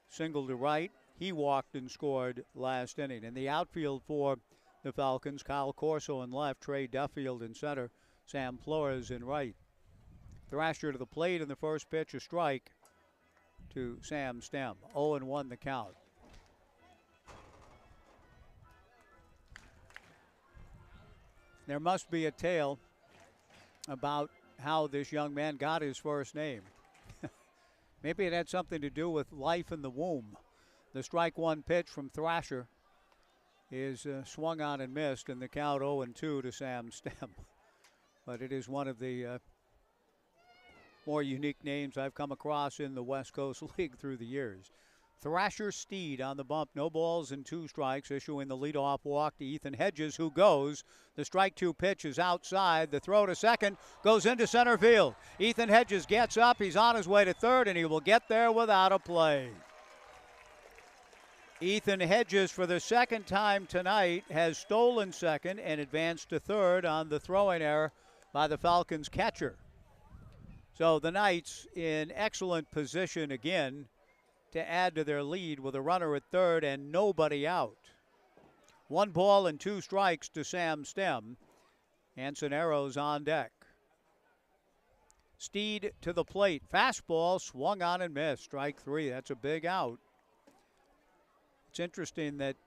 single to right. He walked and scored last inning. In the outfield for the Falcons, Kyle Corso in left, Trey Duffield in center, Sam Flores in right. Thrasher to the plate in the first pitch, a strike to Sam Stem. 0-1 the count. There must be a tale about how this young man got his first name. Maybe it had something to do with life in the womb. The strike 1 pitch from Thrasher is swung on and missed, and the count 0-2 to Sam Stem. But it is one of the more unique names I've come across in the West Coast League through the years. Thrasher Steed on the bump, no balls and 2 strikes, issuing the leadoff walk to Ethan Hedges, who goes. The strike 2 pitch is outside. The throw to second goes into center field. Ethan Hedges gets up. He's on his way to third, and he will get there without a play. Ethan Hedges, for the second time tonight, has stolen second and advanced to third on the throwing error by the Falcons catcher. So the Knights in excellent position again to add to their lead with a runner at third and nobody out. 1 ball and 2 strikes to Sam Stem. Ansonero's on deck. Steed to the plate. Fastball swung on and missed. Strike 3. That's a big out. It's interesting that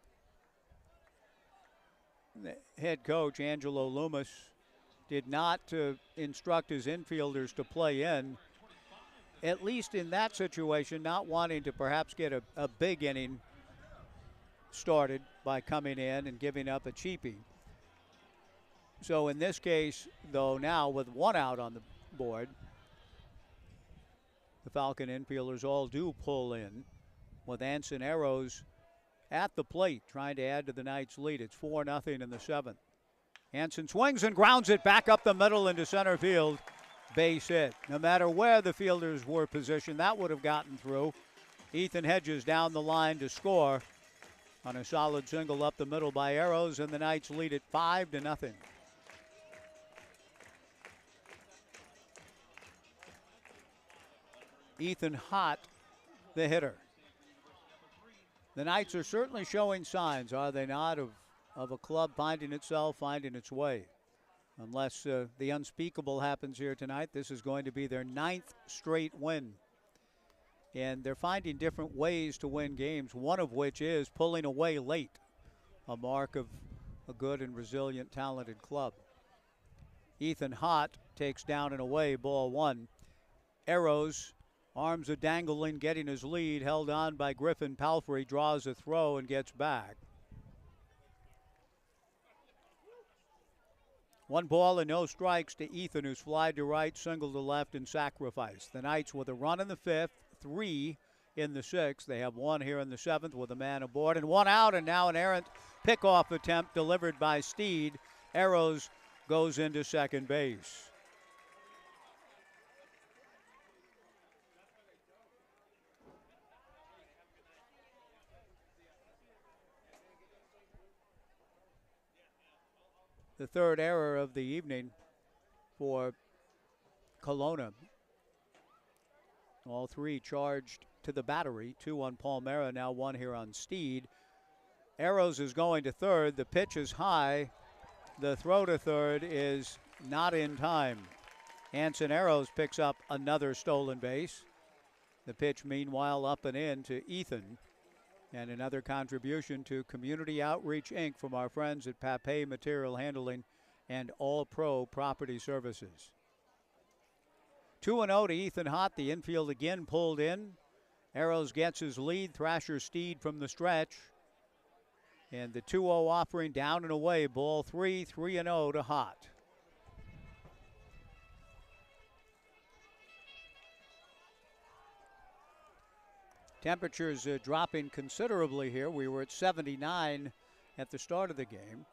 the head coach, Angelo Loomis, did not instruct his infielders to play in, at least in that situation, not wanting to perhaps get a big inning started by coming in and giving up a cheapie. So in this case, though, now with 1 out on the board, the Falcon infielders all do pull in with Ansonero's at the plate trying to add to the Knights' lead. It's 4-0 in the 7th. Anson swings and grounds it back up the middle into center field. Base hit. No matter where the fielders were positioned, that would have gotten through. Ethan Hedges down the line to score on a solid single up the middle by Arrows, and the Knights lead it 5-0. Ethan Hott, the hitter. The Knights are certainly showing signs, are they not, of a club finding itself, finding its way. Unless the unspeakable happens here tonight, this is going to be their 9th straight win. And they're finding different ways to win games, one of which is pulling away late, a mark of a good and resilient, talented club. Ethan Hott takes down and away, ball 1. Arrows, arms are dangling, getting his lead, held on by Griffin Palfrey, draws a throw and gets back. 1 ball and no strikes to Ethan, who's flied to right, single to left, and sacrifice. The Knights with a run in the 5th, 3 in the 6th. They have 1 here in the 7th with a man aboard and 1 out, and now an errant pickoff attempt delivered by Steed. Arrows goes into second base. The 3rd error of the evening for Kelowna. All 3 charged to the battery. 2 on Palmera, now 1 here on Steed. Arrows is going to third. The pitch is high. The throw to third is not in time. Ansoneros picks up another stolen base. The pitch, meanwhile, up and in to Ethan. And another contribution to Community Outreach, Inc. from our friends at Papay Material Handling and All Pro Property Services. 2-0 to Ethan Hott. The infield again pulled in. Arrows gets his lead. Thrasher Steed from the stretch. And the 2-0 offering down and away. Ball 3, 3-0 to Hott. Temperatures dropping considerably here. We were at 79 at the start of the game.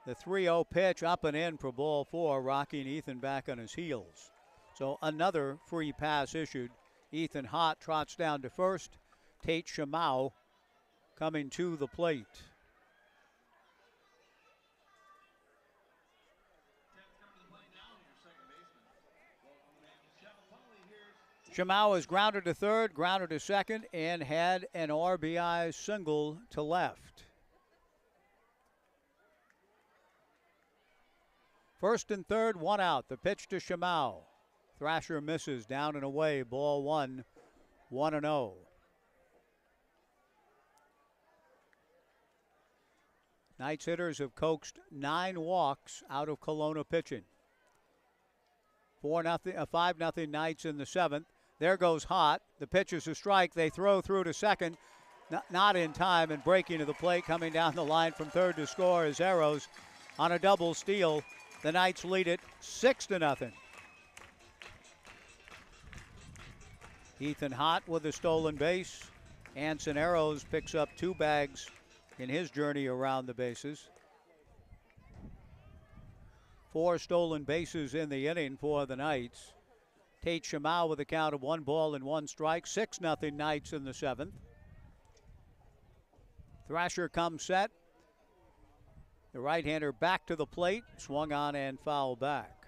The 3-0 pitch up and in for ball 4, rocking Ethan back on his heels. So another free pass issued. Ethan Hott trots down to first. Tate Shamau coming to the plate. Shamau is grounded to third, grounded to second, and had an RBI single to left. First and third, 1 out. The pitch to Shamau. Thrasher misses, down and away. Ball 1, 1-0. Knights hitters have coaxed 9 walks out of Kelowna pitching. 5-0 Knights in the 7th. There goes Hott. The pitch is a strike. They throw through to second. not in time, and breaking to the plate, coming down the line from third to score is Arrows on a double steal. The Knights lead it 6-0. Ethan Hott with a stolen base. Anson Arrows picks up 2 bags in his journey around the bases. 4 stolen bases in the inning for the Knights. Tate Shamau with a count of 1 ball and 1 strike. 6-0 Knights in the 7th. Thrasher comes set. The right-hander back to the plate. Swung on and fouled back.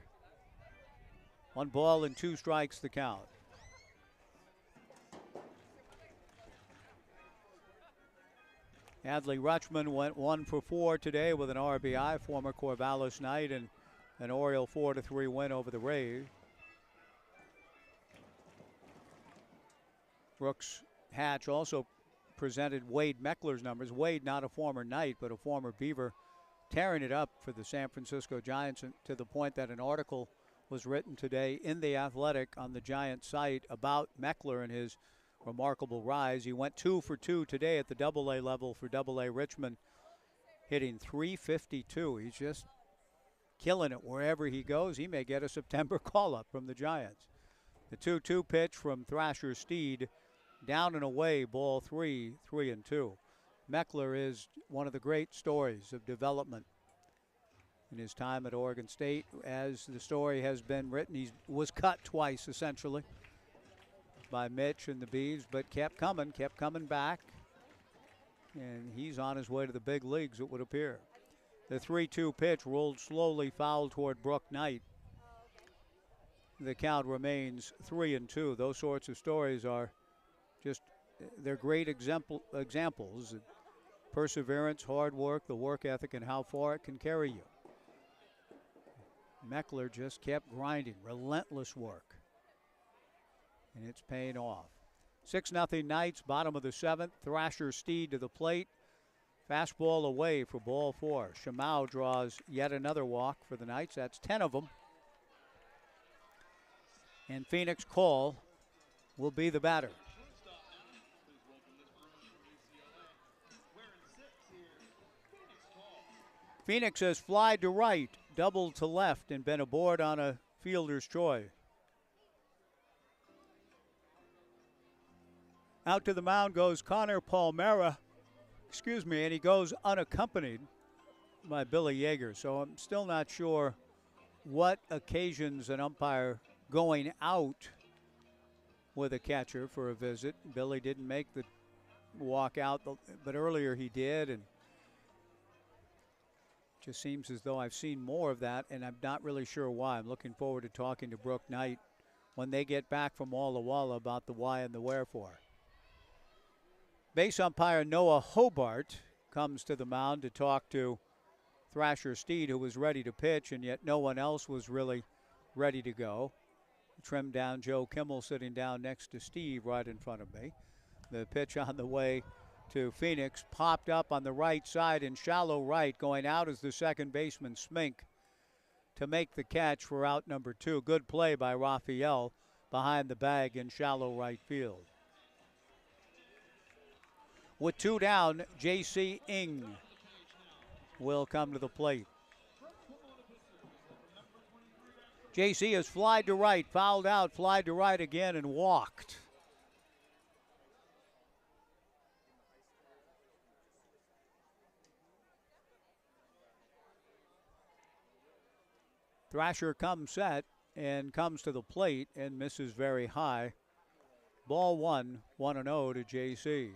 1 ball and 2 strikes the count. Adley Rutschman went 1 for 4 today with an RBI, former Corvallis Knight, and an Oriole 4-3 win over the Rays. Brooks Hatch also presented Wade Meckler's numbers. Wade, not a former Knight, but a former Beaver, tearing it up for the San Francisco Giants, to the point that an article was written today in The Athletic on the Giants site about Meckler and his remarkable rise. He went 2 for 2 today at the AA level for AA Richmond, hitting .352. He's just killing it wherever he goes. He may get a September call-up from the Giants. The 2-2 pitch from Thrasher Steed, down and away, ball 3, 3-2. Meckler is one of the great stories of development in his time at Oregon State. As the story has been written, he was cut twice, essentially, by Mitch and the Bees, but kept coming back, and he's on his way to the big leagues, it would appear. The 3-2 pitch rolled slowly foul toward Brook Knight. The count remains 3-2. Those sorts of stories are just, they're great examples. Perseverance, hard work, the work ethic, and how far it can carry you. Meckler just kept grinding, relentless work, and it's paying off. 6-0 Knights, bottom of the 7th. Thrasher Steed to the plate. Fastball away for ball 4. Shamau draws yet another walk for the Knights. That's 10 of them. And Phoenix Call will be the batter. Phoenix has flied to right, doubled to left, and been aboard on a fielder's choice. Out to the mound goes Connor Palmera, and he goes unaccompanied by Billy Yeager. So I'm still not sure what occasions an umpire going out with a catcher for a visit. Billy didn't make the walk out, but earlier he did, and just seems as though I've seen more of that, and I'm not really sure why. I'm looking forward to talking to Brook Knight when they get back from Walla Walla about the why and the wherefore. Base umpire Noah Hobart comes to the mound to talk to Thrasher Steed, who was ready to pitch, and yet no one else was really ready to go. Trimmed down Joe Kimmel sitting down next to Steve right in front of me. The pitch on the way to Phoenix popped up on the right side in shallow right. Going out is the second baseman Smink to make the catch for out number 2. Good play by Raphael behind the bag in shallow right field. With 2 down, J.C. Ng will come to the plate. J.C. has flied to right, fouled out, flied to right again, and walked. Thrasher comes set and comes to the plate and misses very high. Ball 1, 1-0 to J.C.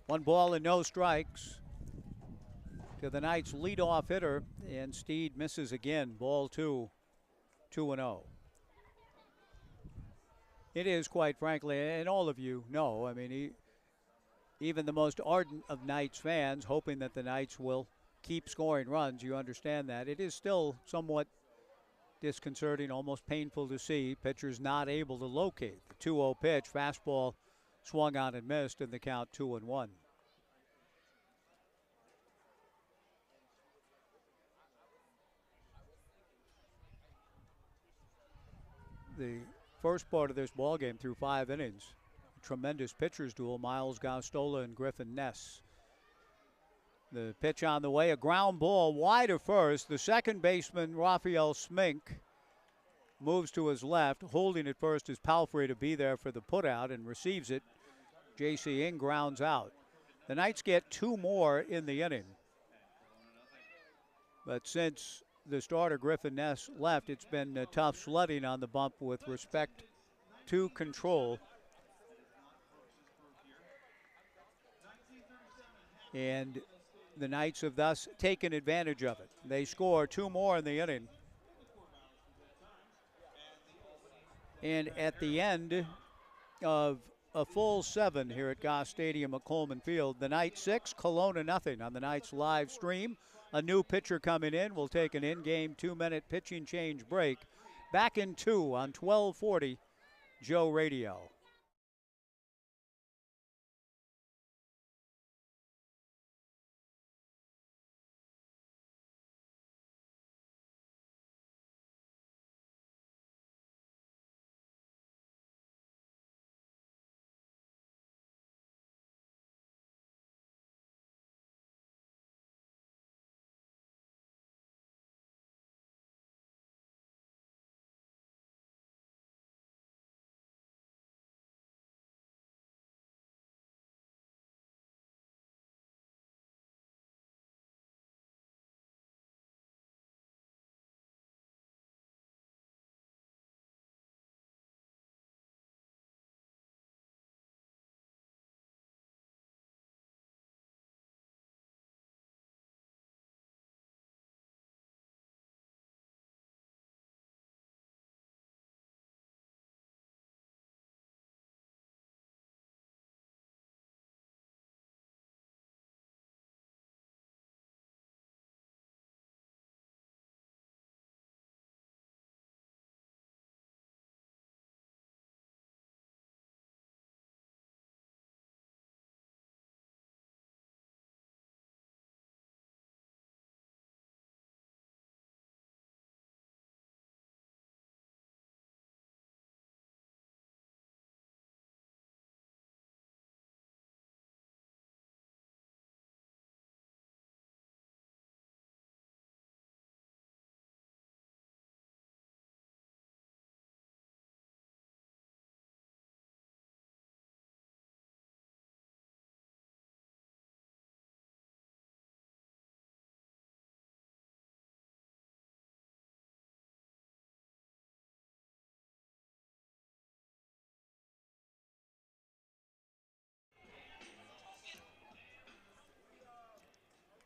One ball and no strikes to the Knights' leadoff hitter, and Steed misses again. Ball 2, 2-0. It is, quite frankly, and all of you know, I mean, even the most ardent of Knights fans hoping that the Knights will keep scoring runs, you understand that. It is still somewhat disconcerting, almost painful to see pitchers not able to locate. The 2-0 pitch, fastball swung on and missed, and the count 2-1. the first part of this ball game through 5 innings. Tremendous pitchers duel, Miles Gostola and Griffin Ness. The pitch on the way, a ground ball wide of first. The second baseman, Raphael Smink, moves to his left. Holding it first is Palfrey to be there for the putout and receives it. J.C. Ing grounds out. The Knights get 2 more in the inning. But since the starter, Griffin Ness, left, it's been tough sledding on the bump with respect to control. And the Knights have thus taken advantage of it. They score 2 more in the inning. And at the end of a full 7 here at Goss Stadium at Coleman Field, the Knights 6, Kelowna nothing on the Knights live stream. A new pitcher coming in. We'll take an in-game 2-minute pitching change break. Back in 2 on 1240 Joe Radio.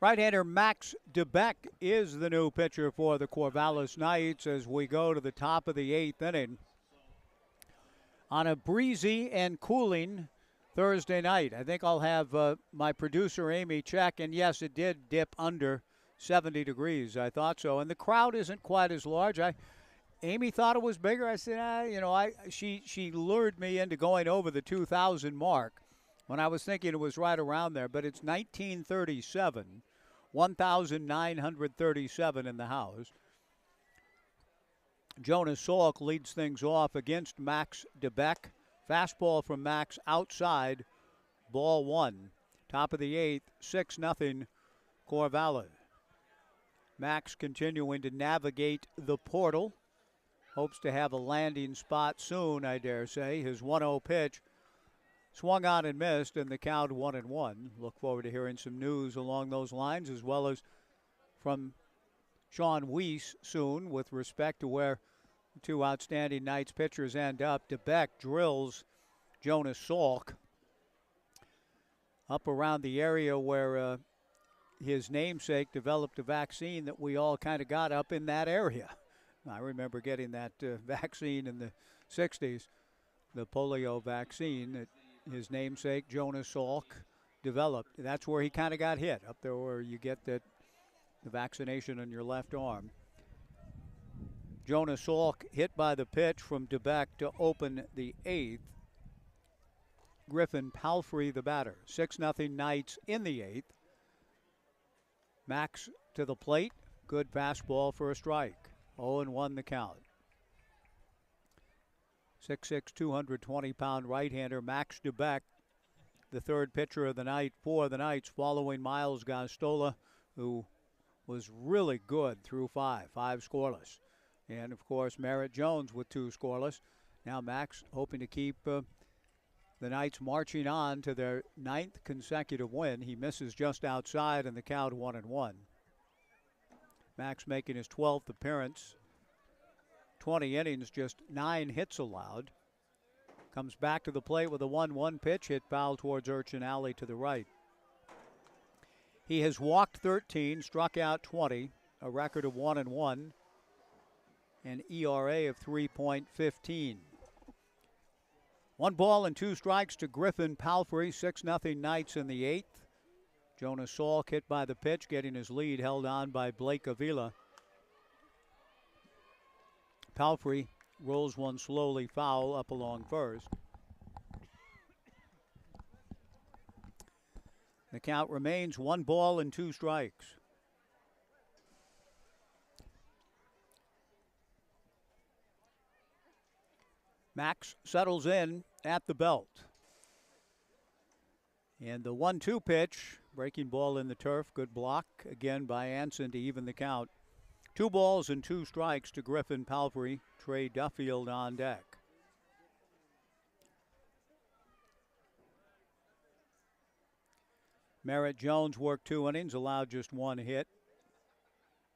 Right-hander Max DeBeck is the new pitcher for the Corvallis Knights as we go to the top of the 8th inning. On a breezy and cooling Thursday night. I think I'll have my producer Amy check, and yes, it did dip under 70 degrees. I thought so, and the crowd isn't quite as large. Amy thought it was bigger. I said, she lured me into going over the 2,000 mark when I was thinking it was right around there, but it's 1937. 1,937 in the house. Jonas Salk leads things off against Max DeBeck. Fastball from Max outside, ball 1. Top of the 8th, 6-0 Corvallis. Max continuing to navigate the portal. Hopes to have a landing spot soon, I dare say. His 1-0 pitch swung on and missed, and the count 1-1. Look forward to hearing some news along those lines, as well as from Sean Weiss soon with respect to where the 2 outstanding Knights pitchers end up. DeBeck drills Jonas Salk up around the area where his namesake developed a vaccine that we all kind of got up in that area. I remember getting that vaccine in the 60s, the polio vaccine that his namesake, Jonas Salk, developed. That's where he kind of got hit, up there where you get the vaccination on your left arm. Jonas Salk hit by the pitch from DeBeck to open the 8th. Griffin Palfrey, the batter. 6-0 Knights in the 8th. Max to the plate. Good fastball for a strike. 0-1 the count. 6'6", 220-pound right-hander Max DeBeck, the third pitcher of the night for the Knights, following Miles Gostola, who was really good through five scoreless. And, of course, Merritt Jones with 2 scoreless. Now Max hoping to keep the Knights marching on to their 9th consecutive win. He misses just outside and the count 1-1. Max making his 12th appearance. 20 innings, just 9 hits allowed. Comes back to the plate with a 1-1 pitch, hit foul towards Urchin Alley to the right. He has walked 13, struck out 20, a record of 1-1, an ERA of 3.15. 1 ball and 2 strikes to Griffin Palfrey, 6-0 Knights in the 8th. Jonas Salk hit by the pitch, getting his lead held on by Blake Avila. Palfrey rolls one slowly foul up along first. The count remains 1 ball and 2 strikes. Max settles in at the belt. And the 1-2 pitch, breaking ball in the turf, good block again by Anson to even the count. 2 balls and 2 strikes to Griffin Palfrey. Trey Duffield on deck. Merritt Jones worked 2 innings, allowed just 1 hit.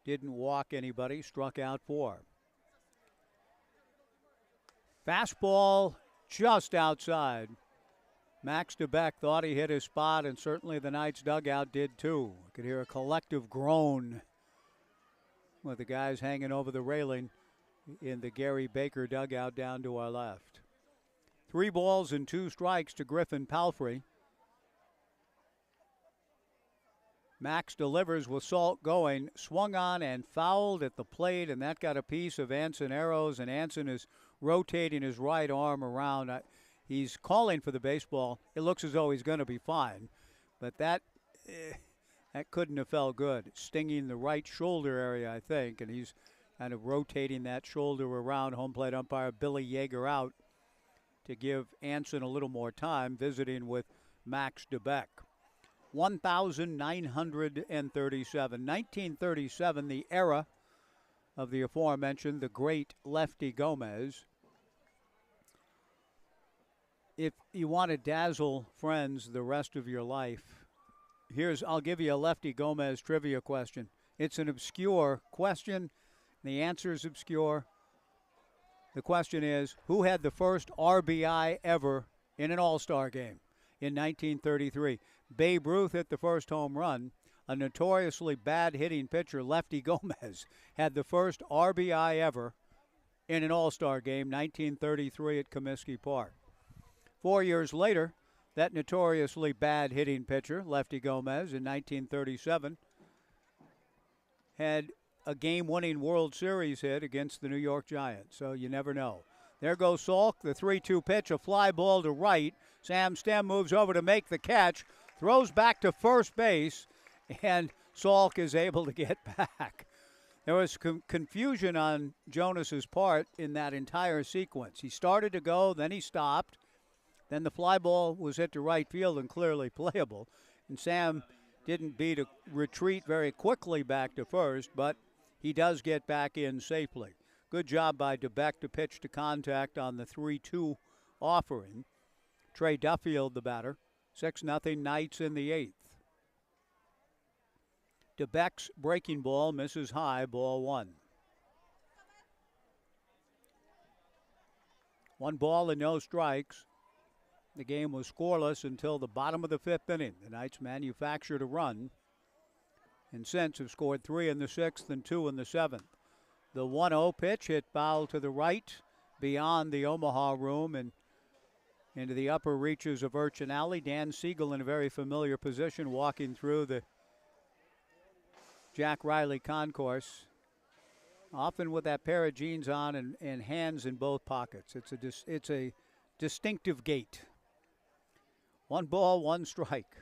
Didn't walk anybody, struck out 4. Fastball just outside. Max DeBeck thought he hit his spot, and certainly the Knights dugout did too. You could hear a collective groan with the guys hanging over the railing in the Gary Baker dugout down to our left. 3 balls and 2 strikes to Griffin Palfrey. Max delivers with Salt going, swung on and fouled at the plate, and that got a piece of Anson Arrows, and Anson is rotating his right arm around. He's calling for the baseball. It looks as though he's going to be fine, but that couldn't have felt good. Stinging the right shoulder area, I think, and he's kind of rotating that shoulder around. Home plate umpire Billy Yeager out to give Anson a little more time, visiting with Max DeBeck. 1,937. 1937, the era of the aforementioned, the great Lefty Gomez. If you want to dazzle friends the rest of your life, I'll give you a Lefty Gomez trivia question. It's an obscure question. The answer is obscure. The question is, who had the first RBI ever in an All-Star game in 1933? Babe Ruth hit the first home run. A notoriously bad hitting pitcher, Lefty Gomez, had the first RBI ever in an All-Star game, 1933 at Comiskey Park. 4 years later, that notoriously bad hitting pitcher, Lefty Gomez, in 1937, had a game-winning World Series hit against the New York Giants, so you never know. There goes Salk, the 3-2 pitch, a fly ball to right. Sam Stem moves over to make the catch, throws back to first base, and Salk is able to get back. There was confusion on Jonas's part in that entire sequence. He started to go, then he stopped. Then the fly ball was hit to right field and clearly playable. And Sam didn't beat a retreat very quickly back to first, but he does get back in safely. Good job by DeBeck to pitch to contact on the 3-2 offering. Trey Duffield, the batter. 6-0 Knights in the 8th. DeBeck's breaking ball misses high, ball 1. 1 ball and no strikes. The game was scoreless until the bottom of the 5th inning. The Knights manufactured a run, and since have scored 3 in the 6th and 2 in the 7th. The 1-0 pitch hit foul to the right, beyond the Omaha room and into the upper reaches of Urchin Alley. Dan Siegel in a very familiar position, walking through the Jack Riley concourse, often with that pair of jeans on and hands in both pockets. It's a distinctive gait. 1 ball, 1 strike.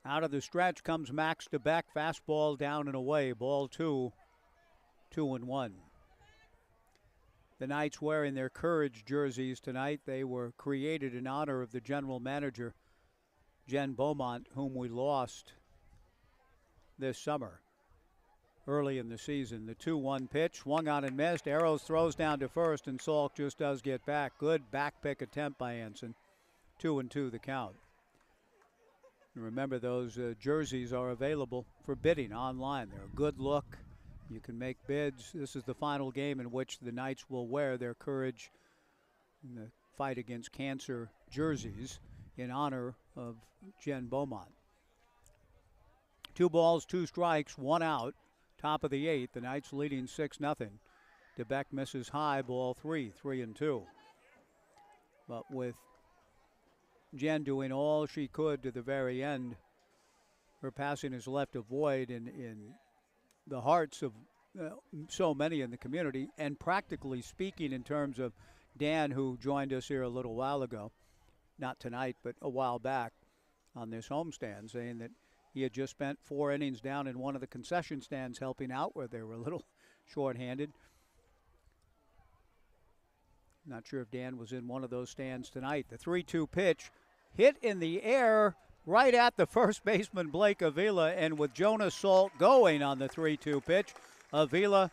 Out of the stretch comes Max DeBeck, fastball down and away, ball 2, 2-1. The Knights wearing their Courage jerseys tonight. They were created in honor of the general manager, Jen Beaumont, whom we lost this summer, early in the season. The 2-1 pitch, swung on and missed. Arrows throws down to first, and Salk just does get back. Good back pick attempt by Anson. 2-2 the count. And remember, those jerseys are available for bidding online. They're a good look. You can make bids. This is the final game in which the Knights will wear their Courage in the fight against cancer jerseys in honor of Jen Beaumont. 2 balls, 2 strikes, 1 out. Top of the 8th. The Knights leading 6-0. DeBeck misses high, ball 3, 3-2. But with Jen doing all she could to the very end, her passing has left a void in the hearts of so many in the community, and practically speaking in terms of Dan, who joined us here a little while ago, not tonight, but a while back on this homestand, saying that he had just spent 4 innings down in one of the concession stands helping out where they were a little short-handed. Not sure if Dan was in one of those stands tonight. The 3-2 pitch hit in the air right at the first baseman, Blake Avila, and with Jonas Salt going on the 3-2 pitch, Avila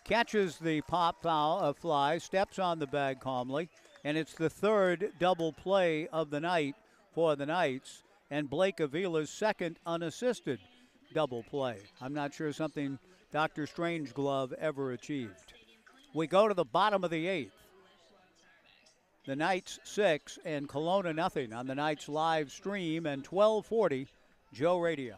catches the pop foul fly, steps on the bag calmly, and it's the 3rd double play of the night for the Knights, and Blake Avila's 2nd unassisted double play. I'm not sure something Dr. Strangeglove ever achieved. We go to the bottom of the 8th. The Knights 6 and Kelowna nothing on the Knights live stream and 1240 Joe Radio.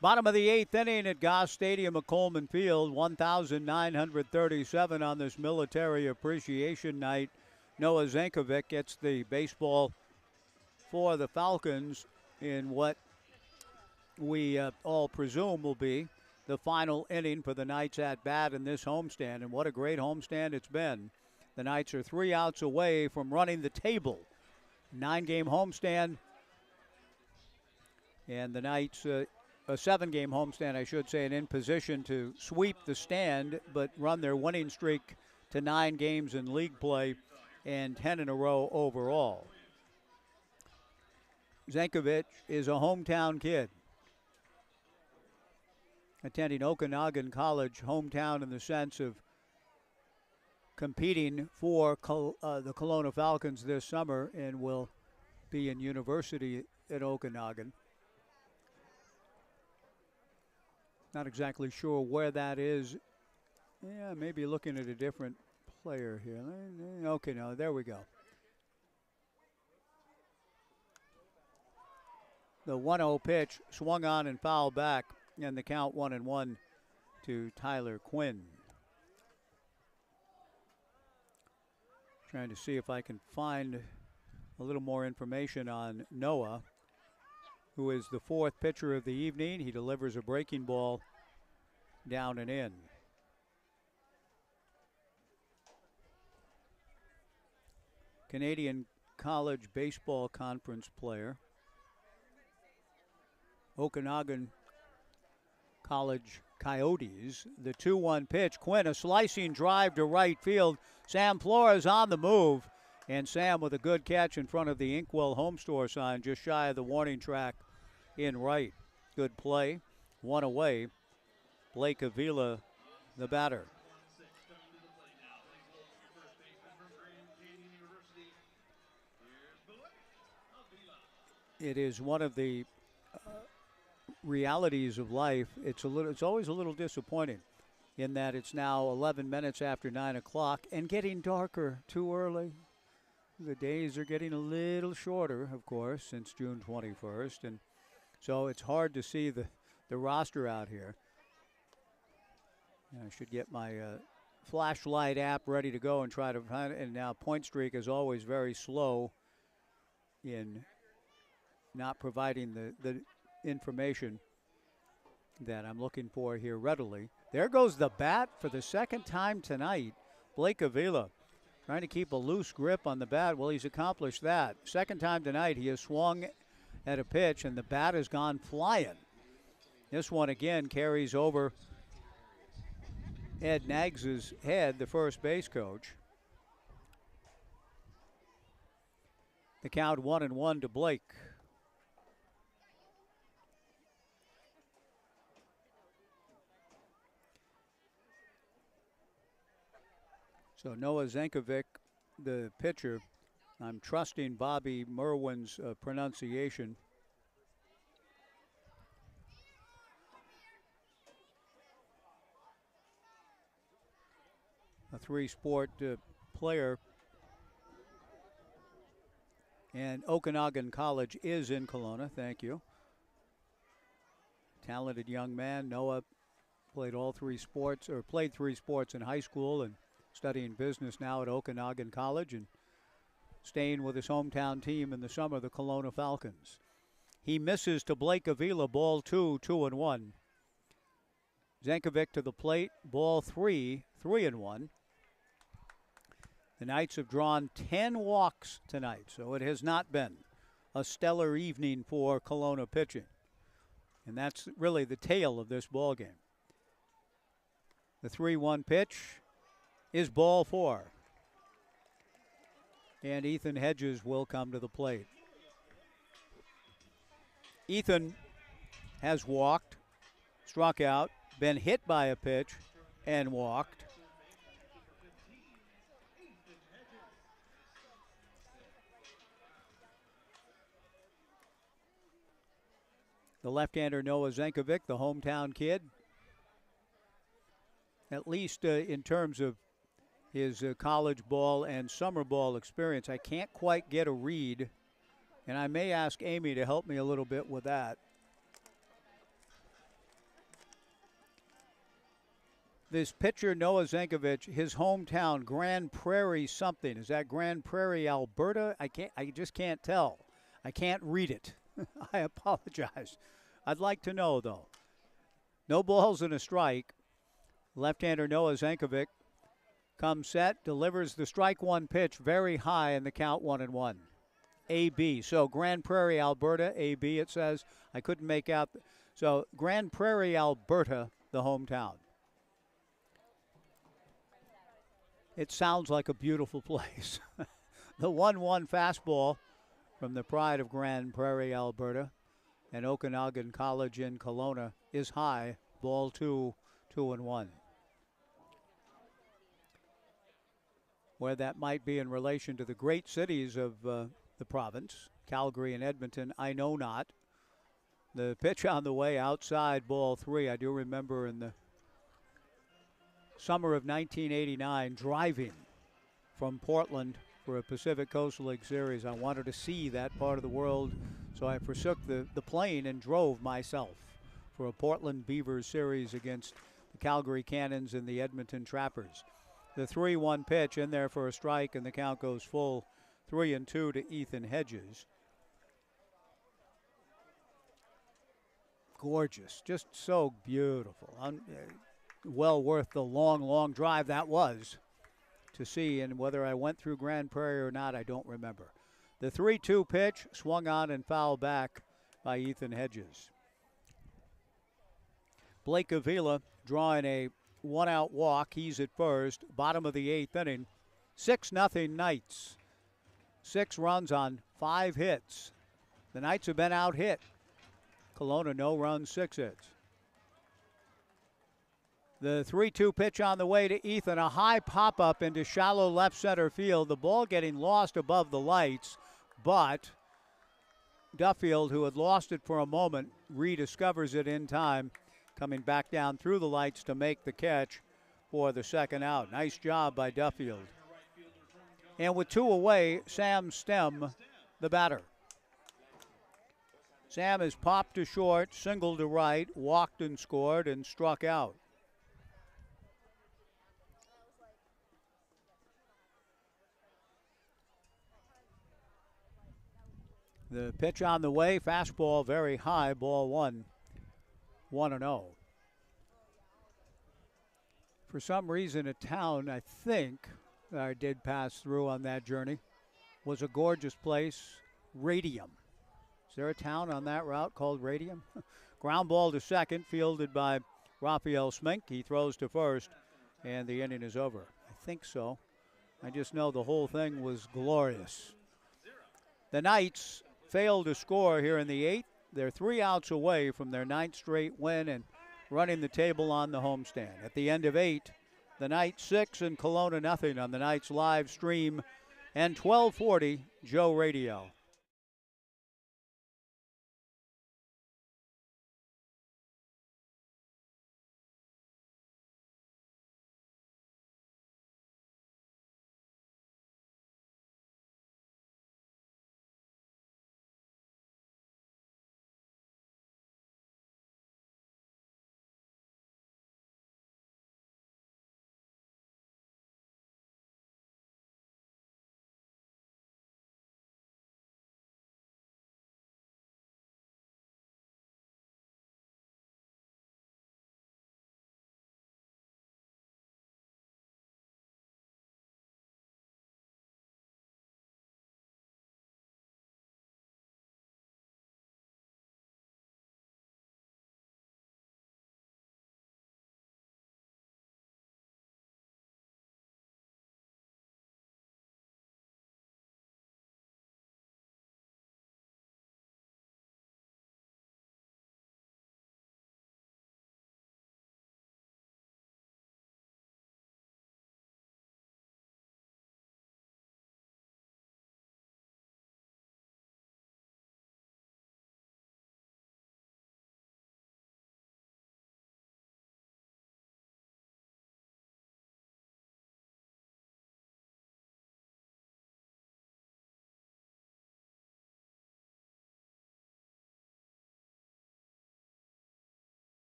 Bottom of the 8th inning at Goss Stadium at Coleman Field, 1,937 on this Military Appreciation Night. Noah Zankovic gets the baseball for the Falcons in what we all presume will be the final inning for the Knights at bat in this homestand. And what a great homestand it's been. The Knights are 3 outs away from running the table. 9-game homestand. And the Knights, a 7-game homestand, I should say, and in position to sweep the stand, but run their winning streak to 9 games in league play and 10 in a row overall. Zankovic is a hometown kid, attending Okanagan College, hometown in the sense of competing for the Kelowna Falcons this summer, and will be in university at Okanagan. Not exactly sure where that is. Yeah, maybe looking at a different player here. Okay, no, there we go. The 1-0 pitch swung on and fouled back, and the count 1-1 to Tyler Quinn. Trying to see if I can find a little more information on Noah, who is the fourth pitcher of the evening. He delivers a breaking ball down and in. Canadian College Baseball Conference player. Okanagan College Coyotes. The 2-1 pitch. Quinn, a slicing drive to right field. Sam Flores on the move. And Sam with a good catch in front of the Inkwell Home Store sign, just shy of the warning track in right. Good play. One away. Blake Avila, the batter. It is one of the realities of life. It's always a little disappointing in that it's now 11 minutes after 9 o'clock and getting darker too early. The days are getting a little shorter, of course, since June 21st, and so it's hard to see the roster out here. I should get my flashlight app ready to go and try to find it. And now Point Streak is always very slow in not providing the information that I'm looking for here readily. There goes the bat for the second time tonight. Blake Avila trying to keep a loose grip on the bat. Well, he's accomplished that. Second time tonight he has swung at a pitch and the bat has gone flying. This one again carries over Ed Naggs' head, the first base coach. The count 1-1 to Blake. So Noah Zankovic, the pitcher, I'm trusting Bobby Merwin's pronunciation. A three-sport player. And Okanagan College is in Kelowna, thank you. Talented young man. Noah played three sports in high school and studying business now at Okanagan College and staying with his hometown team in the summer, the Kelowna Falcons. He misses to Blake Avila, ball 2, 2-1. Zankovic to the plate, ball 3, 3-1. The Knights have drawn 10 walks tonight, so it has not been a stellar evening for Kelowna pitching. And that's really the tale of this ball game. The 3-1 pitch is ball 4. And Ethan Hedges will come to the plate. Ethan has walked, struck out, been hit by a pitch, and walked. The left-hander Noah Zankovic, the hometown kid, at least in terms of his college ball and summer ball experience. I can't quite get a read, and I may ask Amy to help me a little bit with that. This pitcher, Noah Zankovic, his hometown, Grand Prairie something. Is that Grand Prairie, Alberta? I just can't tell. I can't read it. I apologize. I'd like to know, though. No balls and a strike. Left-hander Noah Zankovic comes set, delivers the strike one pitch very high in the count 1-1. AB. So Grand Prairie, Alberta, AB it says. I couldn't make out. So Grand Prairie, Alberta, the hometown. It sounds like a beautiful place. The 1-1 fastball from the pride of Grand Prairie, Alberta, and Okanagan College in Kelowna is high. Ball 2, 2-1. Where that might be in relation to the great cities of the province, Calgary and Edmonton, I know not. The pitch on the way outside, ball 3. I do remember in the summer of 1989 driving from Portland for a Pacific Coast League series. I wanted to see that part of the world, so I forsook the plane and drove myself for a Portland Beavers series against the Calgary Cannons and the Edmonton Trappers. The 3-1 pitch in there for a strike, and the count goes full 3-2 to Ethan Hedges. Gorgeous, just so beautiful. Well worth the long, long drive that was to see, and whether I went through Grand Prairie or not, I don't remember. The 3-2 pitch swung on and fouled back by Ethan Hedges. Blake Avila drawing a one-out walk. He's at first. Bottom of the 8th inning. 6-0 Knights. 6 runs on 5 hits. The Knights have been out-hit. Kelowna, no runs, 6 hits. The 3-2 pitch on the way to Ethan. A high pop-up into shallow left center field. The ball getting lost above the lights, but Duffield, who had lost it for a moment, rediscovers it in time, coming back down through the lights to make the catch for the second out. Nice job by Duffield. And with 2 away, Sam Stem, the batter. Sam has popped to short, singled to right, walked and scored, and struck out. The pitch on the way, fastball very high, ball 1, 1-0. For some reason, a town, I think, that I did pass through on that journey, was a gorgeous place, Radium. Is there a town on that route called Radium? Ground ball to second, fielded by Raphael Smink. He throws to first, and the inning is over. I think so. I just know the whole thing was glorious. The Knights failed to score here in the 8th. They're 3 outs away from their 9th straight win and running the table on the homestand. At the end of 8, the Knights 6 and Kelowna nothing on the Knights live stream and 1240 Joe Radio.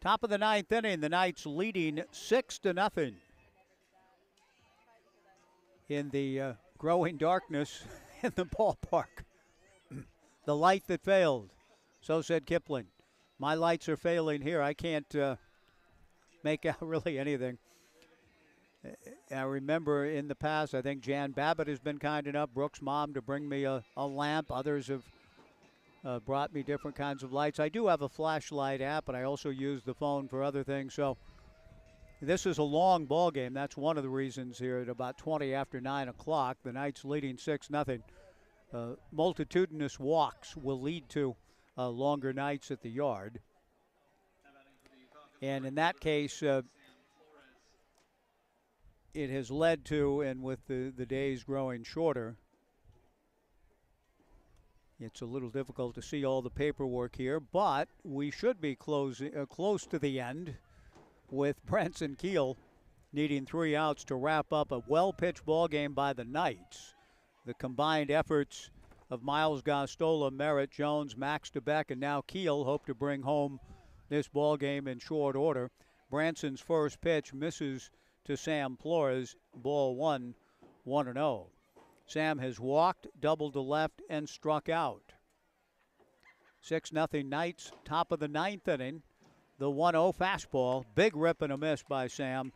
Top of the 9th inning, the Knights leading 6-0 in the growing darkness in the ballpark. The light that failed, so said Kipling. My lights are failing here. I can't make out really anything. I remember in the past, I think Jan Babbitt has been kind enough, Brooks' mom, to bring me a lamp. Others have brought me different kinds of lights. I do have a flashlight app, but I also use the phone for other things. So this is a long ball game. That's one of the reasons here at about 20 after 9 o'clock. The Knights leading 6-0. Multitudinous walks will lead to longer nights at the yard. And in that case, it has led to, and with the days growing shorter, it's a little difficult to see all the paperwork here, but we should be close to the end with Branson Kiel needing 3 outs to wrap up a well-pitched ball game by the Knights. The combined efforts of Miles Gostola, Merritt, Jones, Max DeBeck, and now Keel hope to bring home this ball game in short order. Branson's first pitch misses to Sam Flores, ball 1, 1-0. Sam has walked, doubled to left, and struck out. 6-0 Knights, top of the 9th inning. The 1-0 fastball, big rip and a miss by Sam.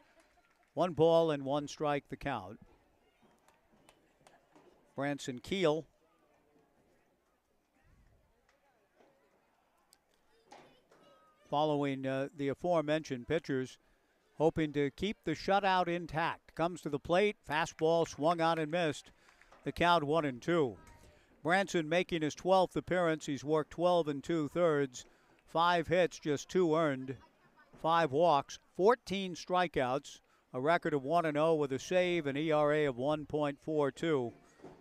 1 ball and 1 strike the count. Branson Keel following the aforementioned pitchers, hoping to keep the shutout intact. Comes to the plate, fastball swung on and missed. The count 1-2. Branson making his 12th appearance. He's worked 12 2/3, 5 hits, just 2 earned, 5 walks, 14 strikeouts, a record of 1-0 with a save, an ERA of 1.42.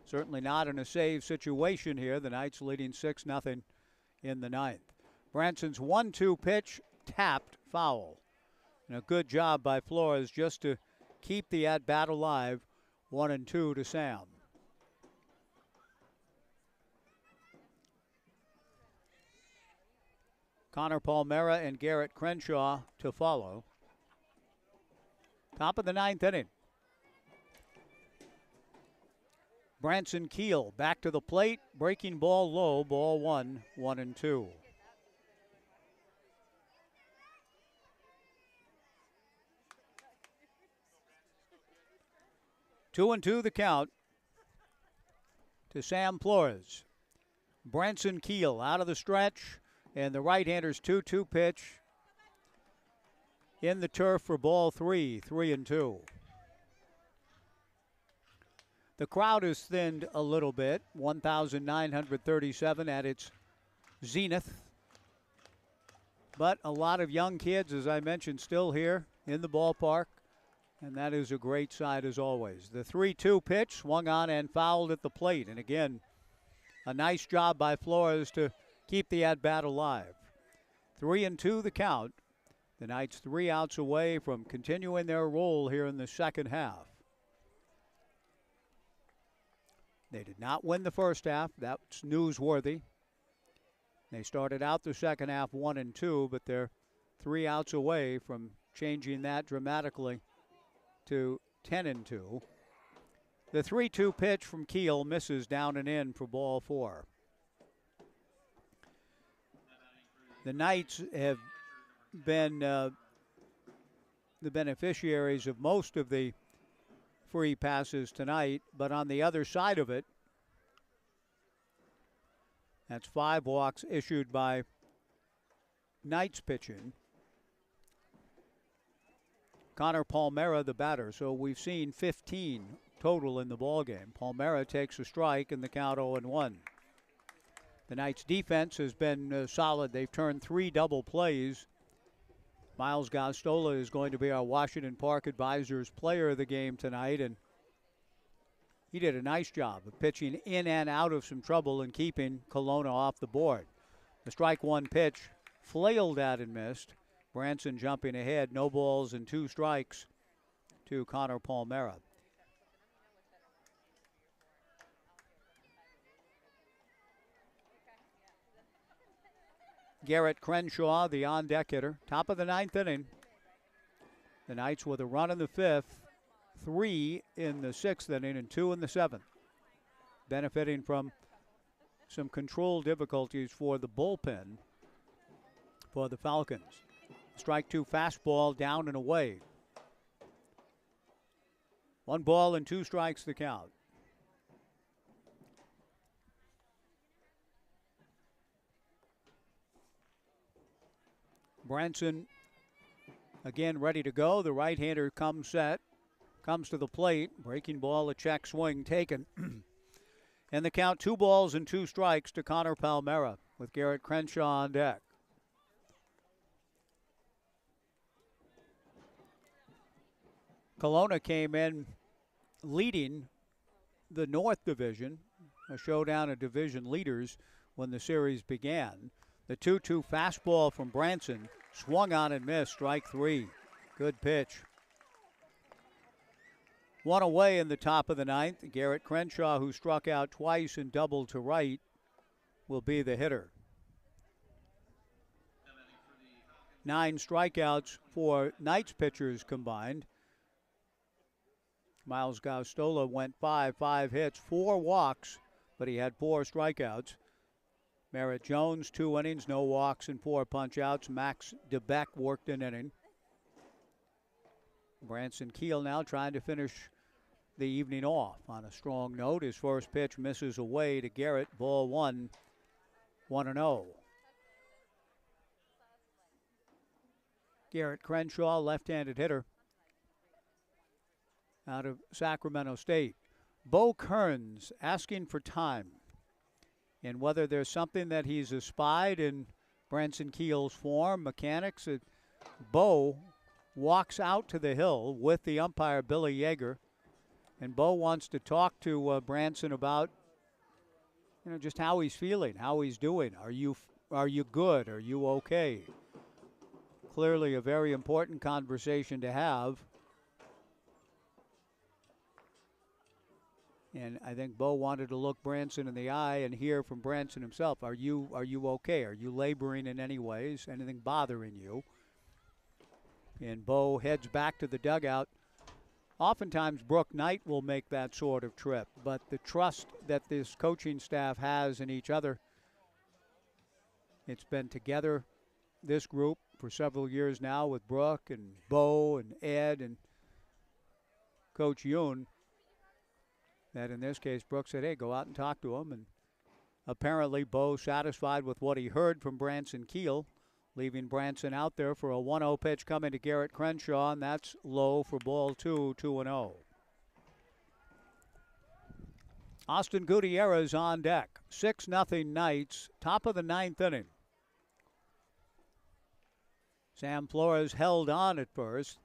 Certainly not in a save situation here. The Knights leading 6-0 in the 9th. Branson's 1-2 pitch, tapped, foul. And a good job by Flores just to keep the at-bat alive. 1-2 to Sam. Connor Palmera and Garrett Crenshaw to follow. Top of the 9th inning. Branson Keel back to the plate, breaking ball low, ball 1, 1-2. Two and two the count to Sam Flores. Branson Keel out of the stretch, and the right-hander's 2-2 pitch in the turf for ball 3, 3-2. The crowd is thinned a little bit, 1,937 at its zenith. But a lot of young kids, as I mentioned, still here in the ballpark. And that is a great sight as always. The 3-2 pitch swung on and fouled at the plate. And again, a nice job by Flores to keep the at-bat alive. 3-2 the count. The Knights 3 outs away from continuing their role here in the second half. They did not win the first half. That's newsworthy. They started out the second half 1-2, but they're 3 outs away from changing that dramatically to 10-2. The 3-2 pitch from Keel misses down and in for ball 4. The Knights have been the beneficiaries of most of the free passes tonight, but on the other side of it, that's 5 walks issued by Knights pitching. Connor Palmera, the batter. So we've seen 15 total in the ballgame. Palmera takes a strike in the count 0-1. The Knights' defense has been solid. They've turned 3 double plays. Miles Gostola is going to be our Washington Park Advisors player of the game tonight, and he did a nice job of pitching in and out of some trouble and keeping Kelowna off the board. The strike 1 pitch flailed at and missed. Branson jumping ahead, no balls and 2 strikes to Connor Palmera. Garrett Crenshaw, the on-deck hitter, top of the 9th inning. The Knights with a run in the 5th, 3 in the 6th inning, and 2 in the 7th. Benefiting from some control difficulties for the bullpen for the Falcons. Strike 2 fastball down and away. 1 ball and 2 strikes the count. Branson again ready to go. The right-hander comes set, comes to the plate. Breaking ball, a check swing taken. And the count 2 balls and 2 strikes to Connor Palmera with Garrett Crenshaw on deck. Kelowna came in leading the North Division, a showdown of division leaders when the series began. The 2-2 fastball from Branson swung on and missed, strike 3. Good pitch. One away in the top of the ninth. Garrett Crenshaw, who struck out twice and doubled to right, will be the hitter. 9 strikeouts for Knights pitchers combined. Miles Gaustola went 5 hits, 4 walks, but he had 4 strikeouts. Merritt Jones, 2 innings, no walks and 4 punch-outs. Max DeBeck worked an inning. Branson Keel now trying to finish the evening off on a strong note. His first pitch misses away to Garrett. Ball 1, 1-0. Garrett Crenshaw, left-handed hitter out of Sacramento State. Bo Kearns asking for time, and whether there's something that he's espied in Branson Keel's form, mechanics. Bo walks out to the hill with the umpire, Billy Yeager, and Bo wants to talk to Branson about, just how he's feeling, how he's doing. Are you good? Are you okay? Clearly a very important conversation to have. And I think Bo wanted to look Branson in the eye and hear from Branson himself. Are you okay? Are you laboring in any ways? Anything bothering you? And Bo heads back to the dugout. Oftentimes Brooke Knight will make that sort of trip, but the trust that this coaching staff has in each other, it's been together, this group, for several years now with Brooke and Bo and Ed and Coach Yoon, that in this case Brooke said, hey, go out and talk to him. And apparently Bo satisfied with what he heard from Branson Keel, leaving Branson out there for a 1-0 pitch coming to Garrett Crenshaw, and that's low for ball 2, 2-0. Austin Gutierrez on deck. 6-0 Knights, top of the 9th inning. Sam Flores held on at first.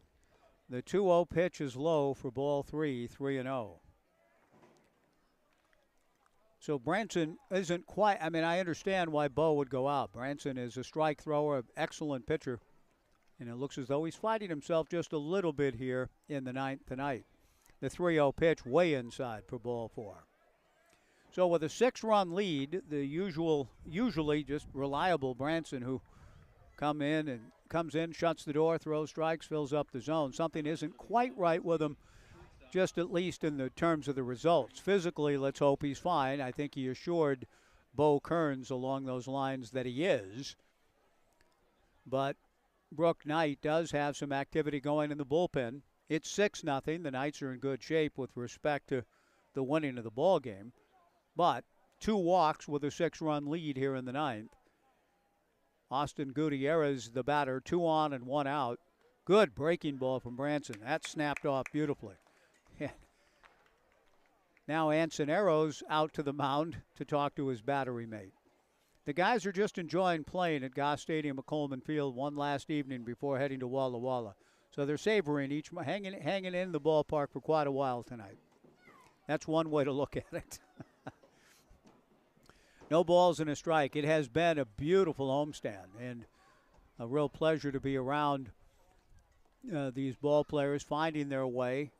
The 2-0 pitch is low for ball 3, 3-0. So Branson isn't quite, I understand why Bo would go out. Branson is a strike thrower, excellent pitcher, and it looks as though he's fighting himself just a little bit here in the 9th tonight. The 3-0 pitch way inside for ball 4. So with a 6-run lead, the usually just reliable Branson, who comes in, shuts the door, throws strikes, fills up the zone. Something isn't quite right with him, just at least in the terms of the results. Physically, let's hope he's fine. I think he assured Bo Kearns along those lines that he is. But Brooke Knight does have some activity going in the bullpen. It's 6-0. The Knights are in good shape with respect to the winning of the ball game. But 2 walks with a 6-run lead here in the 9th. Austin Gutierrez, the batter, 2 on and 1 out. Good breaking ball from Branson. That snapped off beautifully. Now Ansonero's out to the mound to talk to his battery mate. The guys are just enjoying playing at Goss Stadium at Coleman Field one last evening before heading to Walla Walla. So they're savoring hanging in the ballpark for quite a while tonight. That's one way to look at it. No balls and a strike. It has been a beautiful homestand and a real pleasure to be around these ball players finding their way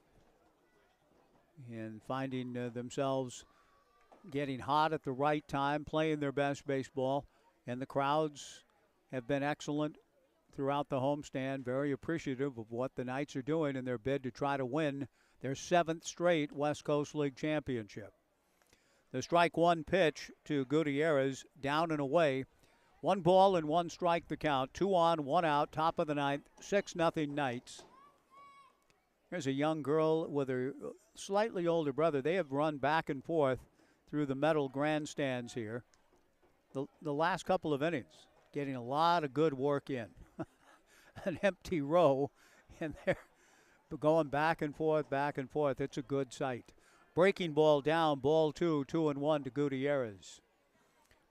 and finding themselves getting hot at the right time, playing their best baseball. And the crowds have been excellent throughout the homestand, very appreciative of what the Knights are doing in their bid to try to win their 7th straight West Coast League championship. The strike 1 pitch to Gutierrez, down and away. 1 ball and 1 strike the count. 2 on, 1 out, top of the 9th, 6-0 Knights. There's a young girl with her slightly older brother. They have run back and forth through the metal grandstands here the last couple of innings, getting a lot of good work in. An empty row, and they're going back and forth, back and forth. It's a good sight. Breaking ball down, ball 2, 2-1 to Gutierrez.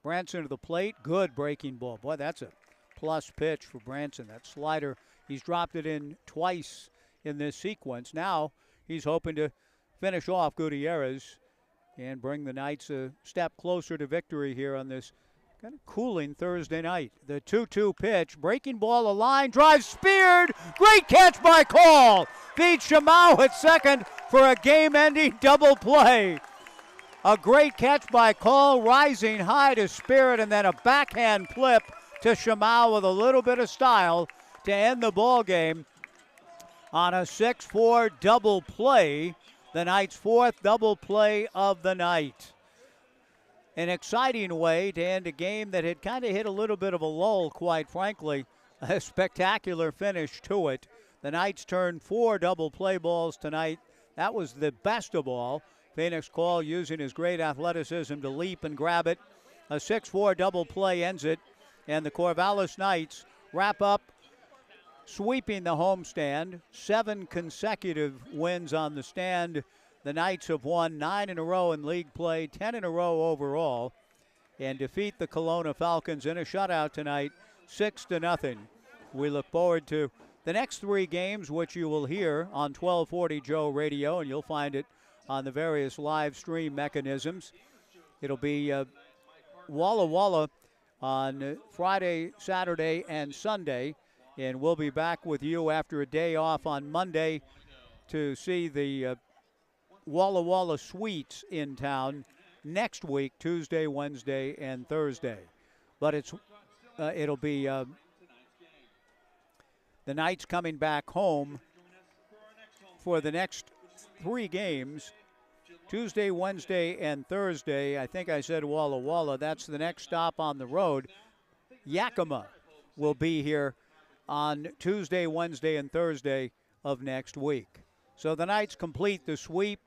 Branson to the plate, good breaking ball. Boy, that's a plus pitch for Branson. That slider, he's dropped it in twice in this sequence. Now he's hoping to finish off Gutierrez and bring the Knights a step closer to victory here on this Kind of cooling Thursday night. The 2-2 pitch, breaking ball, a line drive, speared. Great catch by Call. Beats Shamau at second for a game-ending double play. A great catch by Call, rising high to spear it, and then a backhand flip to Shamau with a little bit of style to end the ball game on a 6-4 double play, the Knights' fourth double play of the night. An exciting way to end a game that had kind of hit a little bit of a lull, quite frankly. A spectacular finish to it. The Knights turned 4 double play balls tonight. That was the best of all. Phoenix Call using his great athleticism to leap and grab it. A 6-4 double play ends it, and the Corvallis Knights wrap up sweeping the homestand. 7 consecutive wins on the stand. The Knights have won 9 in a row in league play, 10 in a row overall, and defeat the Kelowna Falcons in a shutout tonight, 6-0. We look forward to the next 3 games, which you will hear on 1240 Joe Radio, and you'll find it on the various live stream mechanisms. It'll be Walla Walla on Friday, Saturday, and Sunday, and we'll be back with you after a day off on Monday to see the Walla Walla Suites in town next week, Tuesday, Wednesday, and Thursday. But it'll be the Knights coming back home for the next 3 games, Tuesday, Wednesday, and Thursday. I think I said Walla Walla. That's the next stop on the road. Yakima will be here on Tuesday, Wednesday, and Thursday of next week. So the Knights complete the sweep.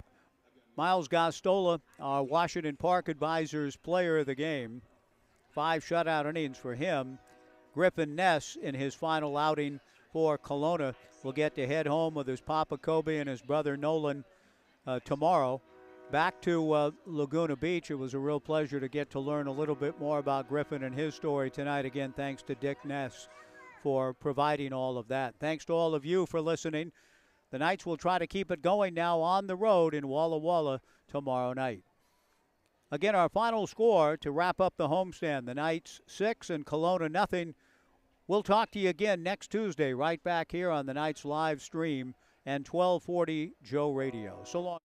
Miles Gostola, our Washington Park Advisors player of the game. 5 shutout innings for him. Griffin Ness in his final outing for Kelowna will get to head home with his Papa Kobe and his brother Nolan tomorrow. Back to Laguna Beach. It was a real pleasure to get to learn a little bit more about Griffin and his story tonight. Again, thanks to Dick Ness for providing all of that. Thanks to all of you for listening. The Knights will try to keep it going now on the road in Walla Walla tomorrow night. Again, our final score to wrap up the homestand. The Knights 6 and Kelowna nothing. We'll talk to you again next Tuesday right back here on the Knights live stream and 1240 Joe Radio. So long.